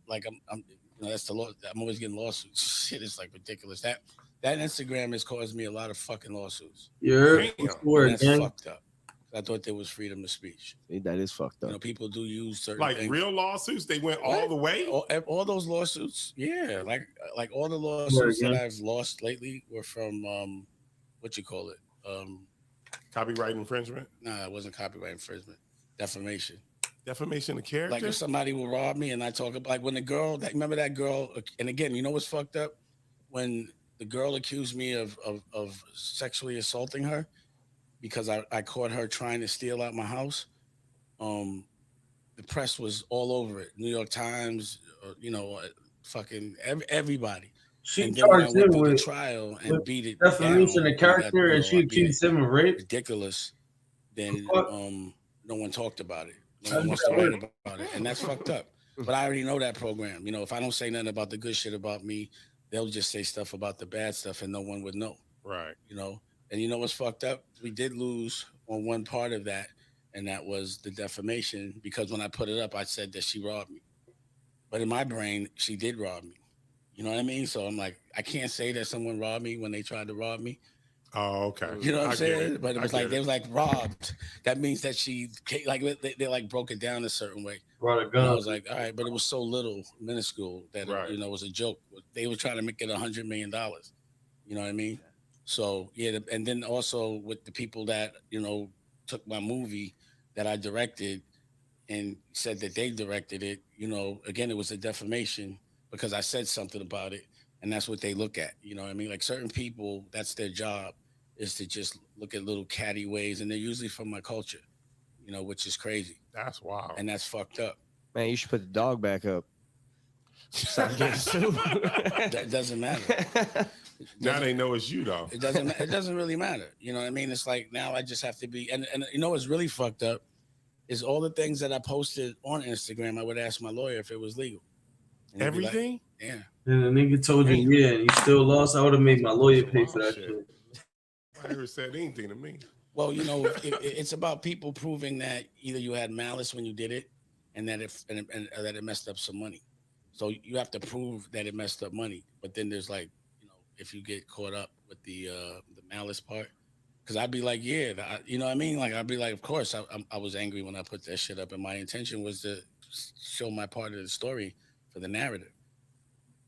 Like I'm that's the law. I'm always getting lawsuits. Shit is like ridiculous. That Instagram has caused me a lot of fucking lawsuits. That's fucked up. I thought there was freedom of speech. That is fucked up. People do use certain like things. real lawsuits. They went all the way. All those lawsuits, yeah. Like all the lawsuits that I've lost lately were from what you call it? Copyright infringement. Nah, it wasn't copyright infringement. Defamation. Defamation of character. Like if somebody will rob me and I talk about like when the girl, remember that girl, and again, you know what's fucked up? When the girl accused me of sexually assaulting her because I caught her trying to steal out my house. The press was all over it. New York Times, fucking everybody. She and then when I charged went him through the with trial and beat it defamation down, of character, and she accused him of rape. Ridiculous. Then no one talked about it. No one wants to write about it, and that's fucked up. But I already know that program. If I don't say nothing about the good shit about me, they'll just say stuff about the bad stuff, and no one would know. Right. And you know what's fucked up? We did lose on one part of that, and that was the defamation. Because when I put it up, I said that she robbed me. But in my brain, she did rob me. You know what I mean? So I'm like, I can't say that someone robbed me when they tried to rob me. Oh, okay. You know what I'm saying? It. But it was like they was like robbed. That means that she like they like broke it down a certain way. Brought a And gun. I was like, all right, but it was so little, minuscule that it, it was a joke. They were trying to make it $100 million. You know what I mean? So yeah, and then also with the people that took my movie that I directed and said that they directed it. Again, it was a defamation because I said something about it, and that's what they look at. You know what I mean? Like certain people, that's their job, is to just look at little catty ways, and they're usually from my culture, which is crazy. That's wild. And that's fucked up. Man, you should put the dog back up. Stop getting sued. That doesn't matter. Now they know it's you though. It doesn't really matter. You know what I mean? It's like now I just have to be, and what's really fucked up is all the things that I posted on Instagram. I would ask my lawyer if it was legal. And he'd be like, Everything? yeah. And the nigga told you, yeah, and you still lost. I would have made my lawyer pay for that shit. I never said anything to me. Well, it's about people proving that either you had malice when you did it, and that that it messed up some money. So you have to prove that it messed up money. But then there's like, if you get caught up with the malice part, because I'd be like, yeah, you know what I mean? Like I'd be like, of course, I was angry when I put that shit up, and my intention was to show my part of the story for the narrative.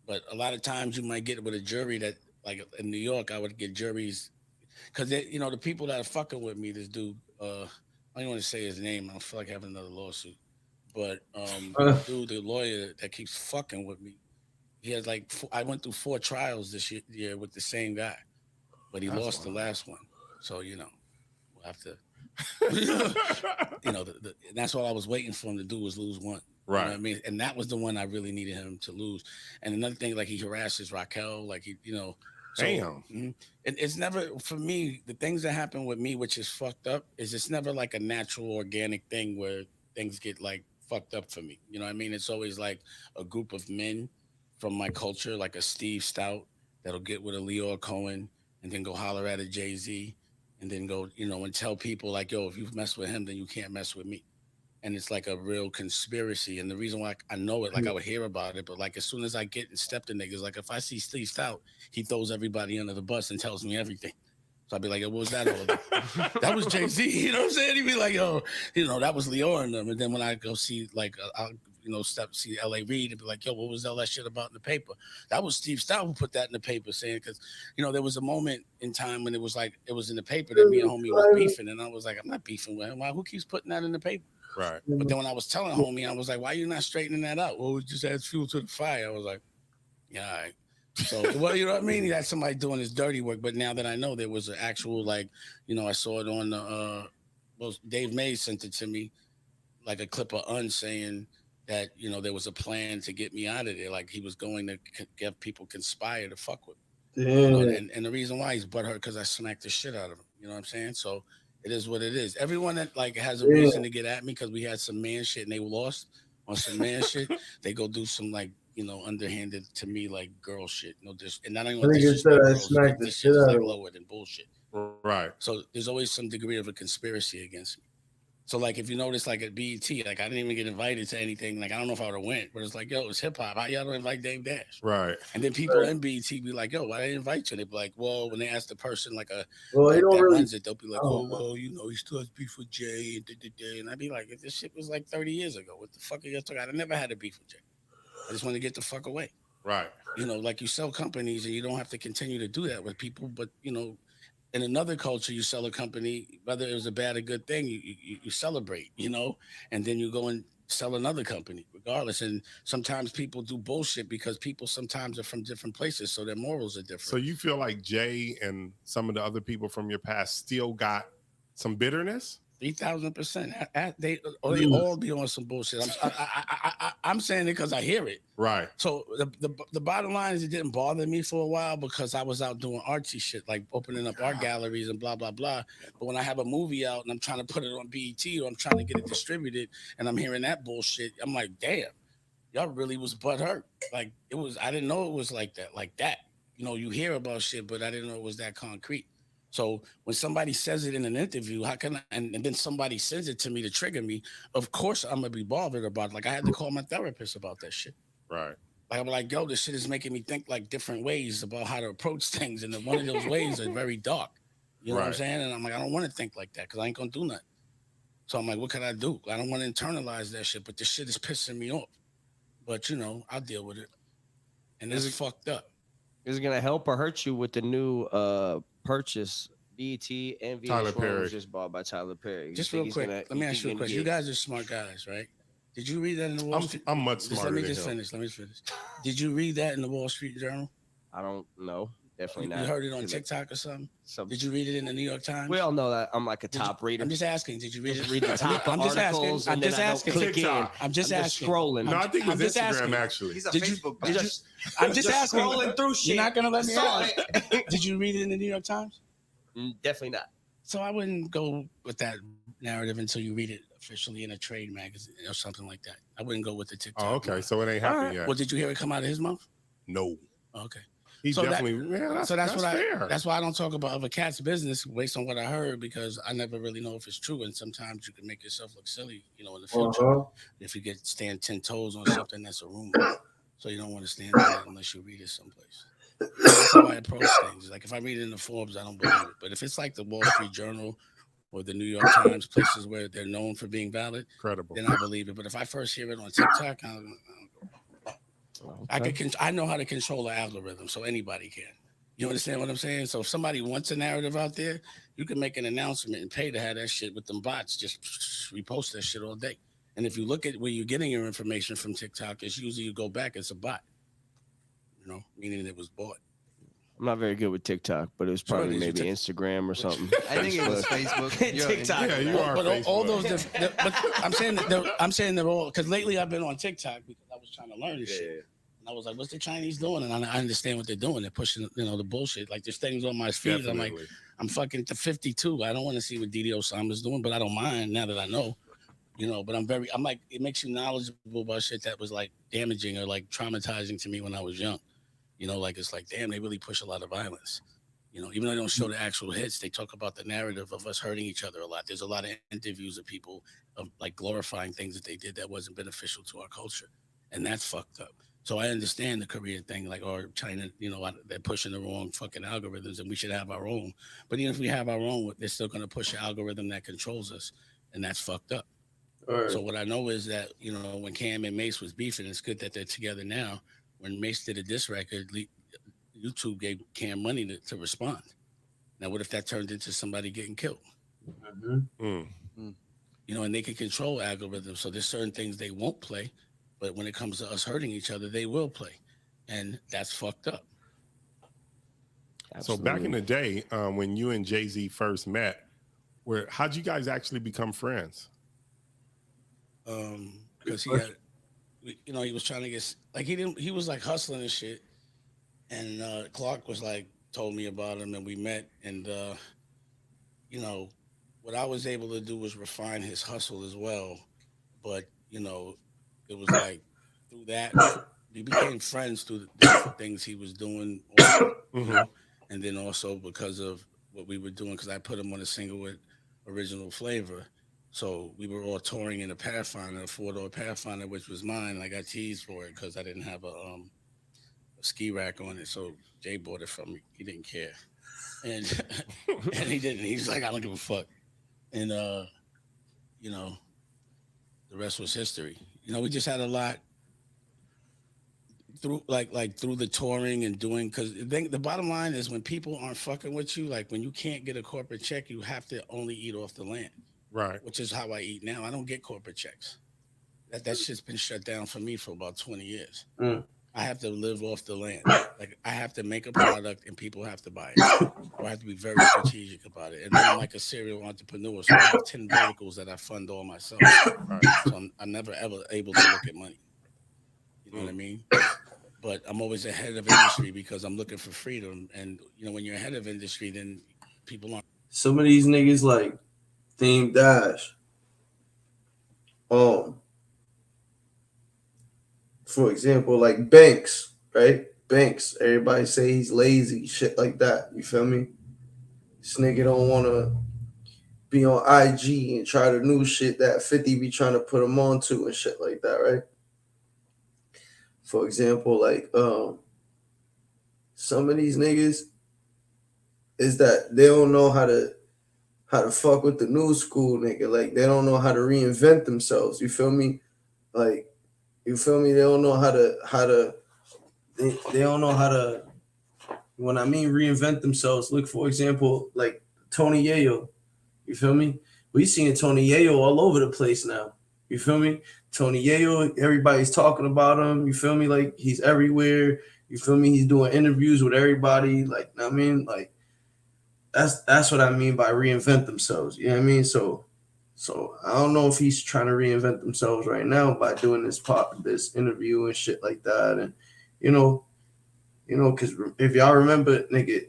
But a lot of times you might get with a jury that, like in New York, I would get juries because the people that are fucking with me, this dude, I don't want to say his name. I don't feel like having another lawsuit. But dude, the lawyer that keeps fucking with me, he has like I went through 4 trials this year with the same guy, but he lost the last one. So we'll have to, that's what I was waiting for him to do was lose one. Right. You know what I mean, and that was the one I really needed him to lose. And another thing, like he harasses Raquel, like so, damn. And it's never for me. The things that happen with me, which is fucked up, is it's never like a natural, organic thing where things get like fucked up for me. You know what I mean? It's always like a group of men from my culture, like a Steve Stout that'll get with a Leo Cohen and then go holler at a Jay-Z and then go, and tell people like, yo, if you mess with him, then you can't mess with me. And it's like a real conspiracy. And the reason why I know it, like I would hear about it, but like as soon as I get and step to niggas, like if I see Steve Stout, he throws everybody under the bus and tells me everything. So I'd be like, yo, what was that all about? That was Jay-Z, you know what I'm saying? He'd be like, yo, that was Leo and them. And then when I go see like, I'll see L.A. Reid and be like, yo, what was all that shit about in the paper? That was Steve Stout who put that in the paper saying, because, there was a moment in time when it was like, it was in the paper that me and homie was beefing. And I was like, I'm not beefing with him. Why? Who keeps putting that in the paper? Right. But then when I was telling homie, I was like, why are you not straightening that out? Well, it just adds fuel to the fire. I was like, yeah, all right. So, well, you know what I mean? He had somebody doing his dirty work. But now that I know there was an actual, like, I saw it on the, Dave Mays sent it to me, like a clip of Un saying that, there was a plan to get me out of there. Like he was going to get people conspire to fuck with me. And the reason why he's butthurt because I smacked the shit out of him. You know what I'm saying? So it is what it is. Everyone that like has a reason to get at me because we had some man shit and they lost on some man shit, they go do some like, underhanded to me like girl shit. And not only smacked the shit out of lower than bullshit. Right. So there's always some degree of a conspiracy against me. So like if you notice like at BET, like I didn't even get invited to anything. Like I don't know if I would have went, but it's like, yo, it's hip hop. How y'all don't invite Dame Dash? Right. And then people in BET be like, yo, why they invite you? They be like, well, when they ask the person like they like don't that really runs it, they'll be like, oh, well, he still has beef with Jay and I'd be like, this shit was like 30 years ago. What the fuck are you talking about? I never had a beef with Jay. I just want to get the fuck away. Right. Like you sell companies and you don't have to continue to do that with people, but in another culture, you sell a company, whether it was a bad or good thing, you celebrate, and then you go and sell another company regardless. And sometimes people do bullshit because people sometimes are from different places. So their morals are different. So you feel like Jay and some of the other people from your past still got some bitterness? 3,000%. They all be on some bullshit. I'm saying it because I hear it. Right. So the bottom line is it didn't bother me for a while because I was out doing artsy shit, like opening up art galleries and blah, blah, blah. But when I have a movie out and I'm trying to put it on BET or I'm trying to get it distributed and I'm hearing that bullshit, I'm like, damn, y'all really was butthurt. Like I didn't know it was like that. You hear about shit, but I didn't know it was that concrete. So when somebody says it in an interview, how can I, and then somebody sends it to me to trigger me, of course I'm gonna be bothered about it. Like I had to call my therapist about that shit. Right. Like I'm like, yo, this shit is making me think like different ways about how to approach things, and one of those ways are very dark. You know what I'm saying? And I'm like, I don't want to think like that because I ain't gonna do nothing. So I'm like, what can I do? I don't want to internalize that shit, but this shit is pissing me off. But you know, I'll deal with it. And that's fucked up. Is it gonna help or hurt you with the new purchase? BET and Tyler VH1 Perry was just bought by Tyler Perry. Just real quick, let me ask you a question. You guys are smart guys, right? Did you read that in the Wall Street? I'm much smarter Let me than just him. finish. Let me finish. Did you read that in the Wall Street Journal? I don't know. Definitely You not. heard it on TikTok or something? Did you read it in the New York Times? We all know that I'm like a top reader. I'm just asking. Did you read Just it? read the top I'm just asking. articles I'm and then just I don't asking. click in. I'm just I'm asking. scrolling. No, I think it was I'm just Instagram asking. actually. He's a Did Facebook guy. I'm just asking. Scrolling through shit. You're not gonna let me Saw ask. Did you read it in the New York Times? Definitely not. So I wouldn't go with that narrative until you read it officially in a trade magazine or something like that. I wouldn't go with the TikTok. Oh, okay. So it ain't happened yet. Well, did you hear it come out of his mouth? No. Okay. He So that- definitely. That's That's what fair. that's why I don't talk about other cats' business based on what I heard, because I never really know if it's true, and sometimes you can make yourself look silly, you know, in the future if you stand 10 toes on something that's a rumor. So you don't want to stand on it unless you read it someplace. That's how I approach things. Like if I read it in the Forbes, I don't believe it. But if it's like the Wall Street Journal or the New York Times, places where they're known for being valid, credible, then I believe it. But if I first hear it on TikTok, I know how to control the algorithm, so anybody can. You understand what I'm saying? So if somebody wants a narrative out there, you can make an announcement and pay to have that shit with them bots. Just repost that shit all day. And if you look at where you're getting your information from TikTok, it's usually you go back, it's a bot. You know, meaning it was bought. I'm not very good with TikTok, but it was probably it is. maybe Instagram or something. I think it was Facebook. TikTok. Yeah, you are. But all those, but I'm saying they're all, because lately I've been on TikTok because I was trying to learn this shit. And I was like, what's the Chinese doing? And I understand what they're doing. They're pushing, you know, the bullshit. Like there's things on my feed. I'm like, I'm fucking to 52. I don't want to see what Didi Osama's doing, but I don't mind now that I know. You know, but I'm like, it makes you knowledgeable about shit that was like damaging or like traumatizing to me when I was young. You know, like it's like, damn, they really push a lot of violence. You know, even though they don't show the actual hits, they talk about the narrative of us hurting each other a lot. There's a lot of interviews of people of like glorifying things that they did that wasn't beneficial to our culture. And that's fucked up. So I understand the Korea thing, like, or China, you know, they're pushing the wrong fucking algorithms and we should have our own. But even if we have our own, they're still going to push an algorithm that controls us. And that's fucked up. Right. So what I know is that, you know, when Cam and Mace was beefing, it's good that they're together now. When Mace did a diss record, YouTube gave Cam money to respond. Now, what if that turned into somebody getting killed? You know, and they can control algorithms. So there's certain things they won't play, but when it comes to us hurting each other, they will play. And that's fucked up. So back in the day, when you and Jay-Z first met, how'd you guys actually become friends? Because he had, you know, he was trying to get, like, he was like hustling and shit. And Clark was like, told me about him and we met. And, you know, what I was able to do was refine his hustle as well. But, you know, it was like through that, we became friends through the different things he was doing. Also, you know? And then also because of what we were doing, because I put him on a single with Original Flavor. So we were all touring in a Pathfinder, a 4-door Pathfinder, which was mine. And I got teased for it because I didn't have a ski rack on it. So Jay bought it from me. He didn't care. And and he didn't. He's like, I don't give a fuck. And you know, the rest was history. You know, we just had a lot through like through the touring and doing, because the bottom line is when people aren't fucking with you, like when you can't get a corporate check, you have to only eat off the land. Right. Which is how I eat now. I don't get corporate checks. That shit's been shut down for me for about 20 years. I have to live off the land. Like I have to make a product and people have to buy it. Or I have to be very strategic about it. And then I'm like a serial entrepreneur. So I have 10 verticals that I fund all myself. So I'm never ever able to look at money. You know what I mean? But I'm always ahead of industry because I'm looking for freedom. And you know, when you're ahead of industry, then people aren't. Some of these niggas like Theme Dash. For example, like Banks, right? Banks. Everybody say he's lazy, shit like that. You feel me? This nigga don't want to be on IG and try the new shit that 50 be trying to put him on to and shit like that, right? for example, like some of these niggas is that they don't know how to fuck with the new school, nigga. Like they don't know how to reinvent themselves. You feel me? Like, you feel me? They don't know how to they don't know how to, when I mean reinvent themselves, look, for example, like Tony Yayo. You feel me? We seeing Tony Yayo all over the place now. You feel me? Tony Yayo, everybody's talking about him. You feel me? Like he's everywhere. You feel me? He's doing interviews with everybody. Like, I mean, like that's what I mean by reinvent themselves. You know what I mean? So I don't know if he's trying to reinvent themselves right now by doing this interview and shit like that. And you know, because if y'all remember, nigga,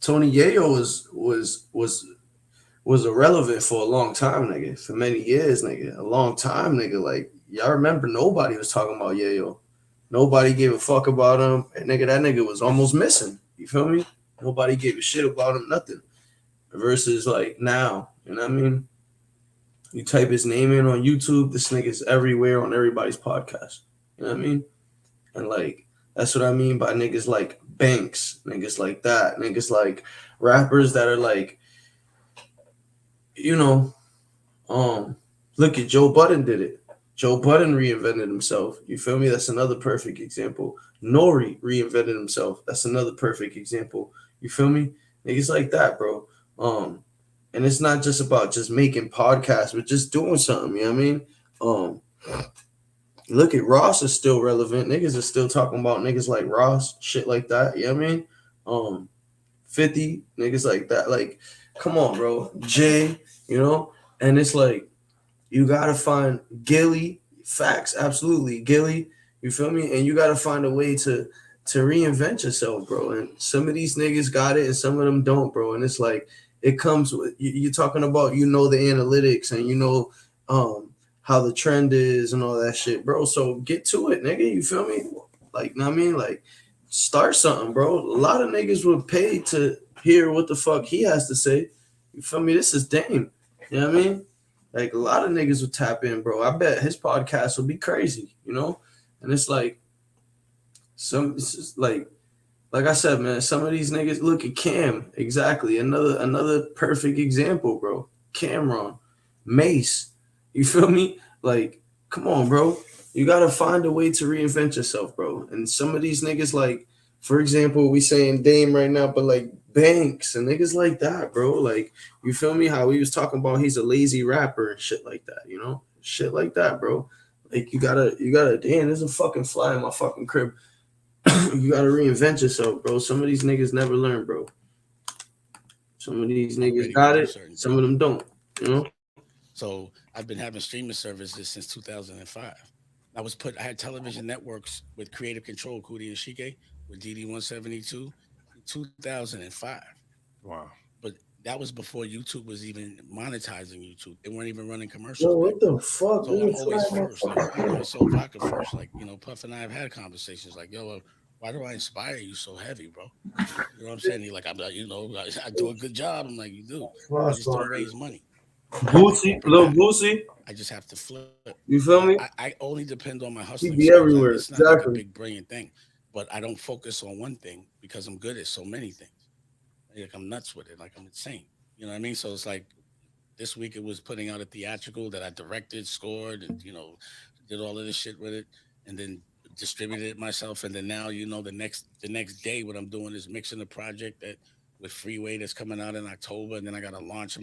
Tony Yayo was irrelevant for a long time, nigga. For many years, nigga. A long time, nigga. Like, y'all remember nobody was talking about Yayo. Nobody gave a fuck about him. And nigga, that nigga was almost missing. You feel me? Nobody gave a shit about him, nothing. Versus like now, you know what I mean? You type his name in on YouTube, this nigga's everywhere on everybody's podcast. You know what I mean? And like, that's what I mean by niggas like Banks, niggas like that, niggas like rappers that are like, you know, look at Joe Budden did it. Joe Budden reinvented himself. You feel me? That's another perfect example. Nori reinvented himself. That's another perfect example. You feel me? Niggas like that, bro. And it's not just about just making podcasts, but just doing something, you know what I mean? Look at Ross is still relevant. Niggas are still talking about niggas like Ross, shit like that, you know what I mean? 50, niggas like that. Like, come on, bro. Jay, you know? And it's like, you gotta find Gillie, facts, absolutely, Gillie, you feel me? And you gotta find a way to reinvent yourself, bro. And some of these niggas got it and some of them don't, bro. And it's like, it comes with, you're talking about, you know, the analytics and you know how the trend is and all that shit, bro. So get to it, nigga, you feel me? Like, know what I mean? Like, start something, bro. A lot of niggas would pay to hear what the fuck he has to say. You feel me? This is Dame. You know what I mean? Like, a lot of niggas would tap in, bro. I bet his podcast will be crazy, you know? And it's like, it's just like I said, man, some of these niggas, look at Cam, exactly. Another perfect example, bro. Cameron, Mace, you feel me? Like, come on, bro. You got to find a way to reinvent yourself, bro. And some of these niggas, like, for example, we saying Dame right now, but like Banks and niggas like that, bro. Like, you feel me? How we was talking about he's a lazy rapper and shit like that, you know? Shit like that, bro. Like, you gotta, damn, there's a fucking fly in my fucking crib. You gotta reinvent yourself, bro. Some of these niggas never learn, bro. Some of these niggas got it, some of them don't, you know? So I've been having streaming services since 2005. I had television networks with Creative Control, Kudi and Shike, with DD172 in 2005. Wow. But that was before YouTube was even monetizing YouTube. They weren't even running commercials. Yo, what the fuck? So I'm always first. Like, you know, so vodka first. Like, you know, Puff and I have had conversations like, yo, why do I inspire you so heavy, bro? You know what I'm saying? He's like, I'm like, you know, I do a good job. I'm like, you do. I just don't raise money. Boosie, little Boosie. I just have to flip. You feel me? I only depend on my hustling. He be everywhere. It's not like a big brilliant thing, but I don't focus on one thing because I'm good at so many things. Like, I'm nuts with it. Like, I'm insane. You know what I mean? So it's like this week it was putting out a theatrical that I directed, scored, and, you know, did all of this shit with it, and then distributed it myself. And then now, you know, the next day, what I'm doing is mixing the project that with Freeway that's coming out in October, and then I got to launch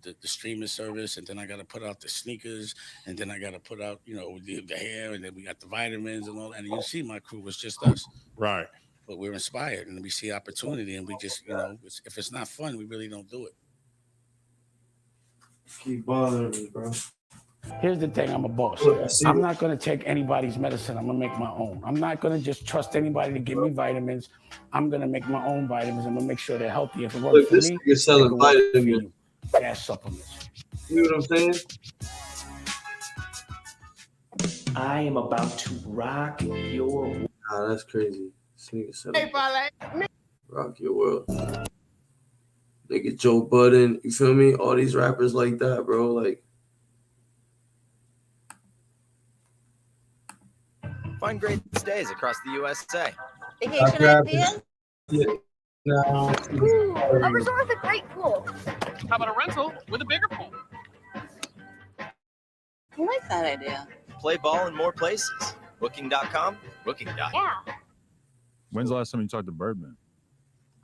the streaming service, and then I got to put out the sneakers, and then I got to put out, you know, the hair, and then we got the vitamins and all that. And you see my crew was just us. Right. But we're inspired and we see opportunity, and we just, you know, if it's not fun, we really don't do it. Keep bothering me, bro. Here's the thing, I'm a boss. I'm not going to take anybody's medicine. I'm going to make my own. I'm not going to just trust anybody to give me vitamins. I'm going to make my own vitamins. I'm going to make sure they're healthy. If it works for me, you're selling vitamins. Gas supplements. You know what I'm saying? I am about to rock your... Nah, that's crazy. Hey, rock your world. Nigga Joe Budden, you feel me? All these rappers like that, bro. Like, Find great stays across the USA. Vacation ideas? No. Ooh, a resort with a great pool. How about a rental with a bigger pool? I like that idea. Play ball in more places. Booking.com, booking.com. Yeah. When's the last time you talked to Birdman?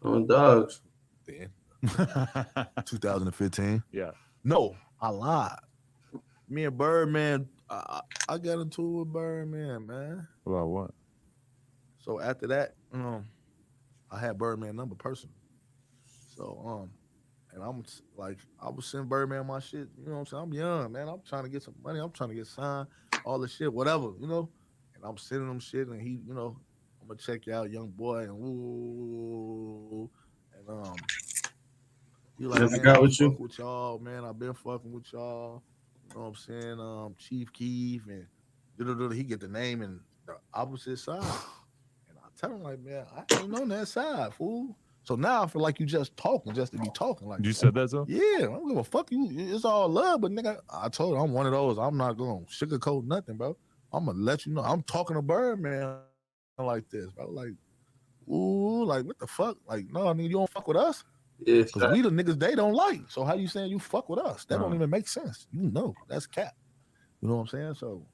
On dogs. 2015. Yeah. No, I lied. Me and Birdman, I got into it with Birdman, man. About what? So after that, I had Birdman number personally. So and I'm like, I was sending Birdman my shit. You know what I'm saying? I'm young, man. I'm trying to get some money. I'm trying to get signed, all the shit, whatever, you know. And I'm sending him shit, and he, you know, I'm gonna check you out, young boy, and woo, and he like, Yes, I man, got I with you. fuck with y'all, man. I've been fucking with y'all. You know what I'm saying? Chief Keef and he get the name and the opposite side. And I tell him like, man, I ain't on that side, fool. So now I feel like you just talking just to be talking. Like You said that, so? yeah, I don't give a fuck you. It's all love, but nigga, I told her I'm one of those. I'm not gonna sugarcoat nothing, bro. I'm gonna let you know. I'm talking to Birdman like this, bro. Like, ooh, like what the fuck? Like, no, nigga, you don't fuck with us. Yeah, Because we the niggas they don't like. So how you saying you fuck with us? That don't even make sense. You know, that's cap. You know what I'm saying? So,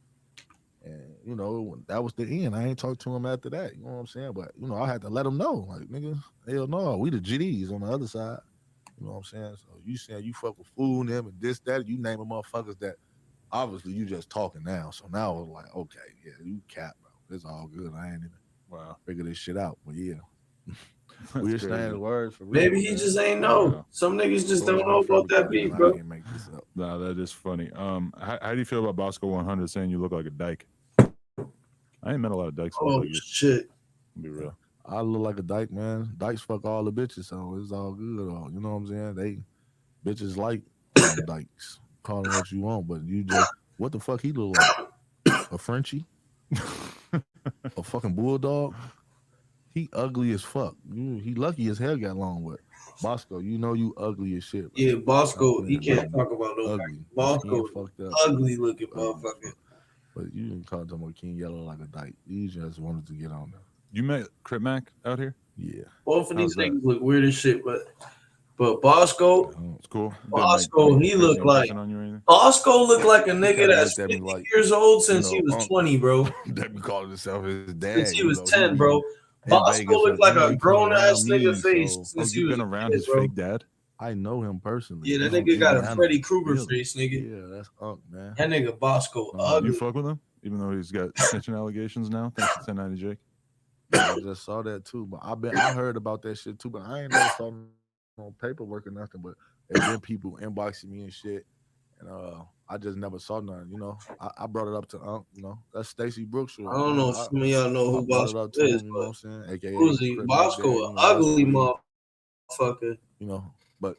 and you know, that was the end. I ain't talked to him after that. You know what I'm saying? But you know, I had to let him know, like, nigga, hell no, we the GDs on the other side. You know what I'm saying? So you saying you fuck with Fool and them and this, that, you name them motherfuckers that obviously you just talking now. So now I was like, okay, yeah, you cap, bro. It's all good. I ain't even figure this shit out. But yeah. We understand words for real. Maybe he just ain't know. Some niggas just don't know about that beef, bro. Nah, that is funny. How do you feel about Bosco 100 saying you look like a dyke? I ain't met a lot of dykes. Oh, shit. Be real. I look like a dyke, man. Dykes fuck all the bitches, so it's all good. You know what I'm saying? They bitches like dykes. Call them what you want, but you just what the fuck he look like? A Frenchie? A fucking bulldog? He ugly as fuck. He lucky his hair got long, but Bosco, you know you ugly as shit. Bro. Yeah, Bosco, he can't talk about no ugly. Bosco, fucked up. ugly looking motherfucker. But you didn't call him King Yellow like a dyke. You just wanted to get on there. You met Crip Mac out here? Yeah. Both of these niggas look weird as shit, but Bosco, it's cool. Bosco, he looked like Bosco looked like a nigga that's 50 years old since he was 20, bro. That be calling himself his dad. Since he was 10, bro. Bosco looked like a grown ass nigga face since he was been around his fake dad. I know him personally. Yeah, that nigga got a Freddy Krueger face, nigga. Yeah, that's man. That nigga Bosco ugly. You fuck with him, even though he's got snitching allegations now. Thanks to 1090 Jake. I just saw that too, but I heard about that shit too, but I ain't never saw no paperwork or nothing. But there's been people inboxing me and shit, and I just never saw none. You know, I brought it up to you know, that's Stacey Brooks. I don't know if some of y'all know who Bosco is, you know what I'm saying? AKA Uzi, Bosco, an ugly motherfucker. You know, but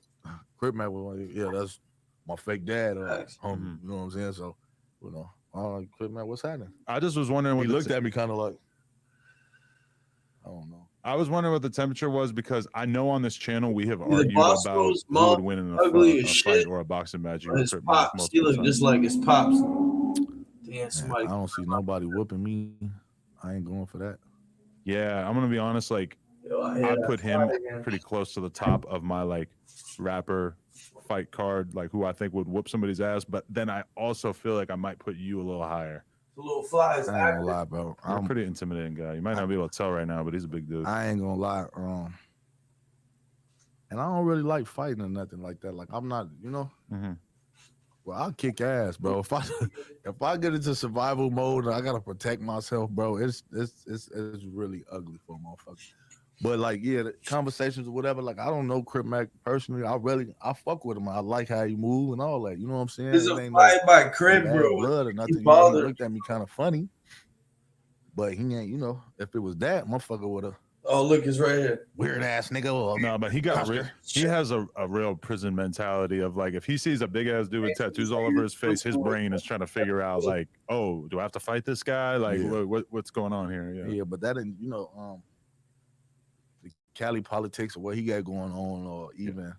Crip Mac was like, yeah, that's my fake dad, homie. You know what I'm saying? So, you know, I don't know, Crip Mac, what's happening? I just was wondering. He looked at me kind of like, I don't know. I was wondering what the temperature was because I know on this channel we have argued about who would win in a fight or a boxing match. His pops, he looked just like his pops. Damn, somebody. I don't see nobody whooping me. I ain't going for that. Yeah, I'm gonna be honest. Like, I put him pretty close to the top of my like rapper fight card, like who I think would whoop somebody's ass. But then I also feel like I might put you a little higher. The little flies. I ain't gonna lie, bro. I'm a pretty intimidating guy. You might not be able to tell right now, but he's a big dude. I ain't gonna lie. And I don't really like fighting or nothing like that. Like I'm not, you know. Well, I'll kick ass, bro. If I get into survival mode and I gotta protect myself, bro, it's really ugly for a motherfucker. But like, yeah, the conversations or whatever, like I don't know Crip Mac personally. I fuck with him. I like how he move and all that. You know what I'm saying? It's a fight by Crip, bro. Blood or nothing. You know, he looked at me kind of funny. But he ain't, you know, if it was that, motherfucker would have. Oh, look, it's right here. Weird ass nigga. No, but he has a real prison mentality of like, if he sees a big ass dude with tattoos all over his face, his brain is trying to figure out like, oh, do I have to fight this guy? Like, what's going on here? Yeah, but that didn't, you know, the Cali politics or what he got going on, or even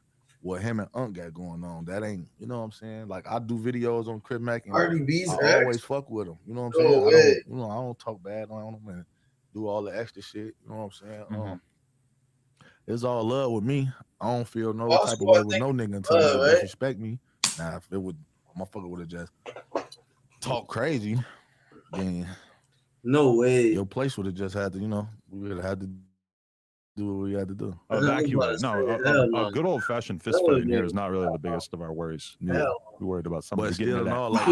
what him and Unc got going on. That ain't, you know what I'm saying? Like I do videos on Crip Mac and Cardi B's I ex? always fuck with him. You know what I'm No saying? way. I don't talk bad on him and do all the extra shit. You know what I'm saying? It's all love with me. I don't feel no type of way with no nigga until they disrespect me. Now if it would, motherfucker would have just talk crazy, then no way. Your place would have just had to, you know, we would have had to do what we had to do. Evacuate. No, a good old fashioned fist fight in here is not really the biggest of our worries. Yeah, we worried about somebody But getting still, into all that.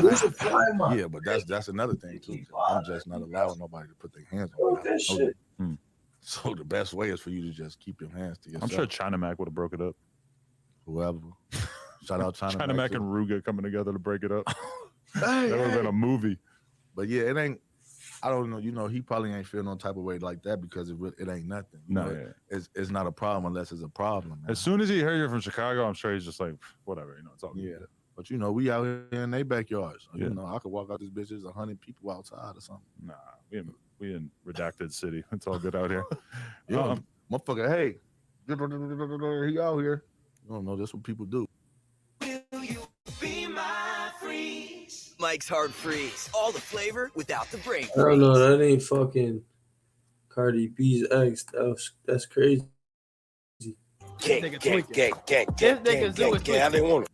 like, yeah, but that's another thing too. I'm just not allowing nobody to put their hands on me. So the best way is for you to just keep your hands to yourself. I'm sure China Mac would have broke it up. Whoever. Shout out China Mac too. and Ruga coming together to break it up. That would have been a movie. But yeah, it ain't. I don't know. You know, he probably ain't feel no type of way like that because it ain't nothing. You know, it's not a problem unless it's a problem. Man. As soon as he heard you're from Chicago, I'm sure he's just like, whatever. You know, it's all good. Yeah. But you know, we out here in their backyards. So, you know, I could walk out this bitch. There's 100 people outside or something. Nah, we in redacted city. It's all good out here. Motherfucker, hey, he out here. You don't know that's what people do. Mike's Hard Freeze. All the flavor without the break. I don't know. That ain't fucking Cardi B's ex. That's crazy. I didn't want it.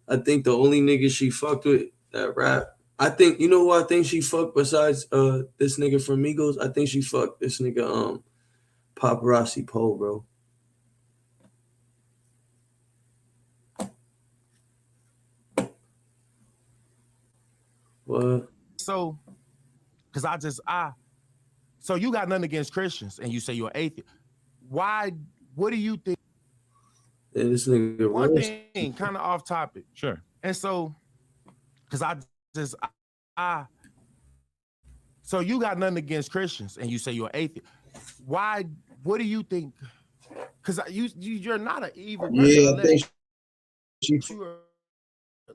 I think the only nigga she fucked with that rap. I think, you know what I think she fucked besides this nigga from Migos? I think she fucked this nigga Paparazzi Poe, bro. What? So, because so you got nothing against Christians and you say you're atheist. What do you think? Yeah, this nigga one thing, kind of off topic. Sure. And so, so you got nothing against Christians and you say you're atheist. What do you think? Because you're not an evil person. Yeah, I think she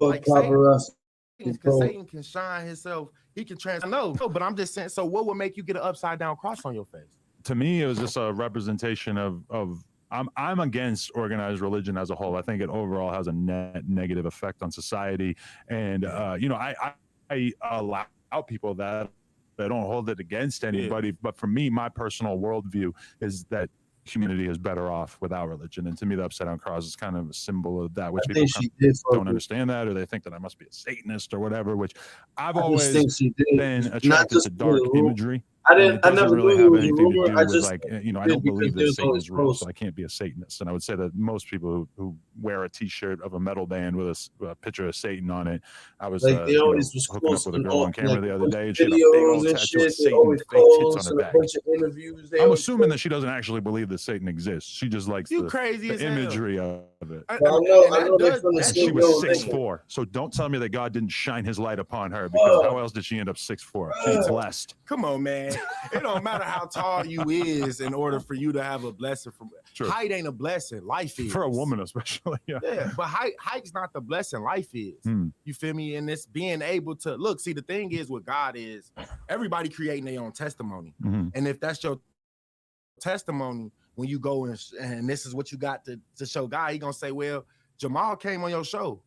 like Paparazzi. Because Satan can shine himself, he can no, but I'm just saying. So, what would make you get an upside down cross on your face? To me, it was just a representation of I'm against organized religion as a whole. I think it overall has a net negative effect on society, and you know, I allow people that I don't hold it against anybody. But for me, my personal worldview is that humanity is better off without religion, and to me the upside down cross is kind of a symbol of that, which people don't understand that, or they think that I must be a Satanist or whatever, which I've always been attracted to dark imagery. I never really have anything to do with, like, you know, I don't believe that Satan is real, so I can't be a Satanist. And I would say that most people who wear a T-shirt of a metal band with a picture of Satan on it, I was like, they always was hooking up with a girl on camera like, the other day, and she had a big old tattoo of Satan, fake tits on her back. I'm assuming that she doesn't actually believe that Satan exists. She just likes the imagery of it. I know she was 6'4", so don't tell me that God didn't shine his light upon her, because how else did she end up 6'4"? She's blessed. Come on, man. It don't matter how tall you is in order for you to have a blessing. From height ain't a blessing, life is. For a woman especially, yeah, but height's not the blessing, life is. You feel me? And it's being able to look, see, the thing is with God is everybody creating their own testimony. And if that's your testimony, when you go and this is what you got to show God, he gonna say, well, Jamal came on your show.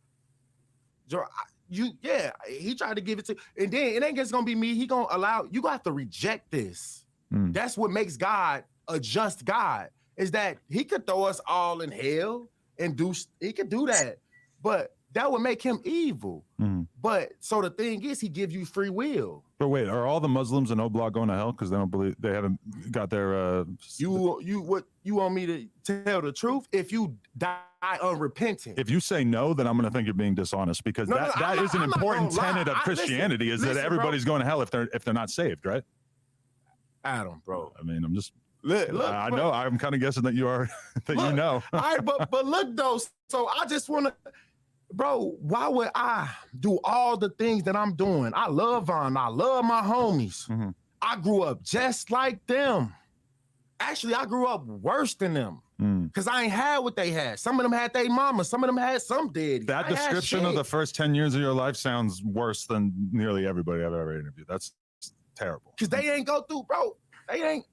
He tried to give it to, and then it ain't just gonna be me. He gonna allow you got to reject this. That's what makes God a just God, is that he could throw us all in hell and he could do that, but that would make him evil. But so the thing is, he gives you free will. But wait, are all the Muslims in O-Block going to hell because they don't believe, they haven't got their you want me to tell the truth? If you die unrepentant, if you say no, then I'm going to think you're being dishonest, because that is an important tenet of Christianity, is that everybody's going to hell if they're not saved, right? Adam, bro. I mean, I'm just look, I know, I'm kind of guessing that you are that you know. All right, but look though, so I just want to, bro, why would I do all the things that I'm doing? I love Vaughn. I love my homies. I grew up just like them. Actually, I grew up worse than them, because I ain't had what they had. Some of them had their mama. Some of them had some dead. That description of the first 10 years of your life sounds worse than nearly everybody I've ever interviewed. That's terrible. Because they ain't go through, bro. They ain't.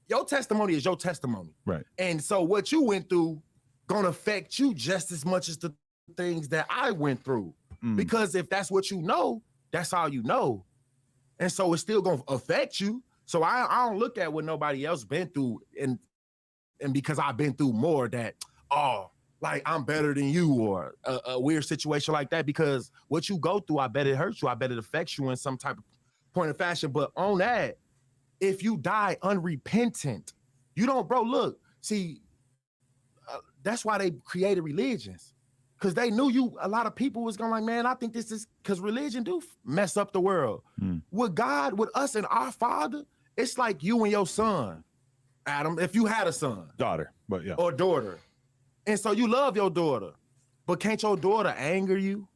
Your testimony is your testimony. Right. And so what you went through, gonna affect you just as much as the things that I went through. Because if that's what you know, that's all you know. And so it's still gonna affect you. So I don't look at what nobody else been through and because I've been through more that, oh, like I'm better than you or a weird situation like that, because what you go through, I bet it hurts you. I bet it affects you in some type of point of fashion. But on that, if you die unrepentant, you don't, bro, look, see, that's why they created religions. Because they knew a lot of people was going like, man, I think this is, because religion do mess up the world. With God, with us and our Father, it's like you and your son, Adam, if you had a son. Daughter, but yeah. Or daughter. And so you love your daughter, but can't your daughter anger you?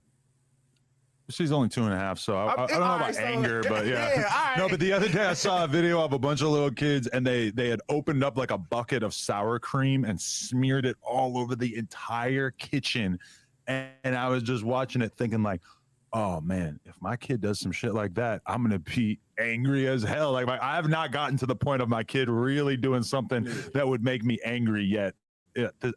She's only 2.5, so I don't know about anger, but yeah. No, but the other day I saw a video of a bunch of little kids, and they had opened up like a bucket of sour cream and smeared it all over the entire kitchen. And I was just watching it thinking like, oh man, if my kid does some shit like that, I'm gonna be angry as hell. Like I have not gotten to the point of my kid really doing something that would make me angry yet.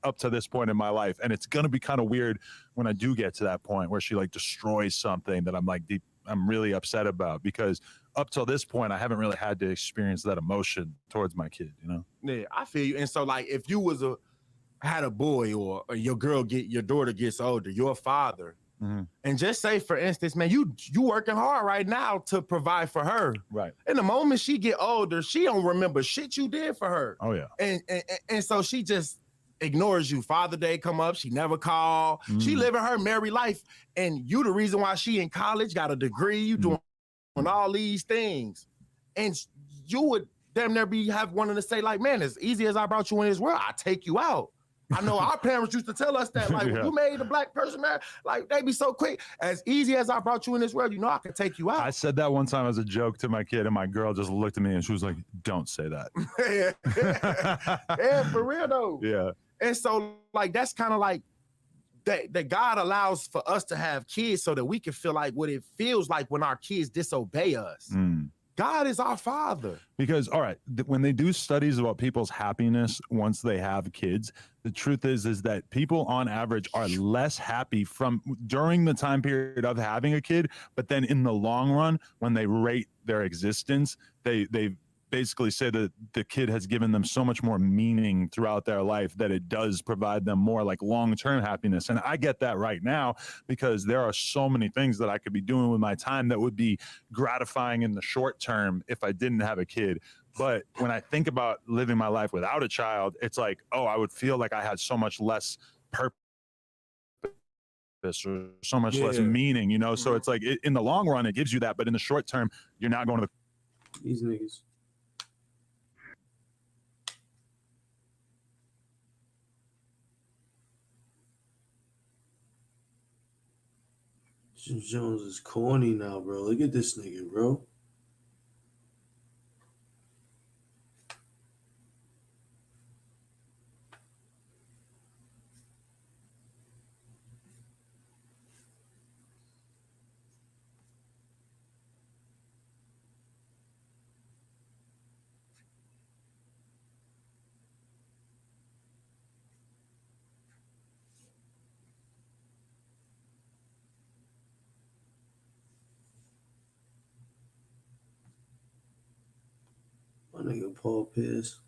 Up to this point in my life, and it's gonna be kind of weird when I do get to that point where she like destroys something that I'm like I'm really upset about, because up till this point I haven't really had to experience that emotion towards my kid, you know? Yeah, I feel you. And so like if you was had a boy or your daughter gets older, you're a father, and just say for instance, man, you working hard right now to provide for her. Right. And the moment she get older, she don't remember shit you did for her. Oh yeah. And so she just ignores you. Father Day come up, she never call. She living her merry life, and you the reason why she in college, got a degree, you doing all these things. And you would damn near have wanting to say like, man, as easy as I brought you in this world, I take you out. I know our parents used to tell us that, like, when you made a black person, man, like they be so quick. As easy as I brought you in this world, you know I can take you out. I said that one time as a joke to my kid, and my girl just looked at me and she was like, don't say that. Yeah, for real though. Yeah. And so, like, that's kind of like that God allows for us to have kids so that we can feel like what it feels like when our kids disobey us. God is our Father. Because, all right, when they do studies about people's happiness once they have kids, the truth is that people on average are less happy during the time period of having a kid, but then in the long run, when they rate their existence, they basically say that the kid has given them so much more meaning throughout their life that it does provide them more like long-term happiness. And I get that right now, because there are so many things that I could be doing with my time that would be gratifying in the short term if I didn't have a kid. But when I think about living my life without a child, it's like, oh, I would feel like I had so much less purpose or so much less meaning, you know? So it's like in the long run, it gives you that, but in the short term, you're not going to these niggas. Jim Jones is corny now, bro. Look at this nigga, bro. My nigga Paul Pierce.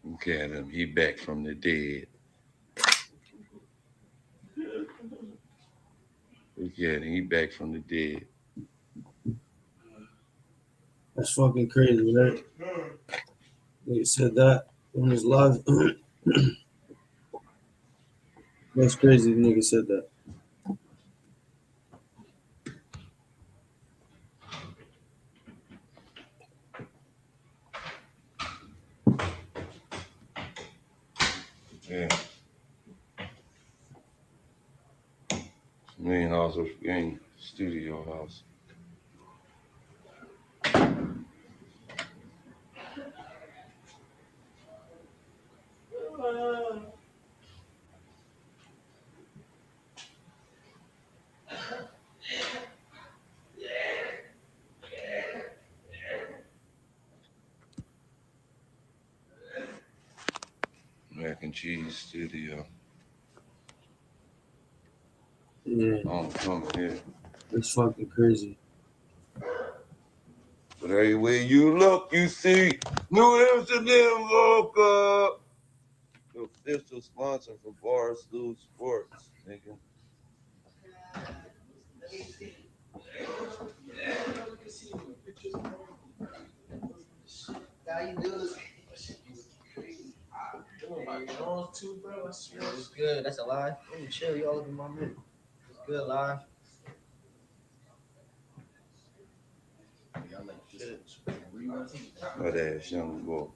Look at him. He back from the dead. Look at him. He back from the dead. That's fucking crazy, right? Nigga said that on his live. That's crazy. The nigga said that. Yeah. Main house of game studio house. Mac and cheese studio. Yeah. I'm coming here. It's fucking crazy. But everywhere you look, you see NEWZ Vodka. The official sponsor for Barstool Sports, nigga. How you doing? Too, bro. It's good. That's a lie. Let me chill. You all over my minute. It's good live. That ass young boy.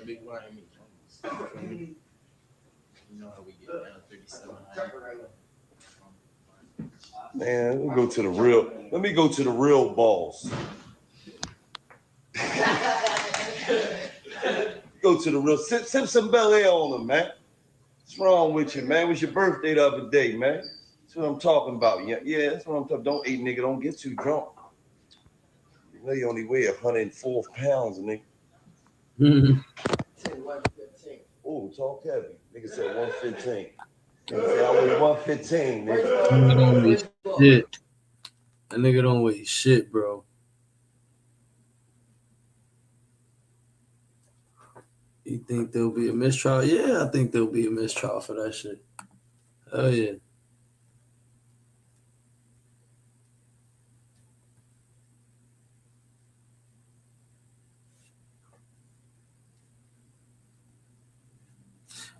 Big Miami. You know how we get down 37. Man, let me go to the real boss. Go to the real, sip some Bel Air on him, man. What's wrong with you, man? It was your birthday the other day, man. That's what I'm talking about. Yeah, that's what I'm talking about. Don't eat, nigga. Don't get too drunk. You know you only weigh 104 pounds, nigga. Oh, talk heavy. Nigga said 115. Nigga said I weigh 115, nigga. Nigga don't weigh shit. That nigga don't weigh shit, bro. You think there'll be a mistrial? Yeah, I think there'll be a mistrial for that shit. Hell yeah.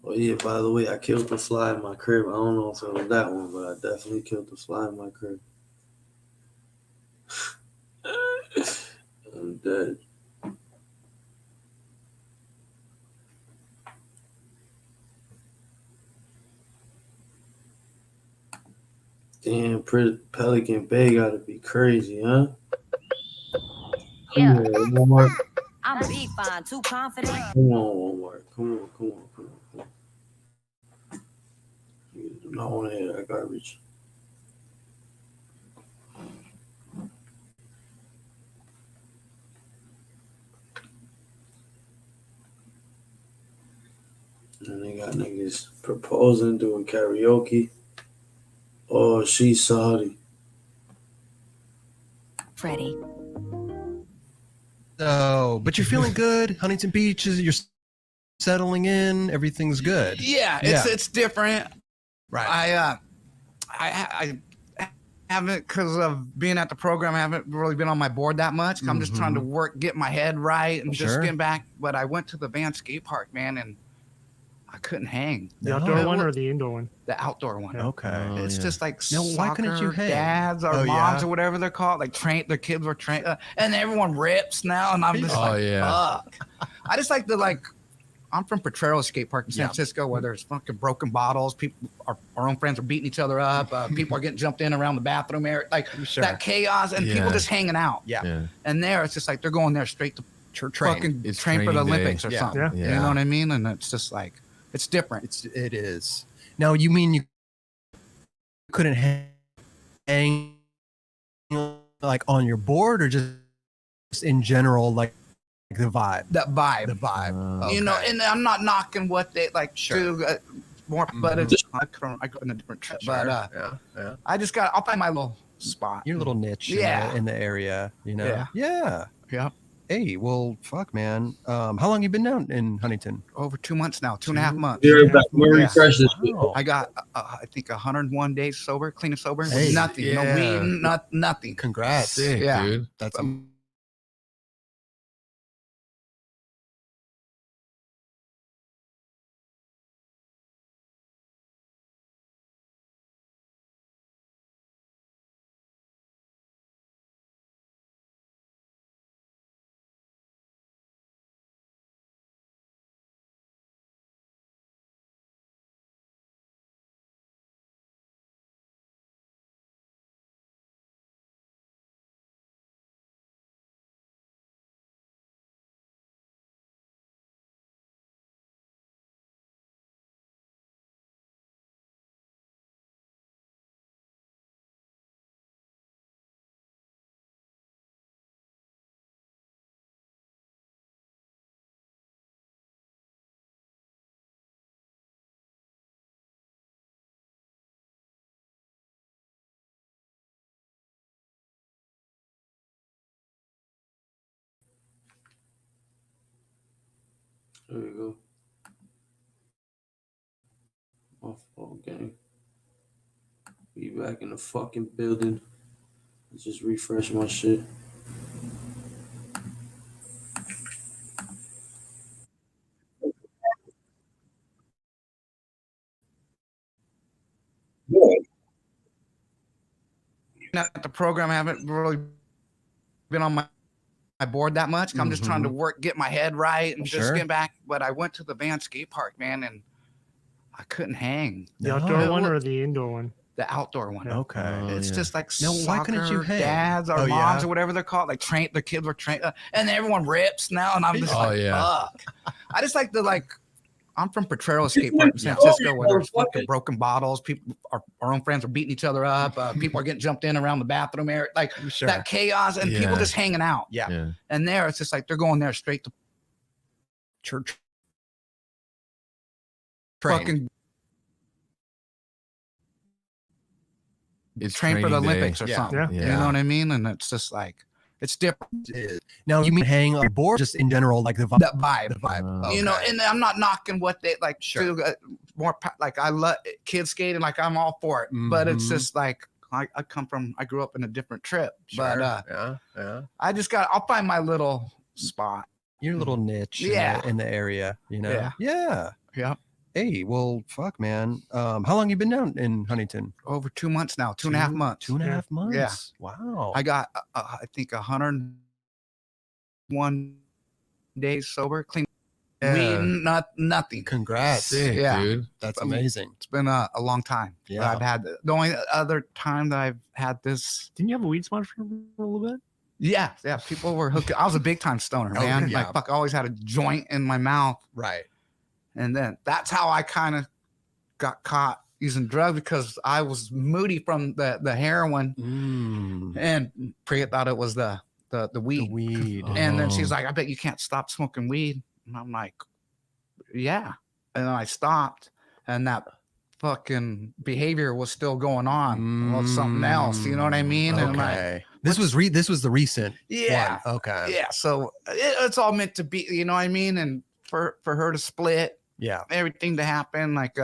Oh yeah, by the way, I killed the fly in my crib. I don't know if it was that one, but I definitely killed the fly in my crib. I'm dead. Damn, Pelican Bay gotta be crazy, huh? Yeah. Come on, Walmart. I'm big fine, too confident. Come on, Walmart. Come on. You do not want to hear that garbage. And they got niggas proposing, doing karaoke. Oh, she's Saudi. Freddie. Oh, but you're feeling good. Huntington Beach you're settling in. Everything's good. Yeah, it's different. Right. I haven't, because of being at the program, I haven't really been on my board that much. I'm just trying to get my head right and just getting back. But I went to the Van skate park, man, and I couldn't hang. The outdoor one or the indoor one? The outdoor one. Okay. It's just like now, why couldn't you hang? dads or moms or whatever they're called, like their kids were trained, and everyone rips now, and I'm just fuck. I just like I'm from Potrero Skate Park in San Francisco, where there's fucking broken bottles. People, our own friends are beating each other up. People are getting jumped in around the bathroom area, that chaos, and people just hanging out. Yeah. And there, it's just like they're going there straight to fucking train for the Olympics or something. Yeah. You know what I mean? And it's just like, it's different. It is. Now, you mean you couldn't hang like on your board, or just in general, like the vibe? The vibe. You know, and I'm not knocking what they do more, but it's I go in a different trip. But I just I'll find my little spot, your little niche in the area, you know. Yeah. Hey, well, fuck, man. How long you been down in Huntington? Over 2 months now, 2.5 months. Be right back. I'm gonna refresh this shit. I got, I think, 101 days sober, clean and sober. Hey, Nothing, no yeah. weed, nothing. Congrats. Sick, yeah. dude. That's There we go. My fault, gang. Be back in the fucking building. Let's just refresh my shit. At the program, I haven't really been on my board that much. I'm just trying to work, get my head right, and just get back. But I went to the Van skate park, man, and I couldn't hang. The outdoor one or the indoor one? The outdoor one. Okay. It's just like No, why couldn't you soccer hang? dads or moms or whatever they're called. Like their kids were trained, and everyone rips now, and I'm just fuck. I just like I'm from Potrero Skate Park in San Francisco, where there's fucking broken bottles. People, our own friends are beating each other up. People are getting jumped in around the bathroom area, like that chaos, and people just hanging out. Yeah. And there, it's just like they're going there straight to church. Fucking It's train for the training day. Olympics or something. Yeah. You know what I mean? And it's just like it's different. Now you mean hang on board, just in general, like the vibe. That vibe, you know. And I'm not knocking what they like. Do, more like I love kids skating, like I'm all for it. But it's just like I grew up in a different trip. But yeah. I just I'll find my little spot, your little niche, in the area, you know. Yeah. Hey, well, fuck, man. How long you been down in Huntington? Over 2 months now, 2.5 months. 2.5 months. Yeah. Wow. I got I think 101 days sober, clean. Weed, nothing. Congrats. Sick, dude. That's amazing. It's been a long time. Yeah. I've had the only other time that I've had this. Didn't you have a weed sponsor for a little bit? Yeah. People were hooking. I was a big time stoner, man. yeah. Like fuck, I always had a joint in my mouth. Right. And then that's how I kind of got caught using drugs, because I was moody from the heroin, and Priya thought it was the weed. The weed. And then she's like, "I bet you can't stop smoking weed." And I'm like, "Yeah." And then I stopped, and that fucking behavior was still going on. Well, something else, you know what I mean? Okay. And like, this was the recent yeah. one. Okay. Yeah. So it's all meant to be, you know what I mean? And for her to split. Yeah. Everything to happen, like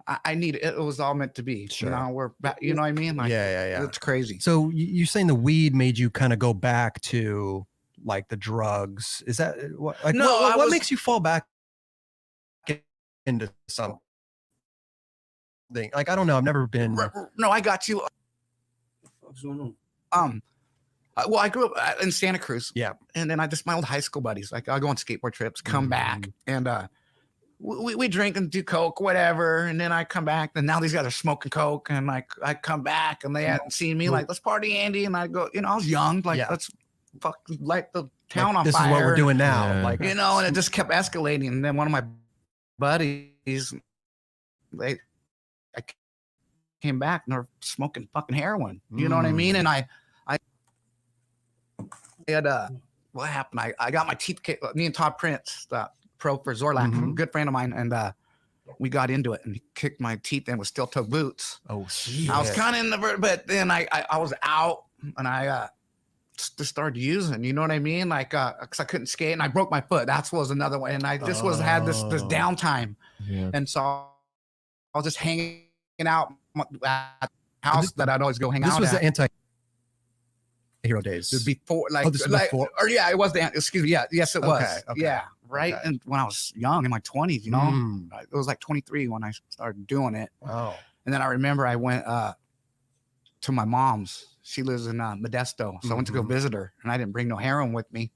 I need it. It was all meant to be. Sure. You know, we're back, you know what I mean? Like, yeah. It's crazy. So you're saying the weed made you kind of go back to like the drugs? Is that what? Like, No, what makes you fall back into something? Like, I don't know. I've never been. No, I got you. What's going on? Well, I grew up in Santa Cruz. Yeah. And then my old high school buddies, like I'll go on skateboard trips, come back, and we drink and do coke, whatever. And then I come back, and now these guys are smoking coke, and like I come back, and they hadn't seen me, like, let's party, Andy. And I go, you know, I was young, like let's fuck light the town on this fire. is what we're doing now. Like, you know, and it just kept escalating. And then one of my buddies, I came back and they're smoking fucking heroin. You know what I mean? And I had what happened? I got my teeth kicked. Me and Todd Prince, the pro for Zorlak, good friend of mine, and we got into it, and he kicked my teeth in with steel toe boots. Oh shit! I was kind of in the, but then I was out, and I just started using, you know what I mean? Like, cause I couldn't skate and I broke my foot. That's was another one. And I just had this downtime. Yeah. And so I was just hanging out at the house that I'd always go hang out This was at. the anti-hero days. Before, like, this is before? or yeah, it was excuse me. Yeah. Yes, it was. Okay. Yeah. Right. Okay. And when I was young in my 20s, you know, it was like 23 when I started doing it. Wow. And then I remember I went to my mom's. She lives in Modesto. So I went to go visit her and I didn't bring no heroin with me.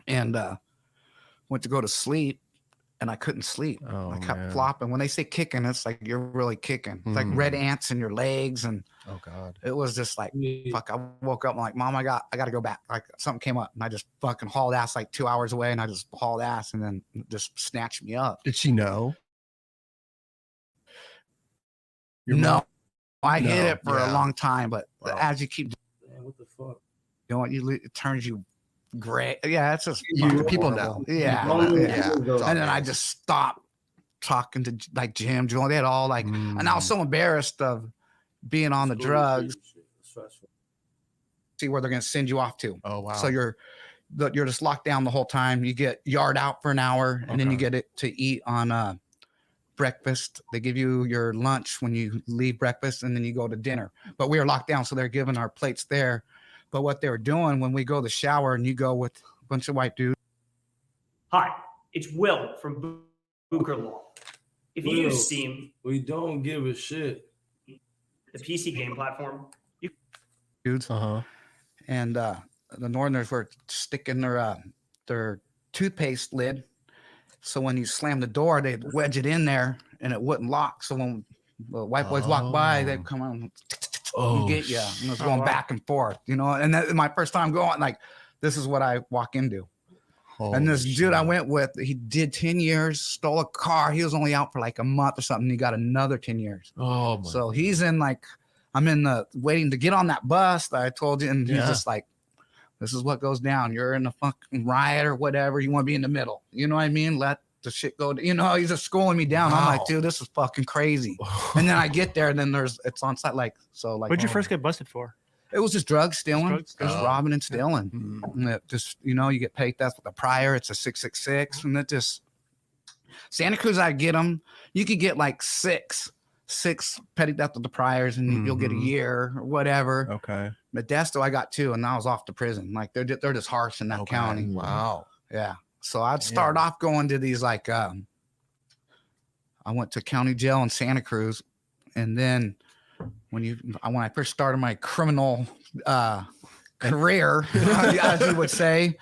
And went to go to sleep and I couldn't sleep. I kept flopping. When they say kicking, it's like you're really kicking. It's like red ants in your legs. And oh God. It was just like, fuck. I woke up, I'm like, Mom, I got to go back. Like something came up and I just fucking hauled ass like 2 hours away and I just hauled ass and then just snatched me up. Did she know? No. I hid it for a long time, but as you keep Man, what the fuck? doing, it turns you gray. Yeah, it's just people know. Yeah. And then I just stopped talking to like Jim, Joel. They had all like, and I was so embarrassed of being on the drugs. See where they're gonna send you off to. Oh wow. So you're just locked down the whole time. You get yard out for an hour, and then you get it to eat on breakfast. They give you your lunch when you leave breakfast, and then you go to dinner. But we were locked down, so they're giving our plates there. But what they were doing when we go to the shower, and you go with a bunch of white dudes. Hi, it's Will from Booker Law. If you use Steam, we don't give a shit. The PC game platform, Dudes. And the Northerners were sticking their toothpaste lid. So when you slam the door, they'd wedge it in there and it wouldn't lock. So when the white boys walk by, they'd come on and get you. And it was going back and forth, you know. And that my first time going, like, this is what I walk into. And this dude I went with, he did 10 years, stole a car. He was only out for like a month or something. He got another 10 years. Oh my. So he's in like, I'm in the waiting to get on that bus that I told you. And he's just like, this is what goes down. You're in a fucking riot or whatever. You want to be in the middle. You know what I mean? Let the shit go. You know, he's just schooling me down. I'm like, dude, this is fucking crazy. And then I get there and then it's on site. Like, so like. What'd you first get busted for? It was just drug stealing. Just robbing and stealing. And it just, you know, you get paid. That's with the prior. It's a 666. And it just, Santa Cruz, I get them. You could get like six petty theft with the priors and you'll get a year or whatever. Okay. Modesto, I got 2 and I was off to prison. Like they're just harsh in that county. Wow. Yeah. So I'd start off going to these like, I went to county jail in Santa Cruz. And then when I first started my criminal career, as you would say,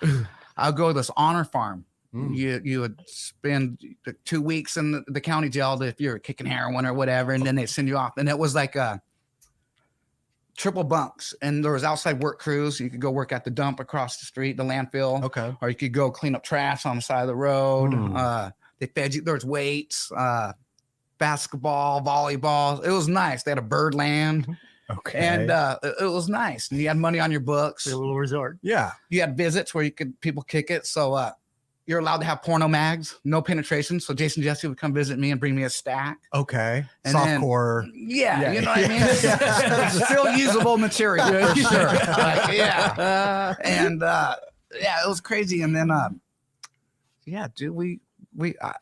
I'll go to this honor farm. You would spend 2 weeks in the county jail if you're kicking heroin or whatever, and then they send you off. And it was like triple bunks, and there was outside work crews. You could go work at the dump across the street, the landfill. Okay. Or you could go clean up trash on the side of the road. They fed you. There was weights, basketball, volleyball. It was nice. They had a bird land. Okay. And it was nice. And you had money on your books. A little resort. Yeah. You had visits where people kick it. So you're allowed to have porno mags, no penetration. So Jason Jesse would come visit me and bring me a stack. Okay. And Softcore. Yeah, you know what I mean? It's still usable material for sure. Yeah. And it was crazy. And then dude,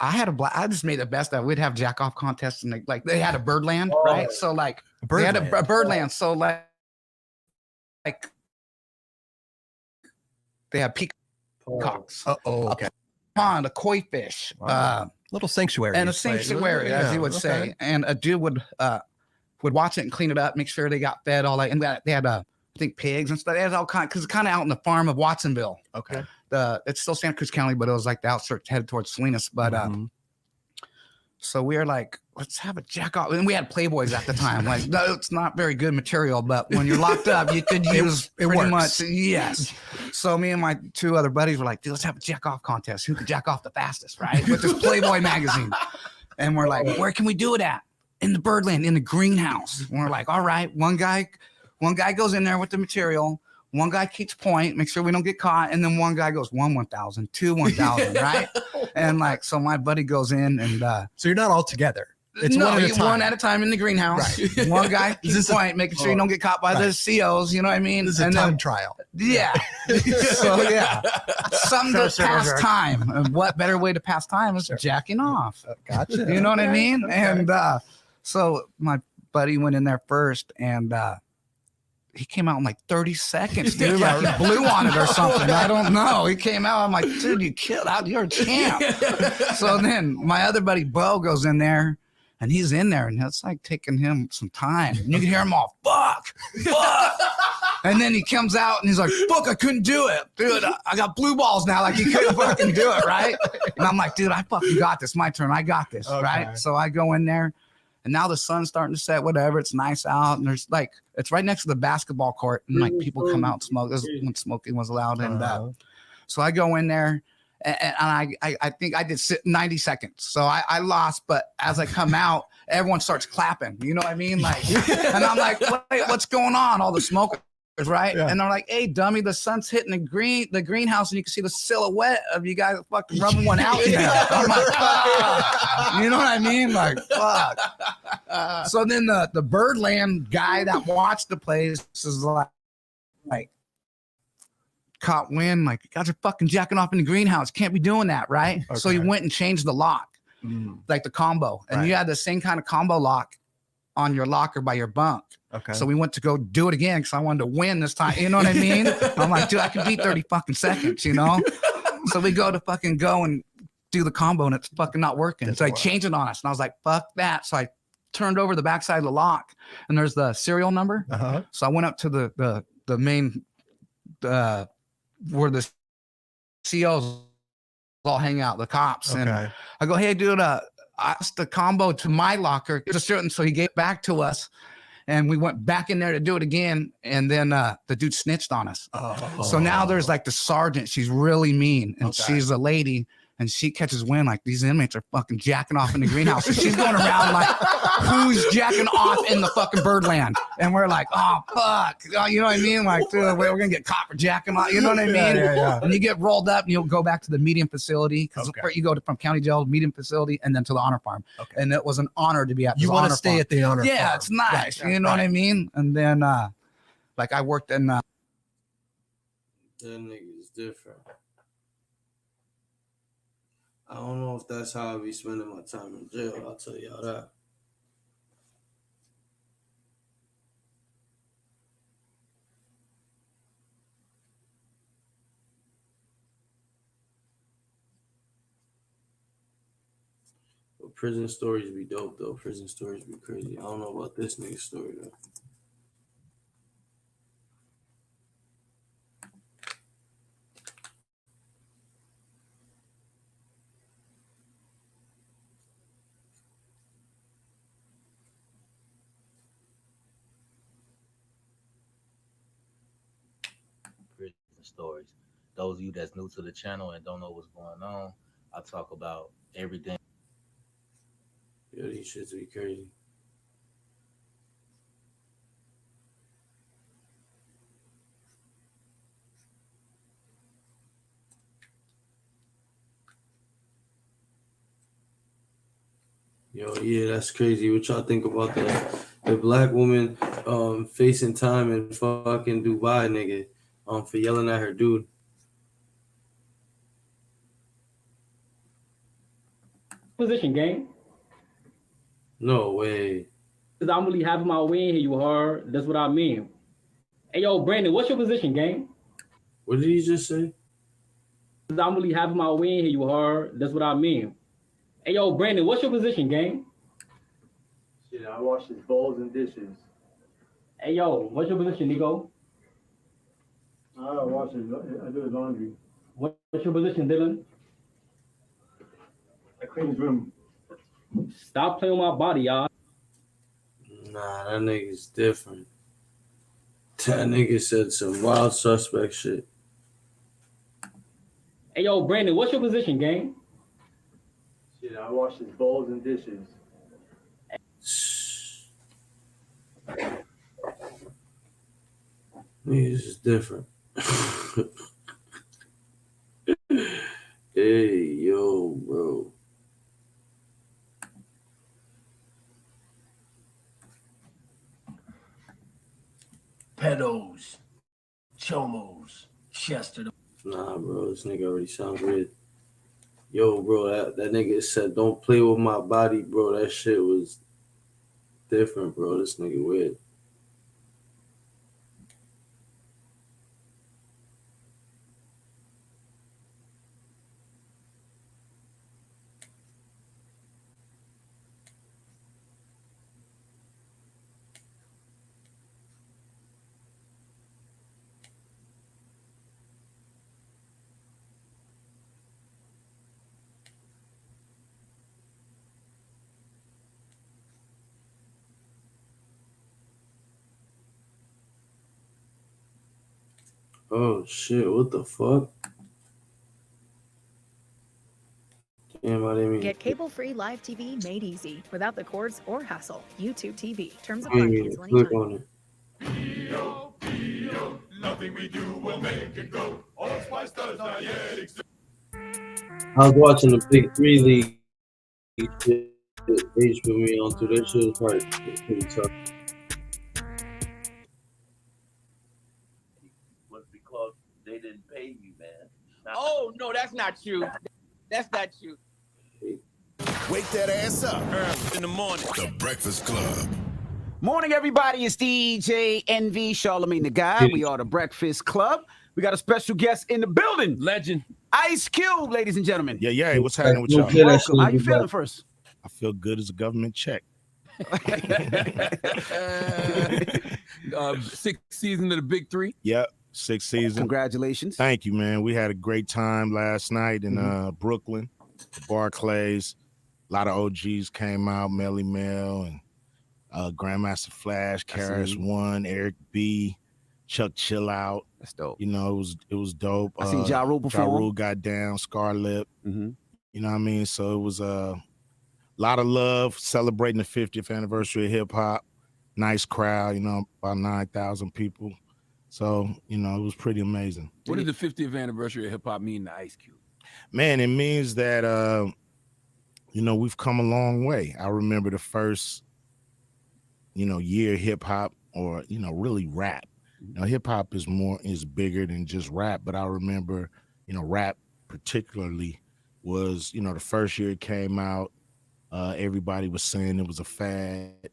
I had I just made the best of it. We'd have jack off contests and they had a birdland, right? So like they had a birdland. So like they had peacocks. Okay. Pond, a koi fish. Wow. Little sanctuary. And a sanctuary, as you would say. And a dude would watch it and clean it up, make sure they got fed, all that. And they had I think pigs and stuff. They had all kind, because it's kind of out in the farm of Watsonville. Okay. It's still Santa Cruz County, but it was like the outskirts headed towards Salinas. But so we were like, let's have a jack off. And we had Playboys at the time. Like, no, it's not very good material, but when you're locked up, you could use pretty much. Yes. So me and my 2 other buddies were like, dude, let's have a jack off contest. Who could jack off the fastest, right? With this Playboy magazine. And we're like, where can we do it at? In the birdland, in the greenhouse. And we're like, all right, one guy goes in there with the material. One guy keeps point, make sure we don't get caught, and then one guy goes 1,000, 2,000, right? And like, so my buddy goes in, and so you're not all together. It's one at a time. One at a time in the greenhouse. Right. One guy keeps point, making sure you don't get caught by the COs. You know what I mean? This is a time trial. Yeah. So yeah, something to pass time. And what better way to pass time is jacking off? Gotcha. You know what I mean? And so my buddy went in there first, and he came out in like 30 seconds, dude. Like he blew on it or something. I don't know. He came out. I'm like, dude, you killed out. You're a champ. So then my other buddy Bo goes in there, and he's in there, and it's like taking him some time. And you can hear him all, fuck. And then he comes out and he's like, fuck, I couldn't do it. Dude, I got blue balls now. Like he couldn't fucking do it, right? And I'm like, dude, I fucking got this. My turn. I got this, right? So I go in there. And now the sun's starting to set, whatever. It's nice out. And there's like, it's right next to the basketball court. And like people come out and smoke. This is when smoking was allowed. And so I go in there and I think I did sit 90 seconds. So I lost. But as I come out, everyone starts clapping. You know what I mean? Like, and I'm like, wait, what's going on? All the smokers, right? Yeah. And they're like, hey, dummy, the sun's hitting the greenhouse and you can see the silhouette of you guys fucking rubbing one out now. I'm like, fuck. You know what I mean? Like, fuck. So then the Birdland guy that watched the place is like caught wind, like, you guys are fucking jacking off in the greenhouse. Can't be doing that, right? Okay. So he went and changed the lock, like the combo. And you had the same kind of combo lock on your locker by your bunk. Okay. So we went to go do it again because I wanted to win this time. You know what I mean? I'm like, dude, I can beat 30 fucking seconds, you know? So we go and do the combo and it's fucking not working. So I changed it on us. And I was like, fuck that. So I turned over the backside of the lock and there's the serial number. So I went up to the main where the COs all hang out, the cops. And I go, hey, dude, I asked the combo to my locker. So he gave it back to us. And we went back in there to do it again. And then the dude snitched on us. So now there's like the sergeant. She's really mean. And she's a lady. And she catches wind like these inmates are fucking jacking off in the greenhouse. So she's going around like, who's jacking off in the fucking Birdland? And we're like, oh, fuck. You know what I mean? Like, dude, we're going to get caught for jacking off. You know what I mean? And you get rolled up and you'll go back to the medium facility. Because you go from county jail, medium facility, and then to the honor farm. And it was an honor to be at the honor farm. You want to stay at the honor farm. Yeah, it's nice. You know what I mean? And then, like, I worked in... That nigga's different. I don't know if that's how I be spending my time in jail. I'll tell y'all that. But prison stories be dope, though. Prison stories be crazy. I don't know about this nigga's story, though. Stories. Those of you that's new to the channel and don't know what's going on, I talk about everything. Yeah, these shits be crazy. Yo, yeah, that's crazy. What y'all think about the black woman facing time in fucking Dubai, nigga? For yelling at her dude. Position, gang. No way. Cause I'm really having my win here, you hard. That's what I mean. Hey, yo, Brandon, what's your position, gang? What did he just say? Cause I'm really having my win here, you hard. That's what I mean. Hey, yo, Brandon, what's your position, gang? Shit, I wash his bowls and dishes. Hey, yo, what's your position, Nico? I wash his, I do his laundry. What's your position, Dylan? I clean his room. Stop playing with my body, y'all. Nah, that nigga's different. That nigga said some wild suspect shit. Hey, yo, Brandon, what's your position, gang? Shit, I wash his bowls and dishes. Niggas is different. Hey, yo, bro. pedos, chomos, Chester. Nah, bro, this nigga already sounds weird. Yo, bro, that nigga said, don't play with my body, bro. That shit was different, bro. This nigga weird. Oh shit, what the fuck? Damn, I didn't mean. Get cable-free live TV made easy without the cords or hassle. YouTube TV. Terms I apply. didn't even Cancel click anytime. on it. Nothing we do will make it go. Old Spice does not yet exist. I was watching the Big 3 League. H put me on to that shit was probably pretty tough. Was because they didn't pay you, man. Oh no, that's not true. That's not true. Wake that ass up early in the morning. The Breakfast Club. Morning, everybody. It's DJ NV, Charlamagne the Guy. We are the Breakfast Club. We got a special guest in the building. Legend. Ice Cube, ladies and gentlemen. Yeah. What's happening with y'all? Welcome. How you feeling first? I feel good as a government check. 6th season of the Big 3. Yep, 6th season. Congratulations. Thank you, man. We had a great time last night in Brooklyn, Barclays. A lot of OGs came out, Melly Mel and Grandmaster Flash, Karis One, Eric B, Chuck Chill Out. That's dope. You know, it was dope. I seen Ja Rule perform. Ja Rule got down, Scarlett. You know what I mean? So it was a lot of love celebrating the 50th anniversary of hip hop. Nice crowd, you know, about 9,000 people. So, you know, it was pretty amazing. What does the 50th anniversary of hip hop mean to Ice Cube? Man, it means that you know, we've come a long way. I remember the first, you know, year hip hop, or, you know, really rap. You know, hip hop is bigger than just rap, but I remember, you know, rap particularly was, you know, the first year it came out, everybody was saying it was a fad,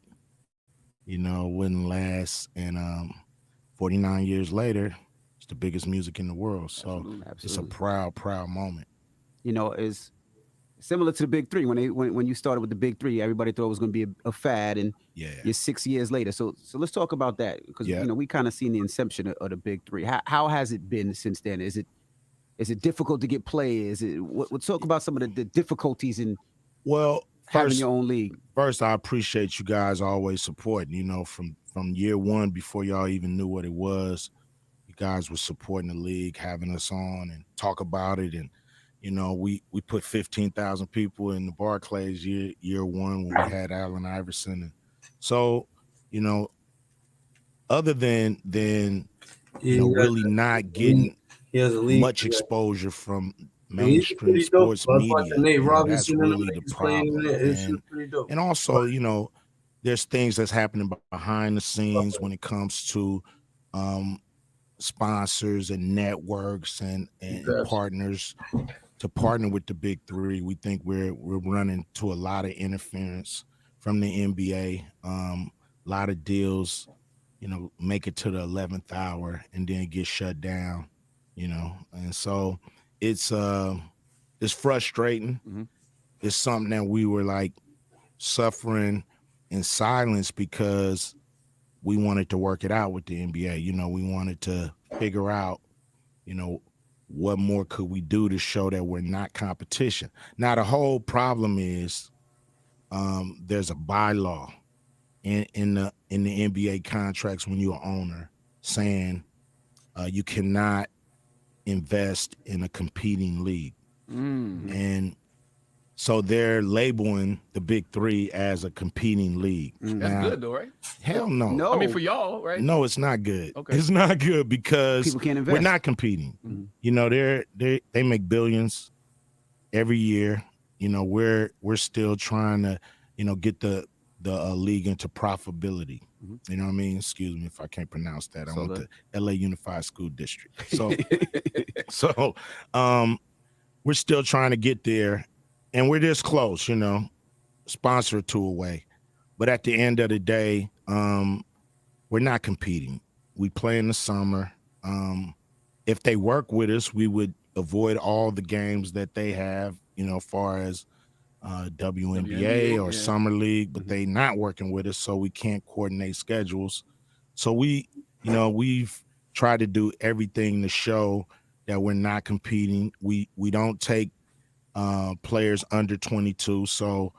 you know, wouldn't last. And 49 years later, it's the biggest music in the world. So it's a proud moment. You know, it's similar to the Big 3. When you started with the Big 3, everybody thought it was going to be a fad, and you're 6 years later. So let's talk about that, because you know, we kind of seen the inception of the Big 3. How has it been since then? Is it difficult to get players? We'll talk about some of the difficulties in having your own league. First, I appreciate you guys always supporting. You know, from year one, before y'all even knew what it was, you guys were supporting the league, having us on and talk about it. And you know, we put 15,000 people in the Barclays year one when we had Allen Iverson. And so, you know, other than you know, really not getting much exposure from mainstream sports media, that's really the problem. And also, you know, there's things that's happening behind the scenes when it comes to sponsors and networks and partners. To partner with the Big 3, we think we're running to a lot of interference from the NBA. A lot of deals, you know, make it to the 11th hour and then get shut down, you know. And so it's frustrating. It's something that we were like suffering in silence because we wanted to work it out with the NBA. You know, we wanted to figure out, you know, what more could we do to show that we're not competition? Now, the whole problem is there's a bylaw in the NBA contracts when you're an owner saying you cannot invest in a competing league. And so they're labeling the Big 3 as a competing league. That's Now, good though, right? Hell no. I mean, for y'all, right? No, it's not good. Okay. It's not good because People can't we're invest. not competing. You know, they make billions every year. You know, we're still trying to, you know, get the the league into profitability. You know what I mean? Excuse me if I can't pronounce that. I went to LA Unified School District. So we're still trying to get there, and we're this close, you know, sponsor or two away. But at the end of the day, we're not competing. We play in the summer. If they work with us, we would avoid all the games that they have, you know, as far as WNBA or Summer League, but they not working with us, so we can't coordinate schedules. So we, you know, we've tried to do everything to show that we're not competing. We don't take players under 22, so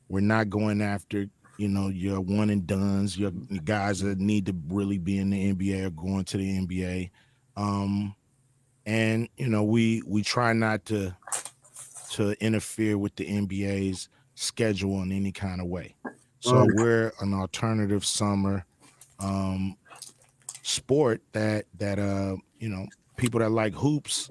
we're not going after, you know, your one and dones, your guys that need to really be in the NBA or going to the NBA. And you know, we try not to interfere with the NBA's schedule in any kind of way. So we're an alternative summer sport that you know, people that like hoops,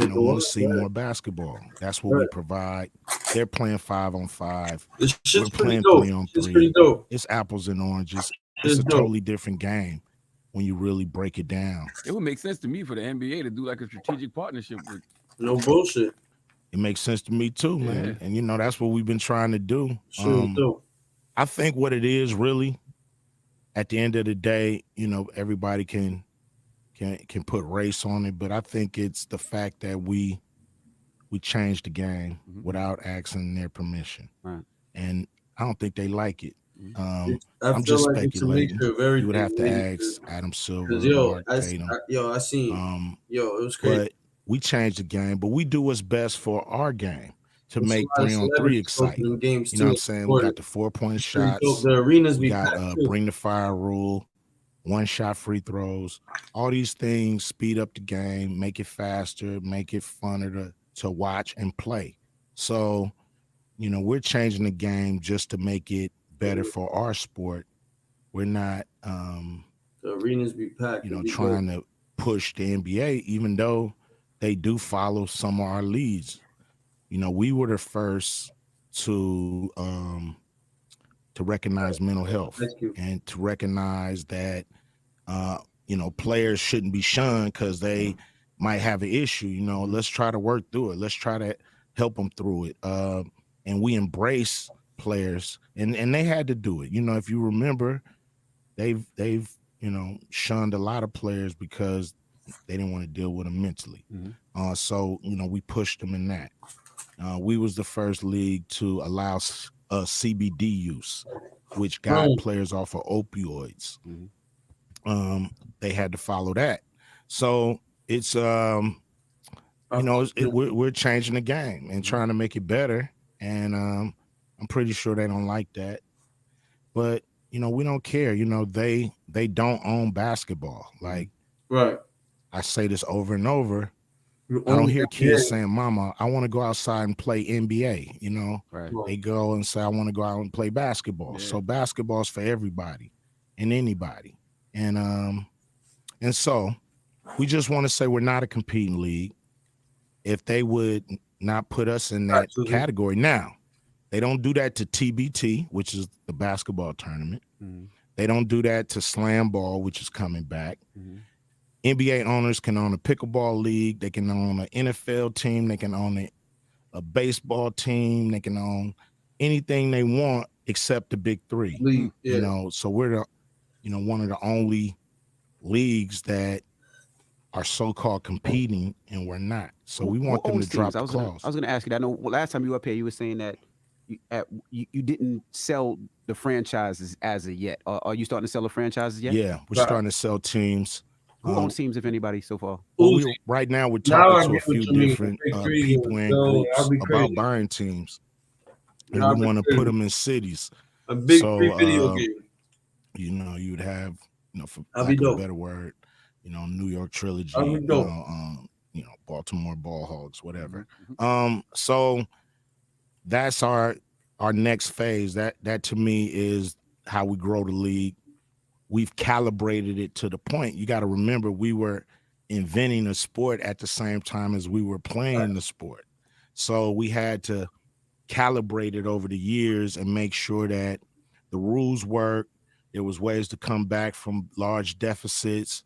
you know, want to see more basketball. That's what we provide. They're playing 5-on-5. We're playing 3-on-3. It's apples and oranges. It's a totally different game when you really break it down. It would make sense to me for the NBA to do like a strategic partnership with. No bullshit. It makes sense to me too, man. Yeah. And you know, that's what we've been trying to do. Sure. I think what it is really, at the end of the day, you know, everybody can put race on it, but I think it's the fact that we changed the game without asking their permission. Right. And I don't think they like it. I I'm feel just like it's a speculating. mixture of everything. You would have to ask Adam Silver. Yo, Mark Tatum. I seen. Yo, it was crazy. But we changed the game, but we do what's best for our game to There's make a lot of 3-on-3 celebrities exciting. posting games You know what I'm too. saying? We got the 4-point shots. The arenas we be got packed too. bring the fire rule, 1-shot free throws. All these things speed up the game, make it faster, make it funner to watch and play. So, you know, we're changing the game just to make it better for our sport. We're not the arenas be packed. You know, trying to push the NBA, even though they do follow some of our leads. You know, we were the first to recognize mental health and to recognize that you know, players shouldn't be shunned because they might have an issue. You know, let's try to work through it. Let's try to help them through it. And we embrace players, and they had to do it. You know, if you remember, they've you know, shunned a lot of players because they didn't want to deal with them mentally. So, you know, we pushed them in that. We was the first league to allow CBD use, which got players off of opioids. They had to follow that. So it's, you know, we're changing the game and trying to make it better. And I'm pretty sure they don't like that. But, you know, we don't care. You know, they don't own basketball. Like, I say this over and over. I don't hear kids saying, "Mama, I want to go outside and play NBA." You know, they go and say, "I want to go out and play basketball." So basketball's for everybody and anybody. And so we just want to say we're not a competing league. If they would not put us in that category now, they don't do that to TBT, which is the basketball tournament. They don't do that to Slam Ball, which is coming back. NBA owners can own a pickleball league. They can own an NFL team. They can own a baseball team. They can own anything they want except the big three. You know, so we're the, you know, one of the only leagues that are so-called competing, and we're not. So we want them to drop the clause. I was going to ask you that. I know last time you were up here, you were saying that you didn't sell the franchises as of yet. Are you starting to sell the franchises yet? Yeah, we're starting to sell teams. Who owns teams, if anybody, so far? Well, right now, we're talking to a few different people and groups about buying teams. And we want to put them in cities. A big video game. You know, you would have, you know, for lack of a better word, you know, New York Trilogy, you know, Baltimore Ball Hogs, whatever. So that's our next phase. That to me is how we grow the league. We've calibrated it to the point. You got to remember, we were inventing a sport at the same time as we were playing the sport. So we had to calibrate it over the years and make sure that the rules work. There was ways to come back from large deficits.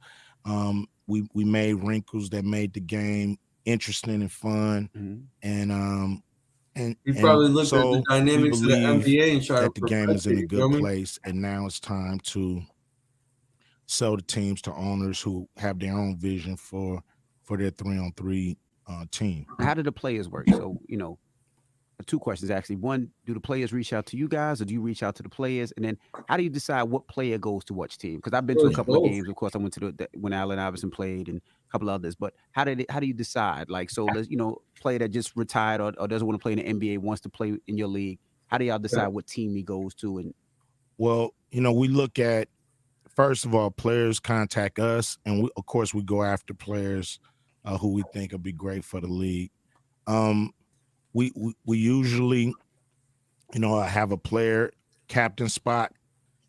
We made wrinkles that made the game interesting and fun. And You probably looked at the so dynamics of the NBA and tried that to the game is in a perfect it, you know good what I mean? place, and now it's time to sell the teams to owners who have their own vision for their 3-on-3 team. How do the players work? So, two questions actually. One, do the players reach out to you guys, or do you reach out to the players? And then, how do you decide what player goes to which team? Because I've been to a couple of games. Of course, I went to when Allen Iverson played and a couple others. But how do you decide? Like, so let's player that just retired or doesn't want to play in the NBA wants to play in your league. How do y'all decide what team he goes to? And well, we look at, first of all, players contact us, and of course we go after players who we think will be great for the league. We usually, have a player captain spot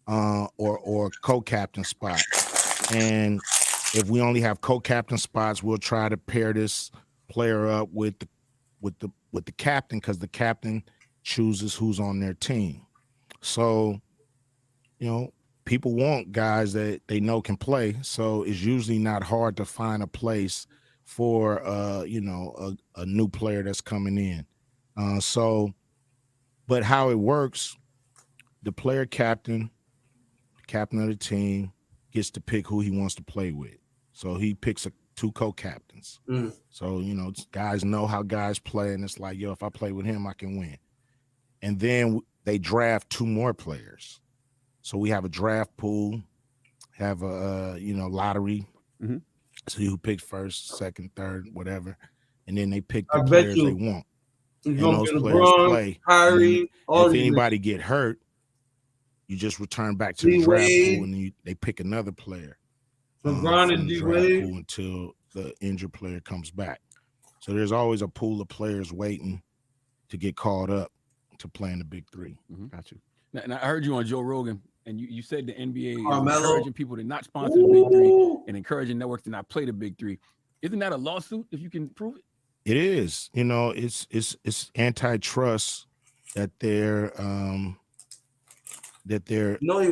or co-captain spot, and if we only have co-captain spots, we'll try to pair this player up with the captain, because the captain chooses who's on their team. So, people want guys that they know can play, so it's usually not hard to find a place for a new player that's coming in. But how it works, the player captain of the team, gets to pick who he wants to play with. So he picks two co-captains. So, guys know how guys play, and it's like, if I play with him, I can win. And then they draft two more players. So we have a draft pool, have a lottery. So who picks first, second, third, whatever, and then they pick the players they want. And those players play. Kyrie, if anybody get hurt, you just return back to the draft pool, and they pick another player from the draft pool until the injured player comes back. So there's always a pool of players waiting to get called up to play in the Big Three. Got you. Now, I heard you on Joe Rogan, and you said the NBA is Carmelo. encouraging people to not sponsor the Big Three and encouraging networks to not play the Big Three. Isn't that a lawsuit if you can prove it? It is. It's antitrust that they're you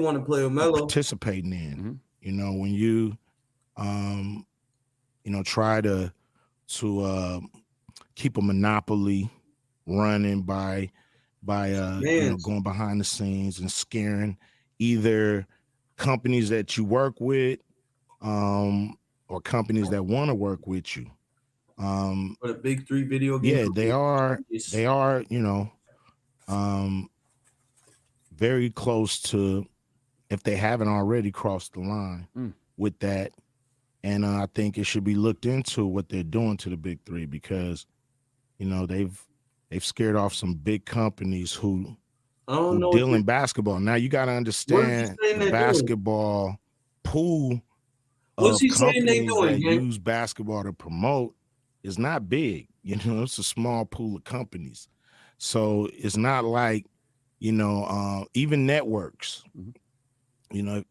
want to play with Melo participating in. When you try to keep a monopoly running by going behind the scenes and scaring either companies that you work with or companies that want to work with you. For the Big Three video game. Yeah, they are very close to, if they haven't already crossed the line with that. And I think it should be looked into what they're doing to the Big Three, because they've scared off some big companies who deal in basketball. Now you got to understand the basketball pool of companies that use basketball to promote is not big. It's a small pool of companies. So it's not like, even networks, if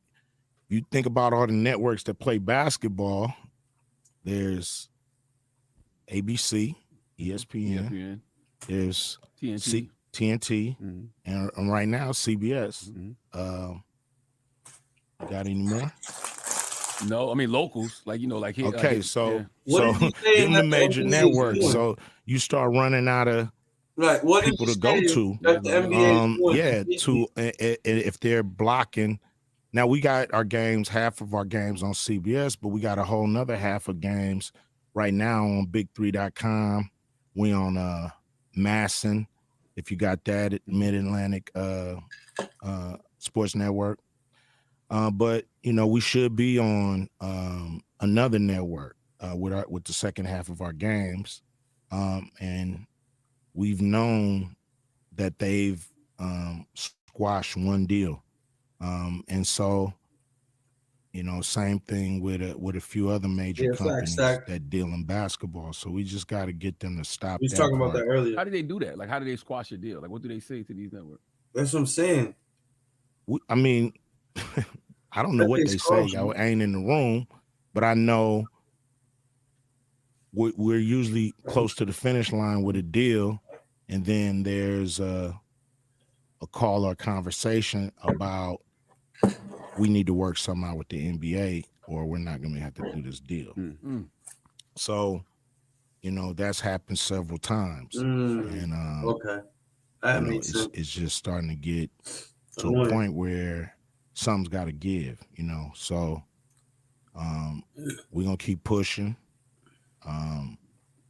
you think about all the networks that play basketball, there's ABC, ESPN. There's TNT, and right now CBS. Got any more? No, I mean locals, like here. Okay, so in the major networks, so you start running out of people to go to. If they're blocking. Now we got our games, half of our games on CBS, but we got a whole nother half of games right now on Big3.com. We on Masson, if you got that, at Mid-Atlantic Sports Network. But we should be on another network with the second half of our games, and we've known that they've squashed one deal, and so same thing with a few other major companies that deal in basketball. So we just got to get them to stop. We was talking about that earlier. How do they do that? Like, how do they squash a deal? Like, what do they say to these networks? That's what I'm saying. I mean, I don't know what they say. I ain't in the room, but I know we're usually close to the finish line with a deal, and then there's a a call or a conversation about we need to work something out with the NBA or we're not going to have to do this deal. So, you know, that's happened several times. And okay. That you know, makes sense. it's just starting to get to a Annoying. point where something's got to give, you know. So we're going to keep pushing.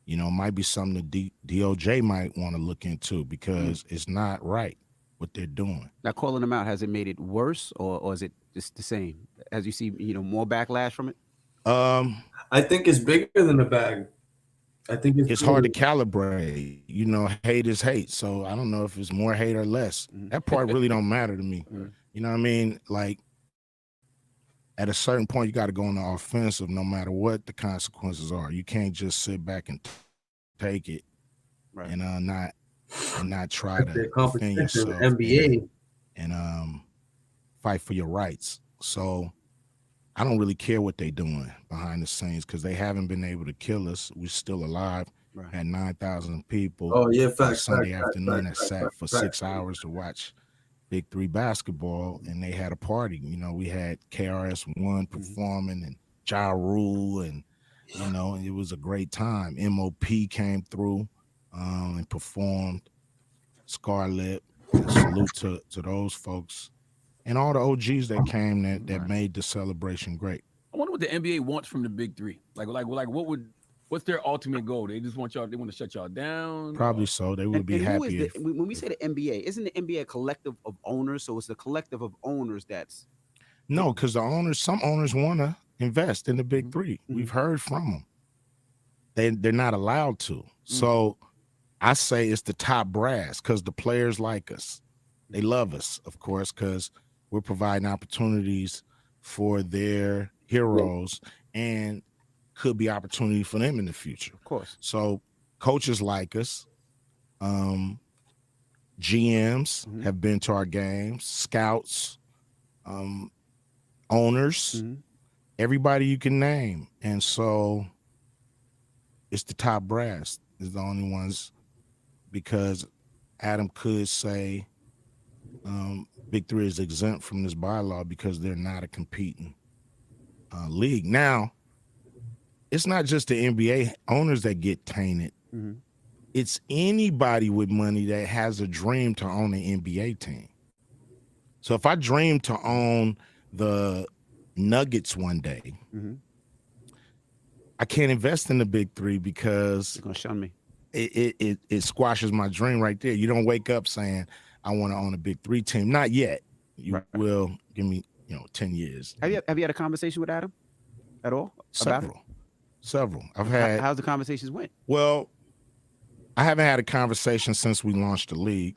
You know, it might be something that DOJ might want to look into because it's not right what they're doing. Now, calling them out, has it made it worse or is it just the same? As you see, you know, more backlash from it? I think it's bigger than the bag. I think It's hard to calibrate. You know, hate is hate. So I don't know if it's more hate or less. That part really don't matter to me. You know what I mean? Like, at a certain point, you got to go on the offensive no matter what the consequences are. You can't just sit back and take it and not try to defend yourself NBA and fight for your rights. So I don't really care what they're doing behind the scenes because they haven't been able to kill us. We're still alive. Had 9,000 people. Oh, yeah, facts, Sunday facts, afternoon facts, that sat facts, for facts. 6 hours to watch Big Three basketball, and they had a party. You know, we had KRS-One performing and Ja Rule, and you know, it was a great time. MOP came through and performed. Scarlett, salute to those folks, and all the OGs that came that made the celebration great. I wonder what the NBA wants from the Big Three. What's their ultimate goal? They just want y'all. They want to shut y'all down. Probably so. They would be And who is happy if when we say the NBA, isn't the NBA a collective of owners? So it's a collective of owners that's no, because some owners want to invest in the Big Three. We've heard from them. They're not allowed to. So I say it's the top brass because the players like us. They love us, of course, because we're providing opportunities for their heroes and could be opportunity for them in the future. Of course. So coaches like us, GMs have been to our games, scouts, owners, everybody you can name. And so it's the top brass is the only ones, because Adam could say Big Three is exempt from this bylaw because they're not a competing league. Now, it's not just the NBA owners that get tainted. It's anybody with money that has a dream to own an NBA team. So if I dream to own the Nuggets one day, I can't invest in the Big Three because it's gonna shun me. It squashes my dream right there. You don't wake up saying I want to own a Big Three team. Not yet. You will give me 10 years. Have you had a conversation with Adam at all? About it? Several. I've had. How's the conversations went? Well, I haven't had a conversation since we launched the league.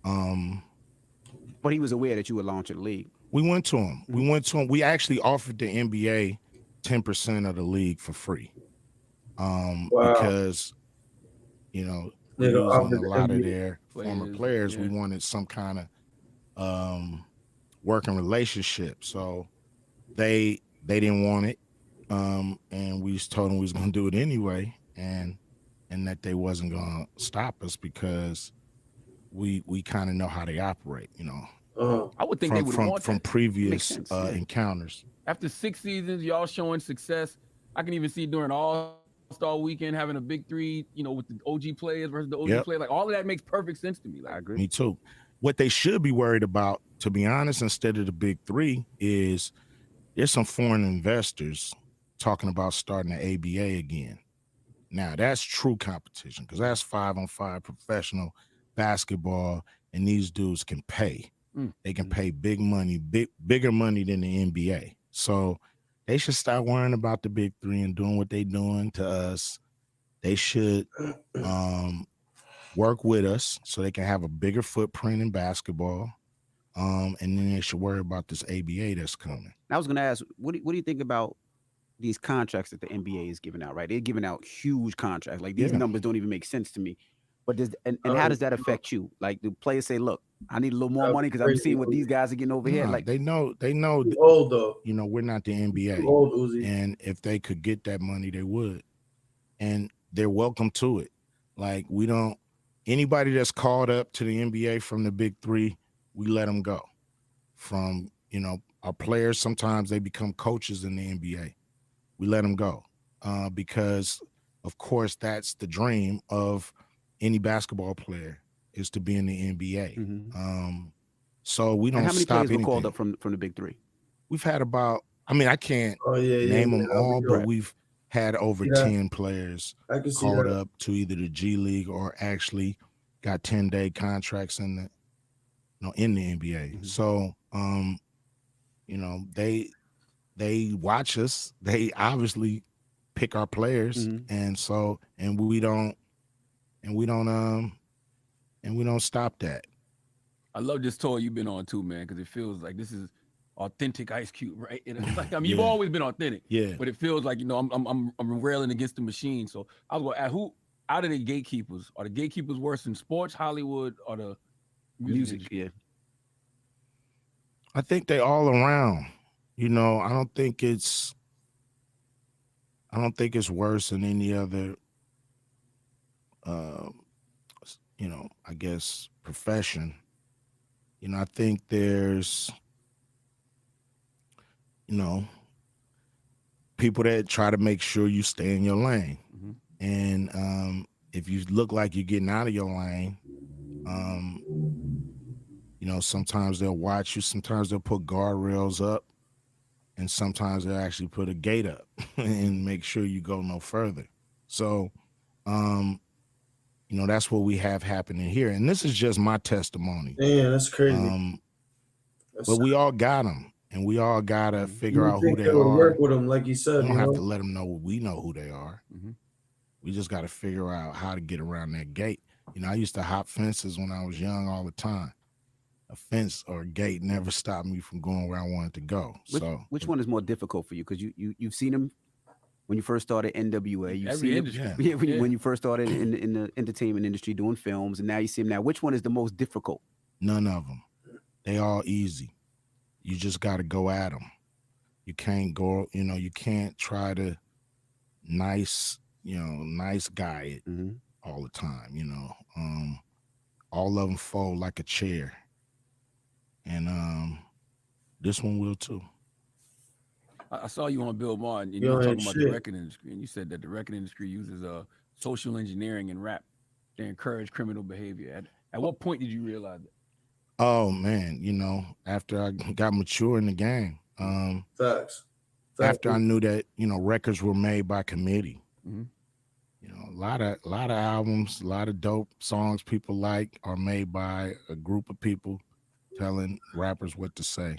But he was aware that you were launching the league. We went to him. We actually offered the NBA 10% of the league for free. Because They don't using offer a the lot of NBA their former players, we wanted some kind of working relationship. So they didn't want it. And we just told them we was gonna do it anyway, and that they wasn't gonna stop us because we kind of know how they operate, I would think they would want from that. previous Makes sense, yeah. encounters. After 6 seasons, y'all showing success. I can even see during All-Star Weekend having a Big Three, with the OG players versus the OG players. Like all of that makes perfect sense to me. Like, I agree. Me too. What they should be worried about, to be honest, instead of the Big Three, is there's some foreign investors talking about starting the ABA again. Now that's true competition because that's 5-on-5 professional basketball, and these dudes can pay. They can pay big money, bigger money than the NBA. So they should start worrying about the Big Three and doing what they're doing to us. They should work with us so they can have a bigger footprint in basketball. And then they should worry about this ABA that's coming. I was going to ask, what do you think about these contracts that the NBA is giving out, right? They're giving out huge contracts. Like these numbers don't even make sense to me. But how does that affect you? Like the players say, look, I need a little more money because I'm seeing what these guys are getting over here. Like they know old though. We're not the NBA. Old Uzi. And if they could get that money, they would. And they're welcome to it. Like we don't anybody that's called up to the NBA from the big three, we let them go. From, you know, our players, sometimes they become coaches in the NBA. We let them go because, of course, that's the dream of any basketball player, is to be in the NBA. So we don't And how many stop players anything. were called up from the big three? We've had about, I mean, I can't name them all, but we've had over 10 players I can see called that. up to either the G League or actually got 10-day contracts in the, you know, in the NBA. So, you know, they watch us. They obviously pick our players, and so we don't stop that. I love this tour you've been on too, man, because it feels like this is authentic Ice Cube, right? And it's like, I mean, you've always been authentic, but it feels like, you know, I'm railing against the machine. So I was going to ask, who out of the gatekeepers, are the gatekeepers worse in sports, Hollywood, or the music? Yeah, I think they all around. You know, I don't think it's worse than any other, you know, I guess, profession. You know, I think there's, you know, people that try to make sure you stay in your lane. And if you look like you're getting out of your lane, you know, sometimes they'll watch you, sometimes they'll put guardrails up, and sometimes they'll actually put a gate up and make sure you go no further. So, you know, that's what we have happening here. And this is just my testimony. Damn, that's crazy. But we all got them, and we all got to figure out who they would are. work with them, like you said. We You don't have know? to let them know we know who they are. We just got to figure out how to get around that gate. You know, I used to hop fences when I was young all the time. A fence or a gate never stopped me from going where I wanted to go. Which one is more difficult for you? Because you've seen them when you first started NWA. You've Every seen industry. them, when you first started in the entertainment industry doing films, and now you see them now. Which one is the most difficult? None of them. They all easy. You just got to go at them. You can't go, you know, you can't try to nice guy it all the time, you know. All of them fold like a chair. And this one will too. I saw you on Bill Maher, and you Yo, were talking ain't about shit. the record industry, and you said that the record industry uses social engineering and rap to encourage criminal behavior. At what point did you realize that? Oh man, you know, after I got mature in the game, Facts. after I knew that, you know, records were made by committee. You know, a lot of albums, a lot of dope songs people like are made by a group of people telling rappers what to say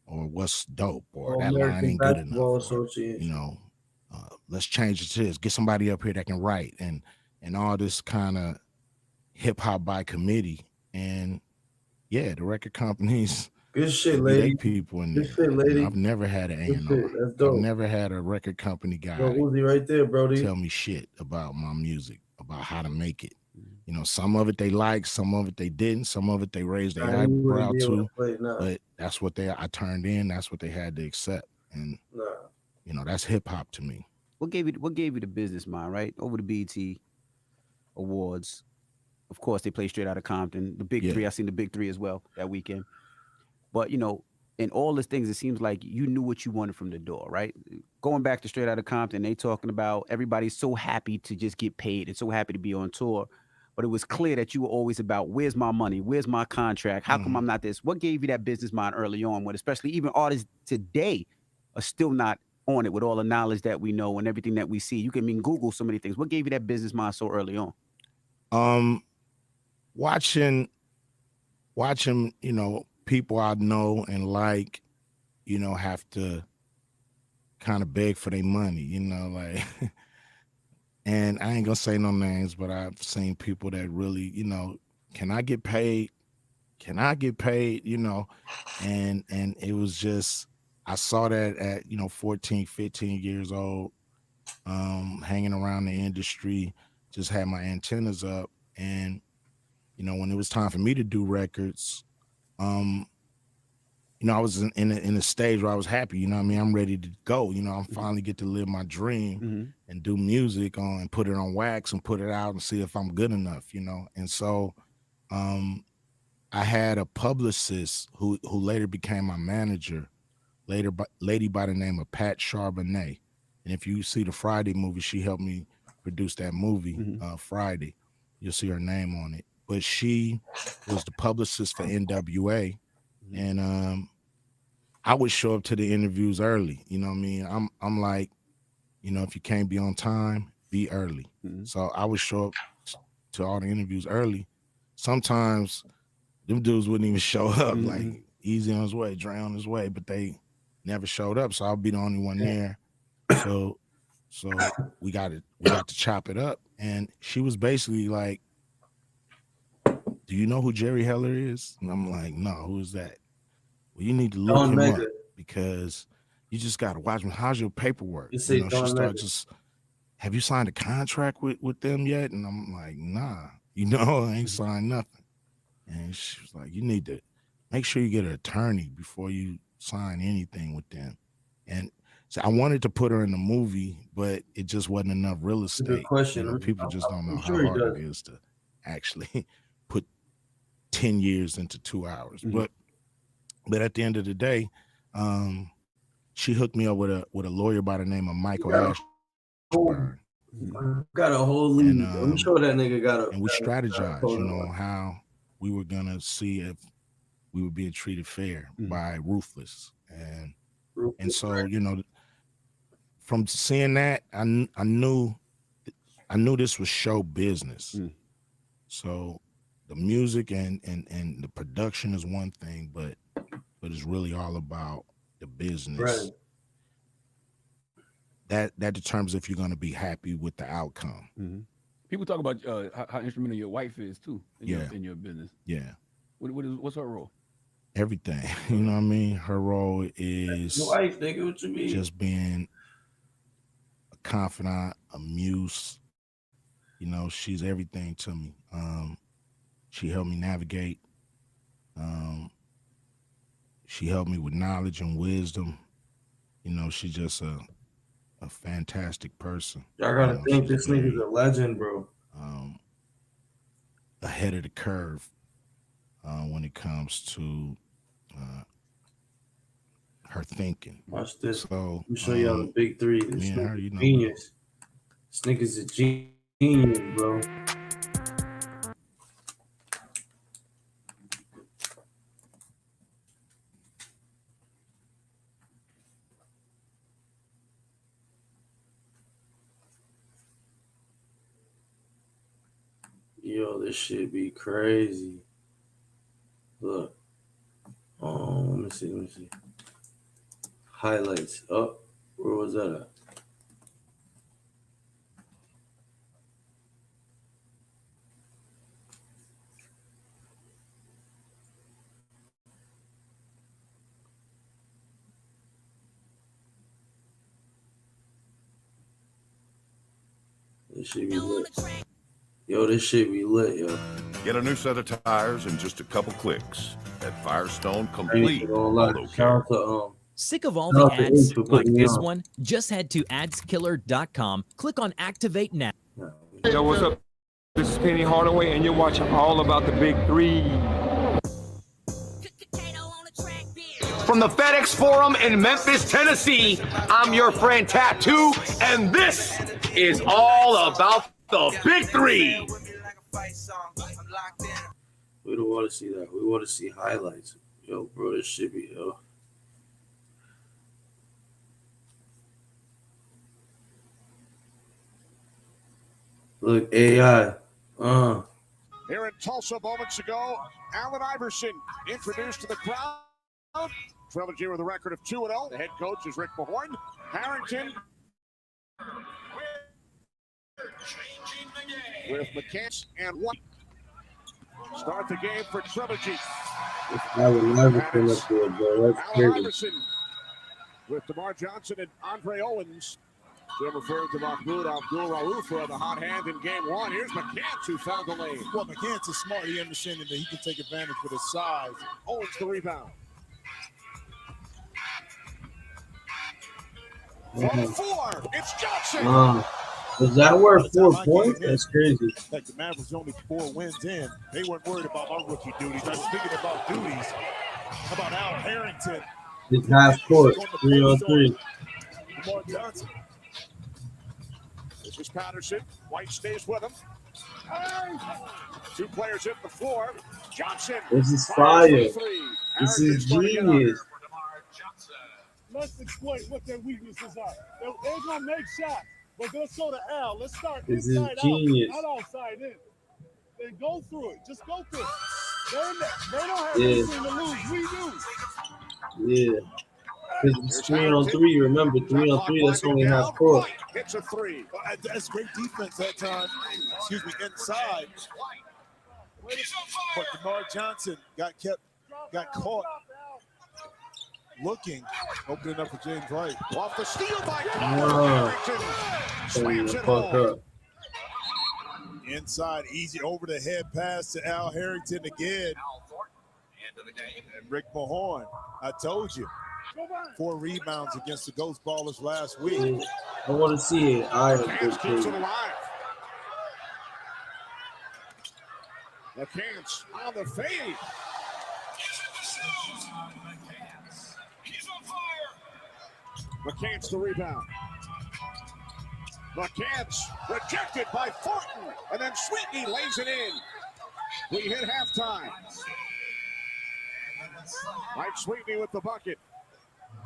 or what's dope or that line ain't good enough. Or, you know, let's change it to this. Get somebody up here that can write and all this kind of hip hop by committee. And yeah, the record companies. Good shit, lady. People in Good there. shit, lady. You know, I've never had an Good shit. That's A&R. dope. I've never had a record company guy Yo, Uzi right there, Brody. tell me shit about my music, about how to make it. You know, some of it they liked, some of it they didn't, some of it they raised their eyebrow to. But that's what I turned in. That's what they had to accept. And you know, that's hip hop to me. What gave you the business mind, right? Over the BET Awards. Of course, they play Straight Outta Compton. The big three, I seen the big three as well that weekend. But, you know, in all these things, it seems like you knew what you wanted from the door, right? Going back to Straight Outta Compton, they talking about everybody's so happy to just get paid and so happy to be on tour. But it was clear that you were always about, where's my money? Where's my contract? How come I'm not this? What gave you that business mind early on when especially even artists today are still not on it with all the knowledge that we know and everything that we see? You can Google so many things. What gave you that business mind so early on? Watching, you know, people I know and like, you know, have to kind of beg for their money, you know, like, and I ain't gonna say no names, but I've seen people that really, you know, can I get paid? Can I get paid? You know, and it was just, I saw that at, you know, 14, 15 years old, hanging around the industry, just had my antennas up. And, you know, when it was time for me to do records, you know, I was in a stage where I was happy. You know what I mean? I'm ready to go. You know, I'm finally get to live my dream and do music on and put it on wax and put it out and see if I'm good enough. You know, and so I had a publicist who later became my manager. Lady by the name of Pat Charbonnet. And if you see the Friday movie, she helped me produce that movie, Friday. You'll see her name on it. But she was the publicist for NWA. And I would show up to the interviews early. You know what I mean? I'm like, you know, if you can't be on time, be early. So I would show up to all the interviews early. Sometimes them dudes wouldn't even show up, like Easy on his way, Dre on his way, but they never showed up, so I'll be the only one there. So we got to chop it up. And she was basically like, do you know who Jerry Heller is? And I'm like, no, who is that? Well, you need to look him up because you just got to watch him. How's your paperwork? You know, she started just, have you signed a contract with them yet? And I'm like, nah, you know, I ain't signed nothing. And she was like, you need to make sure you get an attorney before you sign anything with them. And so I wanted to put her in the movie, but it just wasn't enough real estate. Good question. You know, people just don't know how hard it is to actually put 10 years into 2 hours. But at the end of the day, she hooked me up with a lawyer by the name of Michael Ashburn. Got a whole lead. I'm sure that nigga got a. And we strategized, you know, how we were gonna see if we were being treated fair by Ruthless. And so, you know, from seeing that, I knew this was show business. So the music and the production is one thing, but it's really all about the business. Right. That determines if you're going to be happy with the outcome. People talk about how instrumental your wife is too in your business. Yeah. What's her role? Everything. You know what I mean? Her role is Your wife, nigga, what you mean? Just being a confidant, a muse. You know, she's everything to me. She helped me navigate. She helped me with knowledge and wisdom. You know, she's just a fantastic person. Y'all gotta think this nigga's a legend, bro. Ahead of the curve when it comes to her thinking. Watch this. So let me show y'all the big three. This me and her, you know, genius. This nigga's a genius, bro. Yo, this shit be crazy. Look. Let me see. Highlights. Oh, where was that at? This shit be lit. Yo, this shit be lit, yo. Get a new set of tires in just a couple clicks at Firestone Complete. Sick of all the ads like this one? Just head to adskiller.com. Click on Activate Now. Yo, what's up? This is Penny Hardaway, and you're watching All About the Big Three. From the FedEx Forum in Memphis, Tennessee, I'm your friend Tattoo, and this is All About the Big Three. We don't want to see that. We want to see highlights. Yo, bro, this shit be, yo. Look, AI. Here in Tulsa moments ago, Allen Iverson introduced to the crowd. Trilogy with a record of 2-0. The head coach is Rick Mahorn. Harrington with McCants and one. Start the game for Trilogy. I would never come up there, bro. That's Allen crazy. Iverson with DeMar Johnson and Andre Owens. Jim referred to Mahmoud Abdul-Rauf for the hot hand in game one. Here's McCants who found the lane. Well, McCants is smart. He understands that he can take advantage with his size. Owens the rebound. From 4, it's Johnson. Is that worth 4 points? That's crazy. Like the Mavericks only 4 wins in. They weren't worried about my rookie duties. I'm speaking about duties. How about Al Harrington? It's half court, 3-on-3. Lamar Johnson. This is Patterson. White stays with him. 2 players hit the floor. Johnson. This is fire. This is genius. Let's exploit what their weaknesses are. They're going to make shots, but let's go to Al. Let's start This is inside genius. out, not outside in. Then go through it. Just go through it. They don't have anything to lose. We do. Yeah. Because it's 3-on-3. Remember, 3-on-3, that's only half court. Hits a 3. That's great defense that time. Excuse me, inside. But DeMar Johnson got caught looking, opening up for James White. Off the steal by Harrington. Slams it home. Inside, easy over the head pass to Al Harrington again. And Rick Mahorn, I told you, 4 rebounds against the Ghost Ballers last week. I want to see it. All right, Keeps it alive. McCants on the fade. McCants the rebound. McCants rejected by Thornton, and then Sweetney lays it in. We hit halftime. Mike Sweetney with the bucket.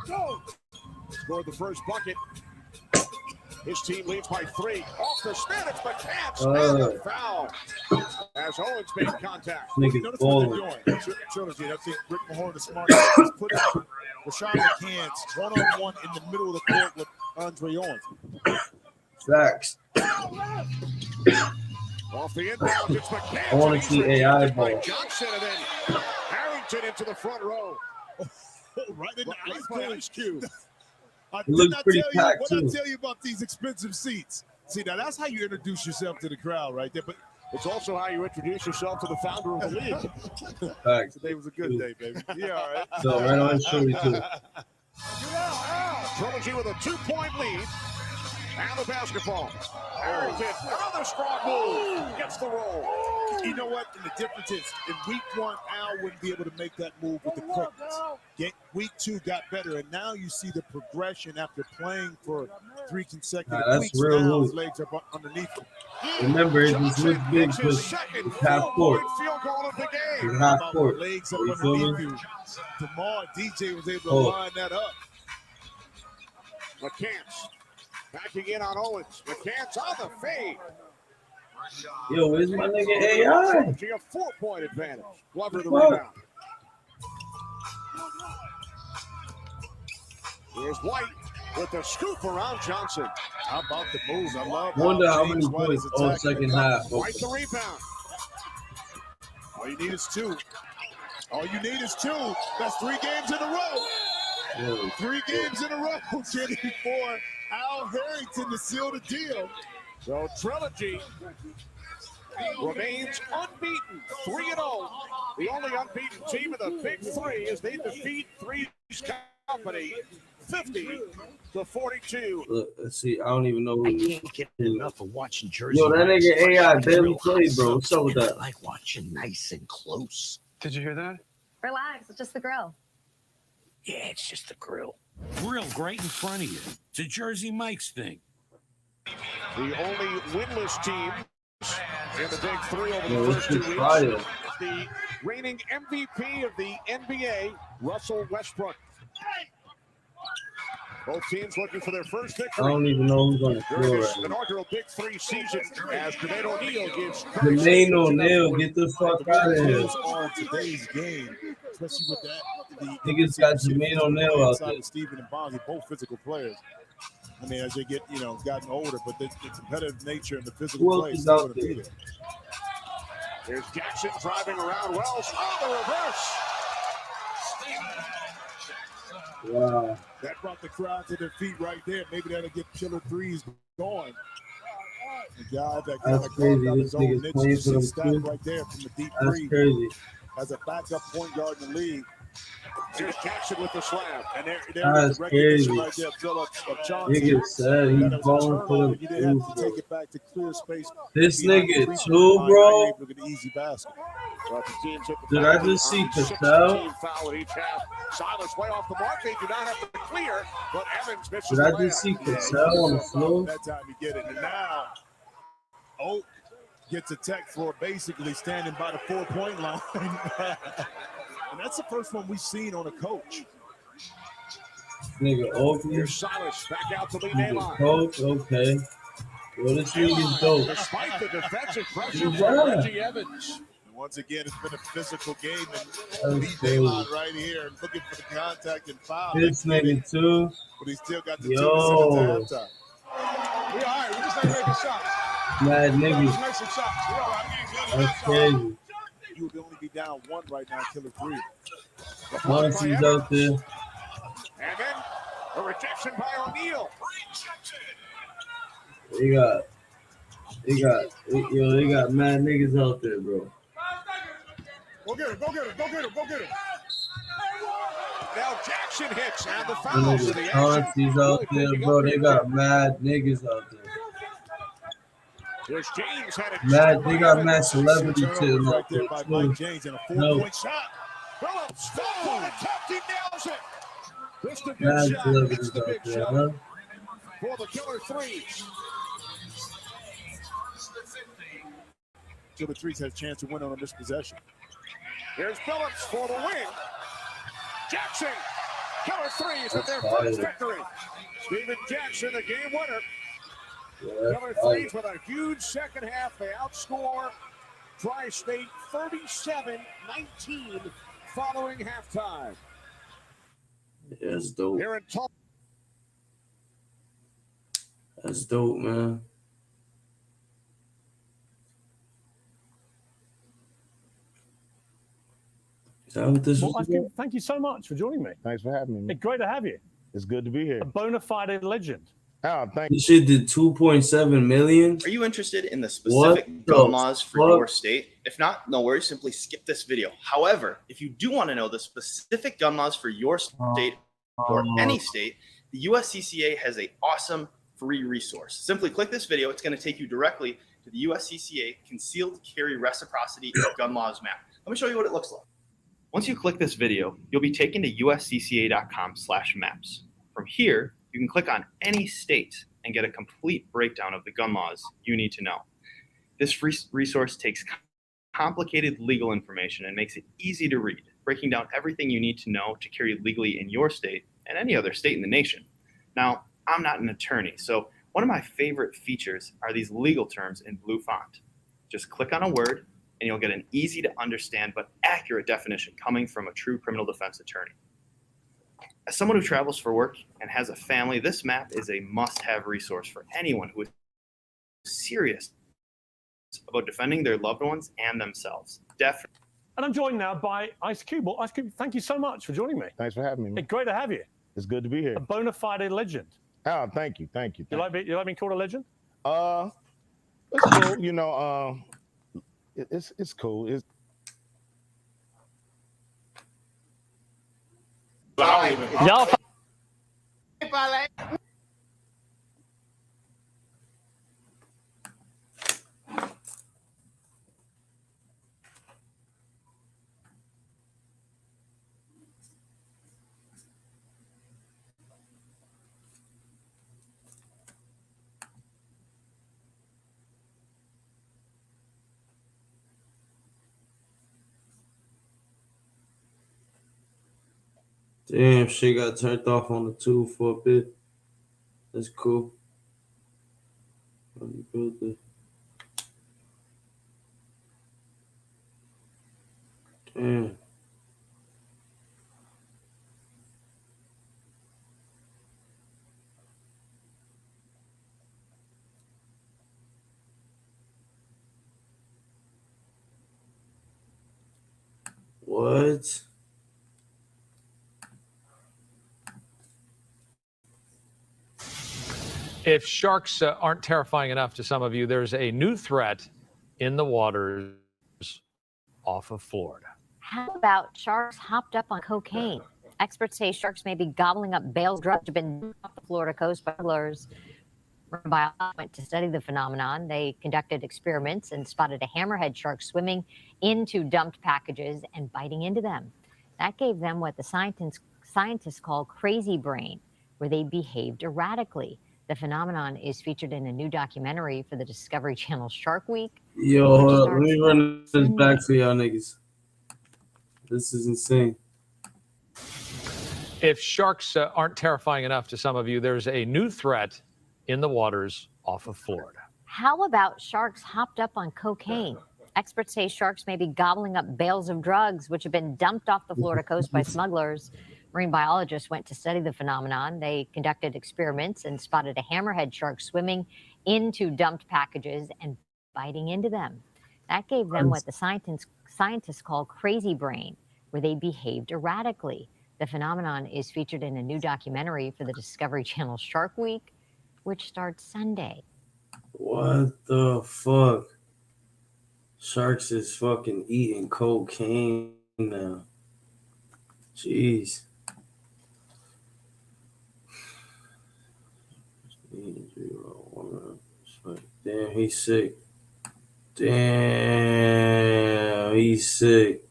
Go! Scored the first bucket. His team leads by 3. Off the spin, it's McCants and the foul. As Owens made contact. Niggas Notice balling. what they're doing. Trilogy. I think Rick Mahorn is smart. He's put Rashawn McCants one-on-one in the middle of the court with Andre Owens. Facts. Off the inbound, it's McCants. I want to see AI ball. Johnson and then Harrington into the front row. Right in the ice cube. It looks pretty packed, What I too. tell you about these expensive seats? See, now that's how you introduce yourself to the crowd right there. But it's also how you introduce yourself to the founder of the league. Facts. Today was a good day, baby. Yeah, all right. So, right on Shorty, too. Trilogy with a 2-point lead. And the basketball. Harrington, another strong move. Gets the roll. You know what? And the difference is, in week 1, Al wouldn't be able to make that move with the quickness. Week 2 got better, and now you see the progression after playing for 3 consecutive that's weeks. real Now his move. legs are underneath him. Remember, it just looks big because it's half court. Field goal of the game. It's half court. Legs up You feel underneath me? you. DeMar DJ was able to line that up. McCants backing in on Owens. McCants on the fade. Yo, where's my nigga AI? She a 4-point advantage. Glover the What? rebound. Here's White with the scoop around Johnson. How about the moves? I love. Wonder how many James White points is all attacking second the cup. half. White the rebound. All you need is 2. All you need is 2. That's 3 games in a row. Yeah. 3 games in a row, Kenny, for Al Harrington to seal the deal. So Trilogy remains unbeaten, 3-0. The only unbeaten team in the Big 3 as they defeat Three's Company 50-42. Look, let's see. I don't even know who. I can't get enough of watching Jersey. Yo, that Mike's nigga AI fight. barely Real played, hustle. bro. What's up with that? I like watching nice and close. Did you hear that? Relax, it's just the grill. Yeah, it's just the grill. Grill right in front of you. It's a Jersey Mike's thing. The only winless team in the Big 3 over Yo, the this first 2 is weeks. fire. The reigning MVP of the NBA, Russell Westbrook. Both teams looking for their first victory. I don't even know who's on the During floor this right now. inaugural Big 3 season, as Jermaine O'Neal gives Jermaine O'Neal, get the fuck out of here. on today's game, especially with that. Niggas got Jermaine O'Neal out there. Stephen and Bonzi, both physical players. I mean, as they get, gotten older, but the competitive nature and the physical Who else play is still out going to be there? there. There's Jackson driving around Wells on the reverse. Wow. That brought the crowd to their feet right there. Maybe that'll get killer threes going. The guy that kind That's of crazy. carved out This his own nigga's niche. playing You for see them stat too. right there from the deep That's three. crazy. As a backup point guard in the league, Here's Jackson with the slam, and That's the crazy. recognition right there, Phillips of Johnson. Nigga said That he's it was a balling for turnover. the You didn't have to two, take it back to clear space. This behind the nigga free too, throw line. Now bro. you're able to get an easy basket. But the teams hit the Did I penalty just see on 6 Cassell? team foul at each half. Silas way off the mark. They do not have to clear, but Evans misses Did I the just see layup. Cassell on the floor? That time you get it. And now Oak gets a tech for basically standing by the 4-point line. And that's the first one we've seen on a coach. Nigga, Oakley. Here's Silas back out to lead He's a Nayline. coach, okay. Well, this nigga's dope. Despite the defensive pressure Yeah. from Reggie Evans. And once again, it's been a physical game. And That's Nayline right here looking for the contact and foul. This nigga too. But he still got the Yo. 2 seconds at halftime. We all right. We just ain't making shots. Mad Just niggas. make some shots. We all right. That's crazy. You would only be down 1 right now, Killer 3. Monty's out there. And then a rejection by O'Neal. They got mad niggas out there, bro. Go get him, go get him, go get him, go get him. Now Jackson hits and the Them foul to the niggas action. Monty's out there, bro. They got mad niggas out there. There's James had it. Mad, they got mad celebrity too. Right there by Mike James and a 4-point shot. Phillips, 4-point attempt, he nails it. Just a good Mad shot. celebrities That's the out big there, shot huh? for the Killer Threes. Killer Threes has a chance to win on this possession. Here's Phillips for the win. Jackson, Killer Threes with their first victory. Steven Jackson, the game winner. Killer Threes with a huge second half. They outscore Tri-State 37-19 following halftime. Yeah, that's dope. Here in Tulsa. That's dope, man. Is that what this Well, was? thank you so much for joining me. Thanks for having me. It's great to have you. It's good to be here. A bona fide legend. Oh, thank This shit did 2.7 million. Are you interested in the specific gun laws for your state? If not, no worries, simply skip this video. However, if you do want to know the specific gun laws for your state or any state, the USCCA has an awesome free resource. Simply click this video. It's going to take you directly to the USCCA Concealed Carry Reciprocity Gun Laws map. Let me show you what it looks like. Once you click this video, you'll be taken to uscca.com/maps. From here, you can click on any state and get a complete breakdown of the gun laws you need to know. This free resource takes complicated legal information and makes it easy to read, breaking down everything you need to know to carry legally in your state and any other state in the nation. Now, I'm not an attorney, so one of my favorite features are these legal terms in blue font. Just click on a word and you'll get an easy to understand but accurate definition coming from a true criminal defense attorney. As someone who travels for work and has a family, this map is a must-have resource for anyone who is serious about defending their loved ones and themselves. Definitely. And I'm joined now by Ice Cube. Well, Ice Cube, thank you so much for joining me. Thanks for having me. It's great to have you. It's good to be here. A bona fide legend. Oh, thank you, thank you. You like being called a legend? It's cool. You know, it's cool. It's Y'all. Damn, shit got turned off on the 2 for a bit. That's cool. Damn. What? If sharks aren't terrifying enough to some of you, there's a new threat in the waters off of Florida. How about sharks hopped up on cocaine? Experts say sharks may be gobbling up bales of drugs that have been off the Florida coast by smugglers. Biologists went to study the phenomenon. They conducted experiments and spotted a hammerhead shark swimming into dumped packages and biting into them. That gave them what the scientists call crazy brain, where they behaved erratically. The phenomenon is featured in a new documentary for the Discovery Channel Shark Week. Yo, hold up. Let me run this back for y'all niggas. This is insane. If sharks aren't terrifying enough to some of you, there's a new threat in the waters off of Florida. How about sharks hopped up on cocaine? Experts say sharks may be gobbling up bales of drugs which have been dumped off the Florida coast by smugglers. Marine biologists went to study the phenomenon. They conducted experiments and spotted a hammerhead shark swimming into dumped packages and biting into them. That gave them what the scientists call crazy brain, where they behaved erratically. The phenomenon is featured in a new documentary for the Discovery Channel Shark Week, which starts Sunday. What the fuck? Sharks is fucking eating cocaine now. Jeez. Damn, he's sick. Damn, he's sick.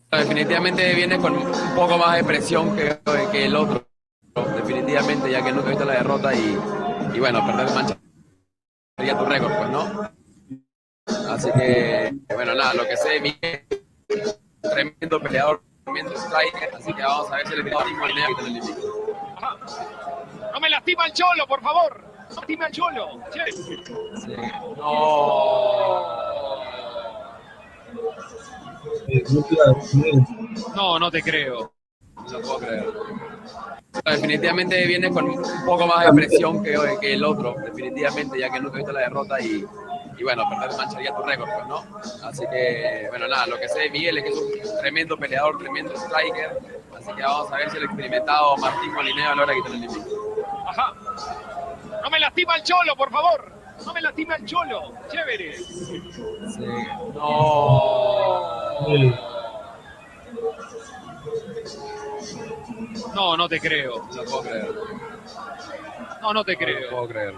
Definitivamente viene con un poco más de presión que el otro. Definitivamente, ya que nunca he visto la derrota y bueno, perder mancha sería tu récord, pues, ¿no? Así que, bueno, nada, lo que sé de mí es tremendo peleador, tremendo striker, así que vamos a ver si el último línea que te lo limita. No me lastima el cholo, por favor. No lastima el cholo. Sí. No. No, no te creo. No lo puedo creer. Definitivamente viene con un poco más de presión que el otro, definitivamente, ya que nunca he visto la derrota y bueno, perder mancharía tu récord, pues, ¿no? Así que, bueno, nada, lo que sé de Miguel es que es un tremendo peleador, tremendo striker, así que vamos a ver si el experimentado Martín Molineo logra quitar el límite. Ajá. No me lastima el cholo, por favor. No me lastima el cholo. Chévere. Sí. No. No, no te creo. No puedo creer. No, no te creo. No puedo creer.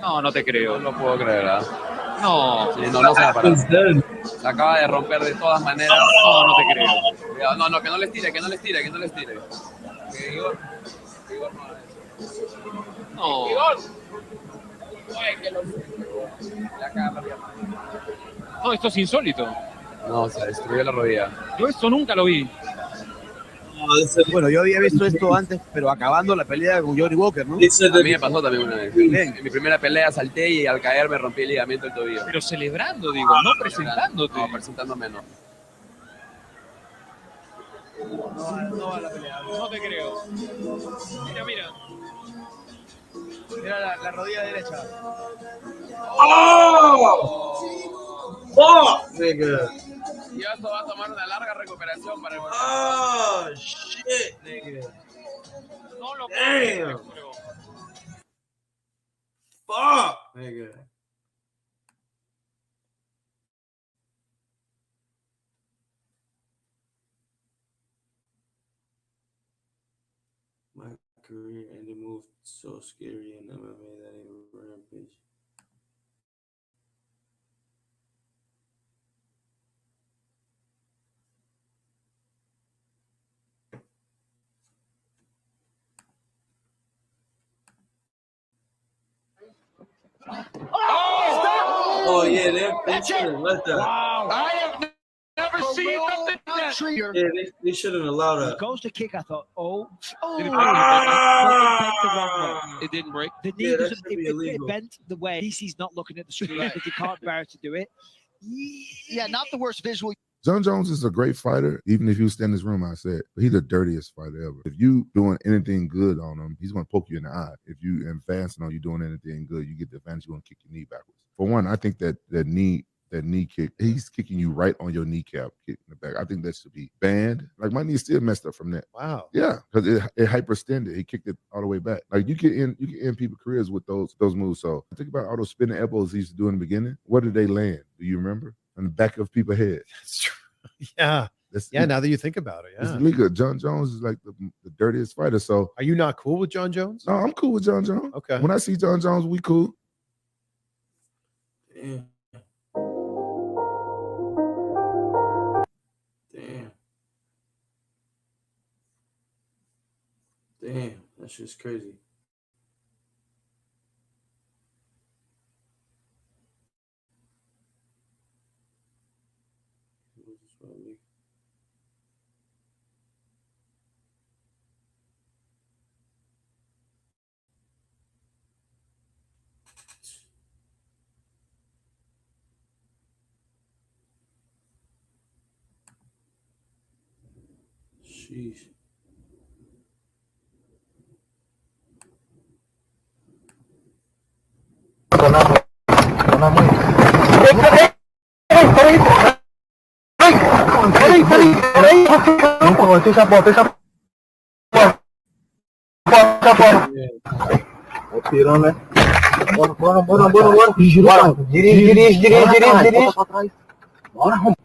No, no te creo. No lo puedo creer, ¿ah? No. Sí, no se va a parar. Se acaba de romper de todas maneras. No, no te creo. Cuidado, no, que no les tire, que no les tire. Que Igor no. Igor. Oye, que la cara. No, esto es insólito. No, se destruyó la rodilla. Yo esto nunca lo vi. Bueno, yo había visto esto antes, pero acabando la pelea con Johnny Walker, ¿no? A mí me pasó también una vez. En mi primera pelea salté y al caer me rompí el ligamento del tobillo. Pero celebrando, digo, no presentándote. No, presentándome no. No va la pelea, no te creo. Mira. Mira la rodilla derecha. ¡Oh! ¡Fuck, nigga! Y esto va a tomar una larga recuperación para el momento. Oh, shit, nigga. No lo puedo. Damn. Fuck, nigga. My career and it moved so scary and MMA that ain't a rampage. Oh yeah, they should have let that. Wow. I have never seen nothing like that. Yeah, they shouldn't allow that. Goes to kick, I thought, It didn't break. The knee doesn't, it bent the way. He's not looking at the screen because he can't bear to do it. Yeah, not the worst visual. John Jones is a great fighter. Even if you stand in this room, I said, he's the dirtiest fighter ever. If you doing anything good on him, he's going to poke you in the eye. If you advancing on you doing anything good, you get the advantage, you're going to kick your knee backwards. For one, I think that knee that knee kick. He's kicking you right on your kneecap, kick in the back. I think that should be banned. Like my knee still messed up from that. Wow. Yeah, because it hyperextended. He kicked it all the way back. Like you can end people's careers with those moves. So think about all those spinning elbows he used to do in the beginning. Where did they land? Do you remember? On the back of people's heads. That's true. Yeah. Now that you think about it, It's yeah. illegal. John Jones is like the dirtiest fighter. So are you not cool with John Jones? No, I'm cool with John Jones. Okay. When I see John Jones, we cool. Damn. Damn. Damn. That shit's crazy. Sheesh. Tirando, né? Bora. Dirige. Bora, vamos.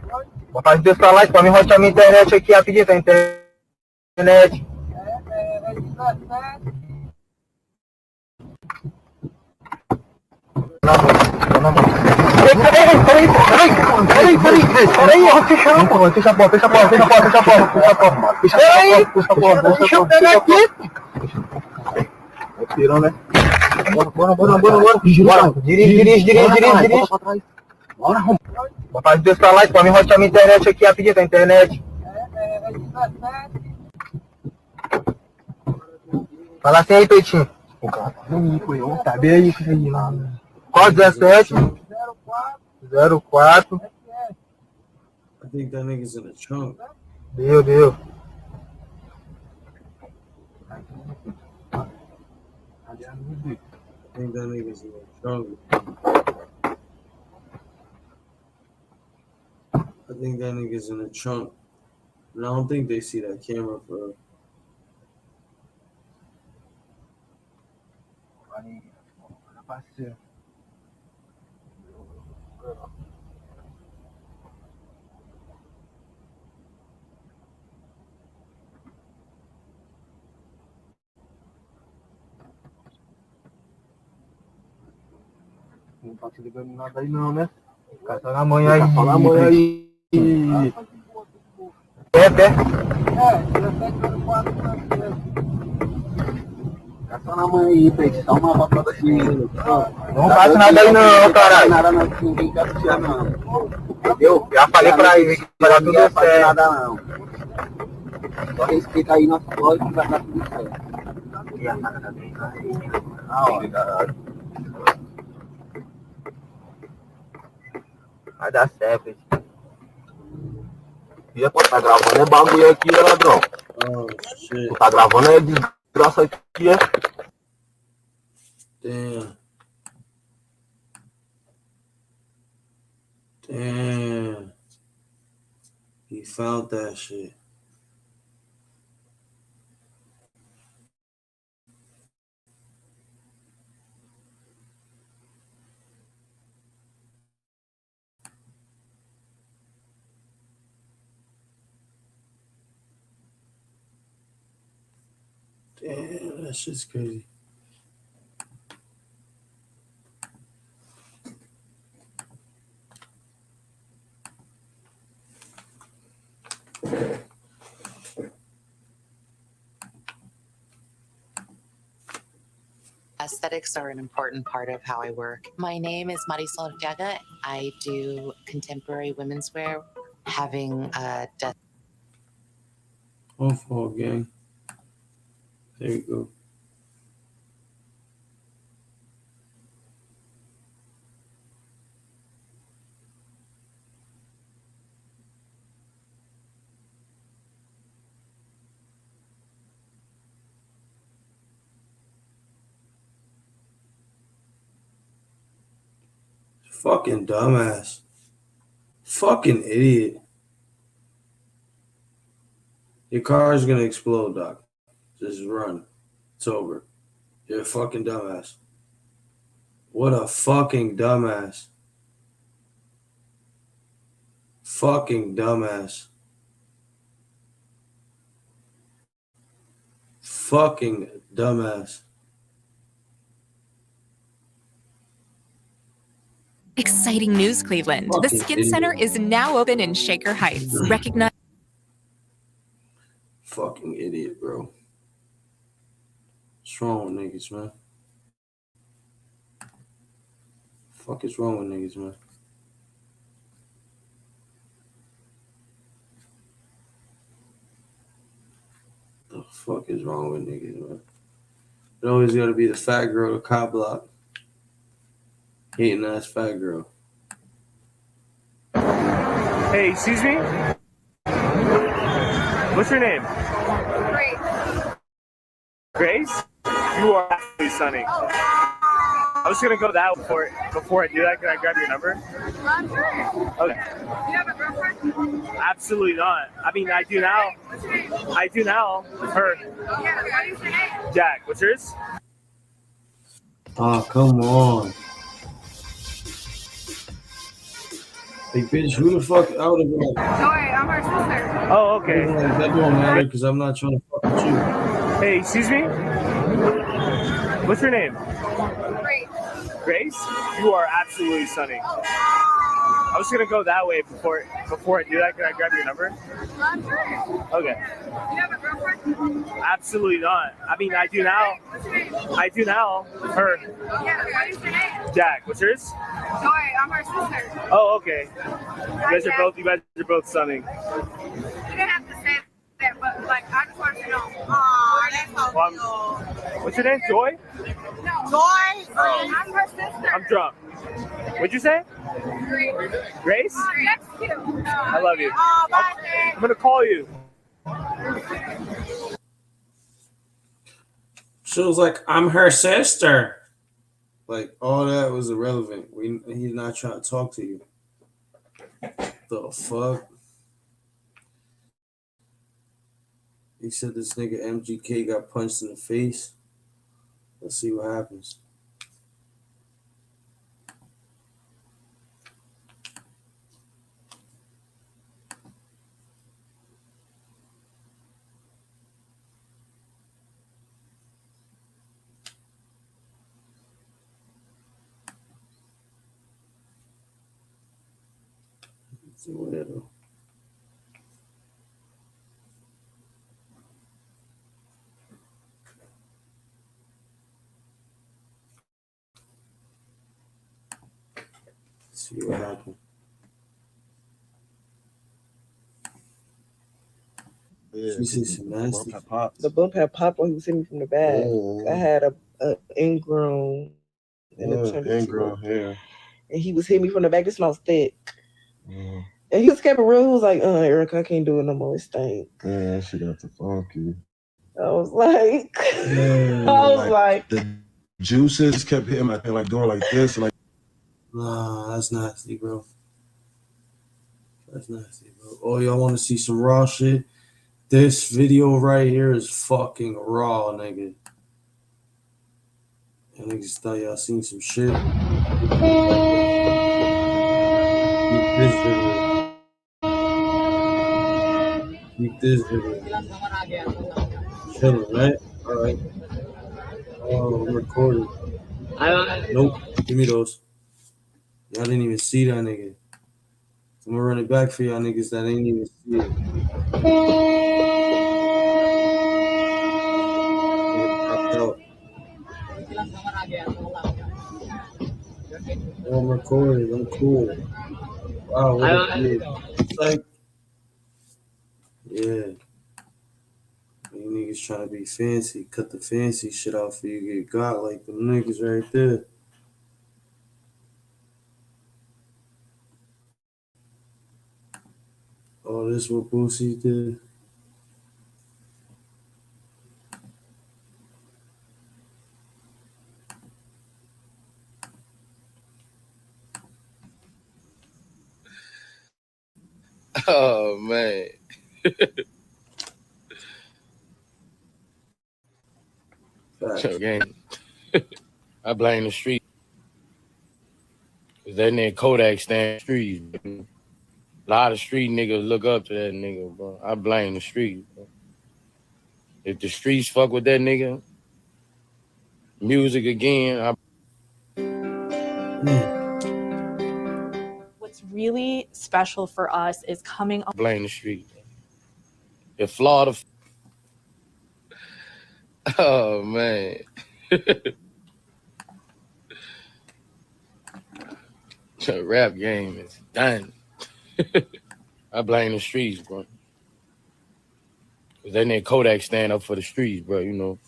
Botar os dois pra lá pra mim rotear minha internet aqui rapidinho, tá? Internet. Peraí, eu vou fechar a porta. Fecha a porta. Deixa eu pegar aqui. Tirando, né? Bora. Dirige. Bora, vamos. Botar os dois pra lá pra mim rotear minha internet aqui rapidinho, tá? Internet. Fala assim aí, Peitinho. O cara tá bonito, eu sabia aí que aí lá. Qual 17? 04. I think that nigga's in the trunk. Deu. I think that nigga's in the trunk. I think that nigga's in the trunk. And I don't think they see that camera for. Não tá te ligando nada aí não, né? O cara tá na manhã aí. Tá na manhã aí. Pé. Tá na manhã aí, Peixe. Só uma botada assim. Não bate nada aí não, caralho. Nada não, ninguém quer tirar não. Entendeu? Já falei pra ele que vai dar tudo certo. Não vai nada não. Só respeita aí nosso código que vai dar tudo certo. Caralho. Vai dar certo. E pô, tá gravando é bagulho aqui, né, ladrão? Oh, shit. Tu tá gravando é desgraça aqui, é? Damn. He found that shit. Damn, that shit's crazy. Aesthetics are an important part of how I work. My name is Marisol Jaga. I do contemporary women's wear, having a death. Off ball gang. There you go. Fucking dumbass. Fucking idiot. Your car is gonna explode, Doc. Just run. It's over. You're a fucking dumbass. What a fucking dumbass. Fucking dumbass. Fucking dumbass. Exciting news, Cleveland. The Fucking Skin idiot. Center is now open in Shaker Heights. Recognize. Fucking idiot, bro. What's wrong with niggas, man? Fuck is wrong with niggas, man? The fuck is wrong with niggas, man? It always gotta be the fat girl, the cop block. Hating ass fat girl. Hey, excuse me? What's your name? Grace? You are absolutely stunning. I was gonna go that before I do that. Can I grab your number? Okay. You have a girlfriend? Absolutely not. I mean, I do now. I do now. Her. Yeah, what is your name? Jack. What's yours? Oh, come on. Hey, bitch, who the fuck out of here? Joy, I'm her sister. Oh, okay. That don't matter because I'm not trying to fuck with you. Hey, excuse me? What's your name? Great. Grace? You are absolutely stunning. I was gonna go that way before I do that. Can I grab your number? Sure. Okay. You have a girlfriend? Absolutely not. I mean, I do now. What's your name? I do now. Her. Yeah, what is your name? Jack. What's yours? Joy, I'm her sister. Oh, okay. You guys are both stunning. You didn't have to say that, but like I just wanted to know. Aw, that's so cute. What's your name? Joy? No. Joy? I'm her sister. I'm drunk. What'd you say? Grace? That's cute. I love you. Oh, bye. I'm gonna call you. She was like, I'm her sister. Like, all that was irrelevant. He's not trying to talk to you. The fuck? He said this nigga MGK got punched in the face. Let's see what happens. Let's see what it'll. See what happens. She said some nasty. The bump had popped when he was hitting me from the back. I had a ingrown and a ingrown hair. And he was hitting me from the back. This smells thick. And he was kept it real. He was like, Erica, I can't do it no more. It stink. Yeah, she got the funky. I was like, the juices kept hitting my thing, like doing like this, like. Nah, that's nasty, bro. That's nasty, bro. Oh, y'all want to see some raw shit? This video right here is fucking raw, nigga. And niggas thought y'all seen some shit. Keep this video. Keep this video. Chilling, right? Alright. Oh, I'm recording. Nope. Give me those. Y'all didn't even see that nigga. I'm gonna run it back for y'all niggas that ain't even see it. Oh, I'm recording. I'm cool. Wow, what a kid. Like, yeah. You niggas trying to be fancy. Cut the fancy shit out for you get got like them niggas right there. Oh, this what Boosie did? Oh man. So, gang, I blame the street. Cause that nigga Kodak stand streets. A lot of street niggas look up to that nigga, bro. I blame the street, bro. If the streets fuck with that nigga, music again, What's really special for us is coming on. blame the street. If Florida, oh man. The rap game is done. I blame the streets, bro. Cause that nigga Kodak stand up for the streets, bro. You know,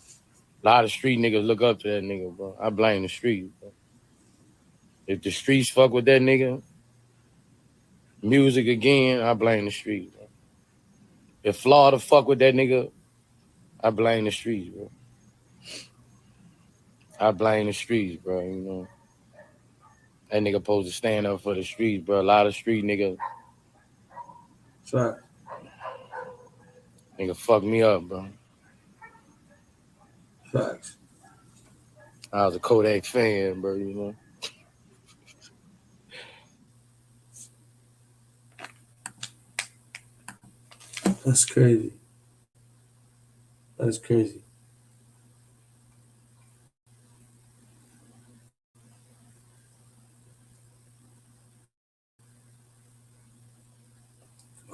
a lot of street niggas look up to that nigga, bro. I blame the streets, bro. If the streets fuck with that nigga, music again, I blame the streets, bro. If Florida fuck with that nigga, I blame the streets, bro. I blame the streets, bro, you know. That nigga supposed to stand up for the streets, bro. A lot of street niggas. Right. Nigga fuck me up, bro. Facts. I was a Kodak fan, bro, you know. That's crazy. That's crazy.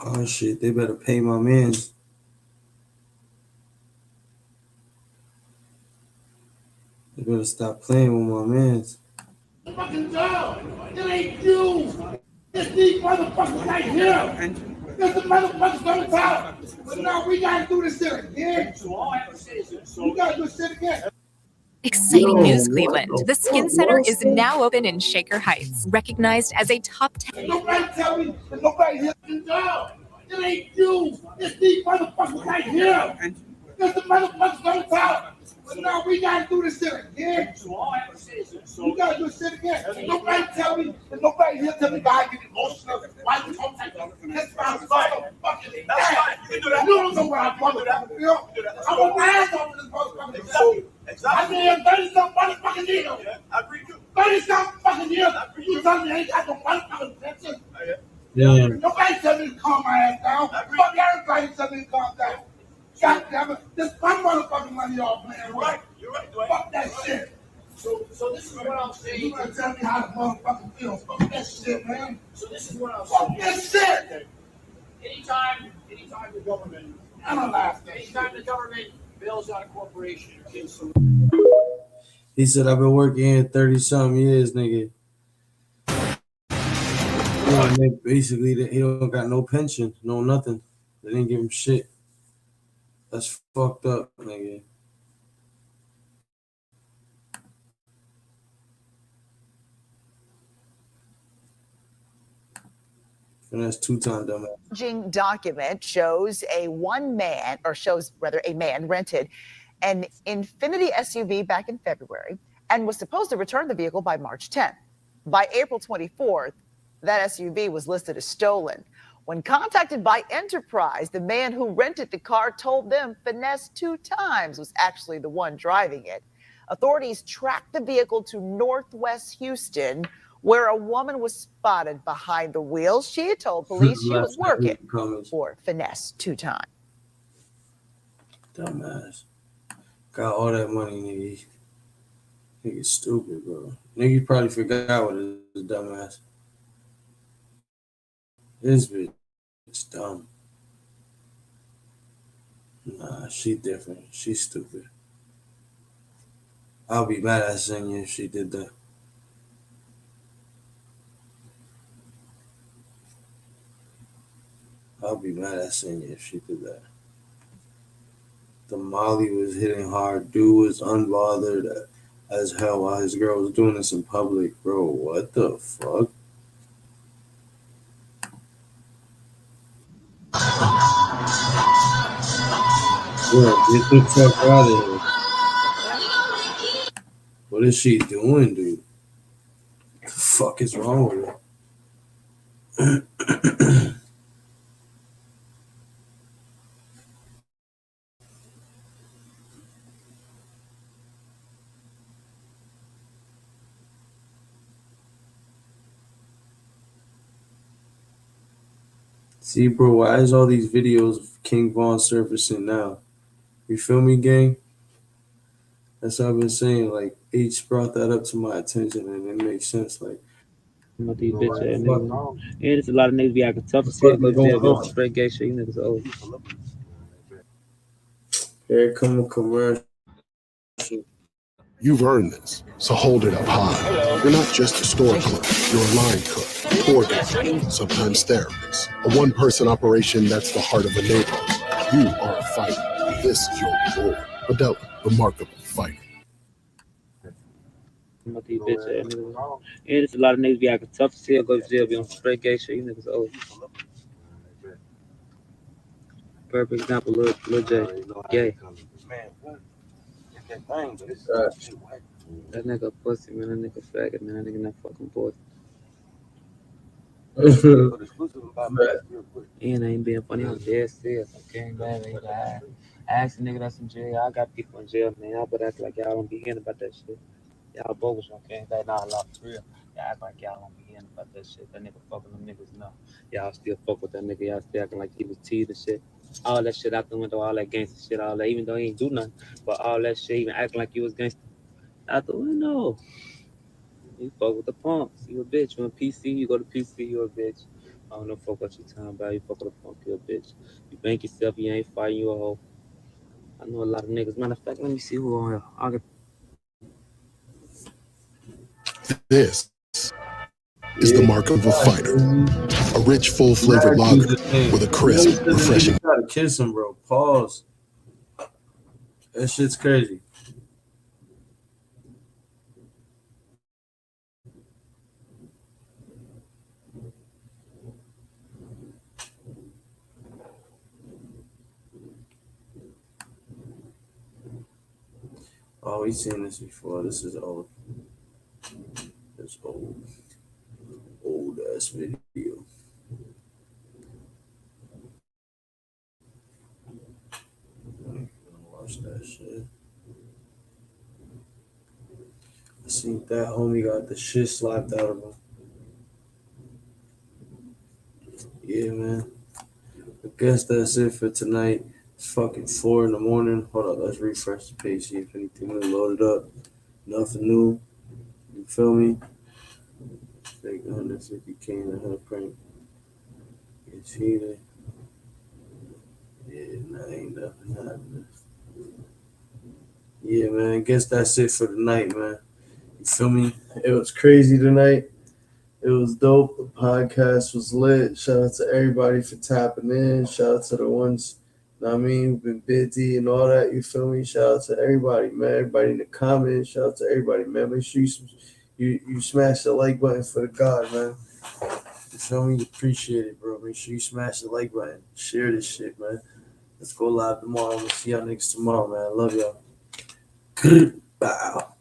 Oh shit, they better pay my mans. They better stop playing with my mans. Fucking job. It ain't you. It's these motherfuckers right here. It's the motherfuckers on the top. But now we gotta do this shit again. We gotta do this shit again. Exciting news, Cleveland. The Skin Center is now open in Shaker Heights, recognized as a top 10. Nobody tell me that nobody here can job. It ain't you. It's these motherfuckers right here. It's the motherfuckers on the top. But now we gotta do this shit again. We gotta do this shit again. Nobody tell me that nobody here tell me God get emotional. Why you talking like that? That's why I'm so fucking mad. You don't know what I'm motherfucking feel. I'm a man over this motherfucking exactly. I mean, 30-some motherfucking years. I agree too. 30-some fucking years. You tell me I ain't got no motherfucking pension. Yeah. Nobody tell me to calm my ass down. Fuck everybody tell me to calm down. God damn it. This my motherfucking money y'all playing, right? You're right. Fuck that shit. So this is what I'm saying. You gonna tell me how to motherfucking feel. Fuck that shit, man. So this is what I'm saying. Fuck that shit. Anytime the government, anytime the government bails out a corporation, okay, so. He said, I've been working here 30-something years, nigga. Yeah, basically, he don't got no pension, no nothing. They didn't give him shit. That's fucked up, nigga. And that's two-time dumbass. Document shows a man rented an Infiniti SUV back in February and was supposed to return the vehicle by March 10th. By April 24th, that SUV was listed as stolen. When contacted by Enterprise, the man who rented the car told them Finesse 2 times was actually the one driving it. Authorities tracked the vehicle to Northwest Houston, where a woman was spotted behind the wheel. She had told police she was working for Finesse 2 times. Dumbass. Got all that money, nigga. Nigga stupid, bro. Nigga probably forgot what it is, dumbass. This bitch is dumb. Nah, she different. She's stupid. I'll be mad at Senya if she did that. I'll be mad at Senya if she did that. The Molly was hitting hard. Dude was unbothered as hell while his girl was doing this in public. Bro, what the fuck? Yeah, get the fuck out of here. What is she doing, dude? What the fuck is wrong with her? See, bro, why is all these videos of King Von surfacing now? You feel me, gang? That's what I've been saying. Like, H brought that up to my attention, and it makes sense. Like, These bitch ass niggas. And it's a lot of niggas be acting tough as hell. Go to jail, be on straight gay shit. You niggas old. here come a commercial. You've earned this, so hold it up high. You're not just a store clerk, you're a line cook, coordinator, sometimes therapist. A one-person operation that's the heart of a neighborhood. You are a fighter. This is your reward. Adele, remarkable fighter. These bitch ass niggas. And it's a lot of niggas be acting tough as hell. Go to jail, be on straight gay shit. You niggas old. Perfect example, Lil J. Gay. That nigga pussy, man. That nigga faggot, man. That nigga not fucking boy. And I ain't being funny. I'm dead serious. I can't bad. I asked a nigga that's in jail. I got people in jail, man. Y'all better act like y'all don't be hearing about that shit. Y'all bogus, okay? They not a lot for real. Y'all act like y'all don't be hearing about that shit. That nigga fucking them niggas now. Y'all still fuck with that nigga. Y'all still acting like he was teased and shit. All that shit out the window, all that gangster shit, all that, even though he ain't do nothing, but all that shit, even acting like you was gangster out the window. You fuck with the punks, you a bitch. You in PC, you go to PC, you a bitch. I don't know fuck what you talking about. You fuck with a punk, you a bitch. You bank yourself, you ain't fighting, you a hoe. I know a lot of niggas. Matter of fact, let me see who on here. I'll get... This is the mark of a fighter. A rich, full-flavored lager with a crisp, refreshing. You gotta kiss him, bro. Pause. That shit's crazy. Oh, we've seen this before. This is old. It's old. Old ass video. I'm gonna watch that shit. I seen that homie got the shit slapped out of him. Yeah, man. I guess that's it for tonight. It's fucking 4 in the morning. Hold up, let's refresh the page, see if anything really loaded up. Nothing new. You feel me? Fake 150K in a hood prank. It's heated. Yeah, nah, ain't nothing happening. Yeah, man. I guess that's it for the night, man. You feel me? It was crazy tonight. It was dope. The podcast was lit. Shout out to everybody for tapping in. Shout out to the ones, you know what I mean, who've been busy and all that. You feel me? Shout out to everybody, man. Everybody in the comments. Shout out to everybody, man. Make sure you smash the like button for the God, man. You feel me? Appreciate it, bro. Make sure you smash the like button. Share this shit, man. Let's go live tomorrow. We'll see y'all niggas tomorrow, man. I love y'all. Bow.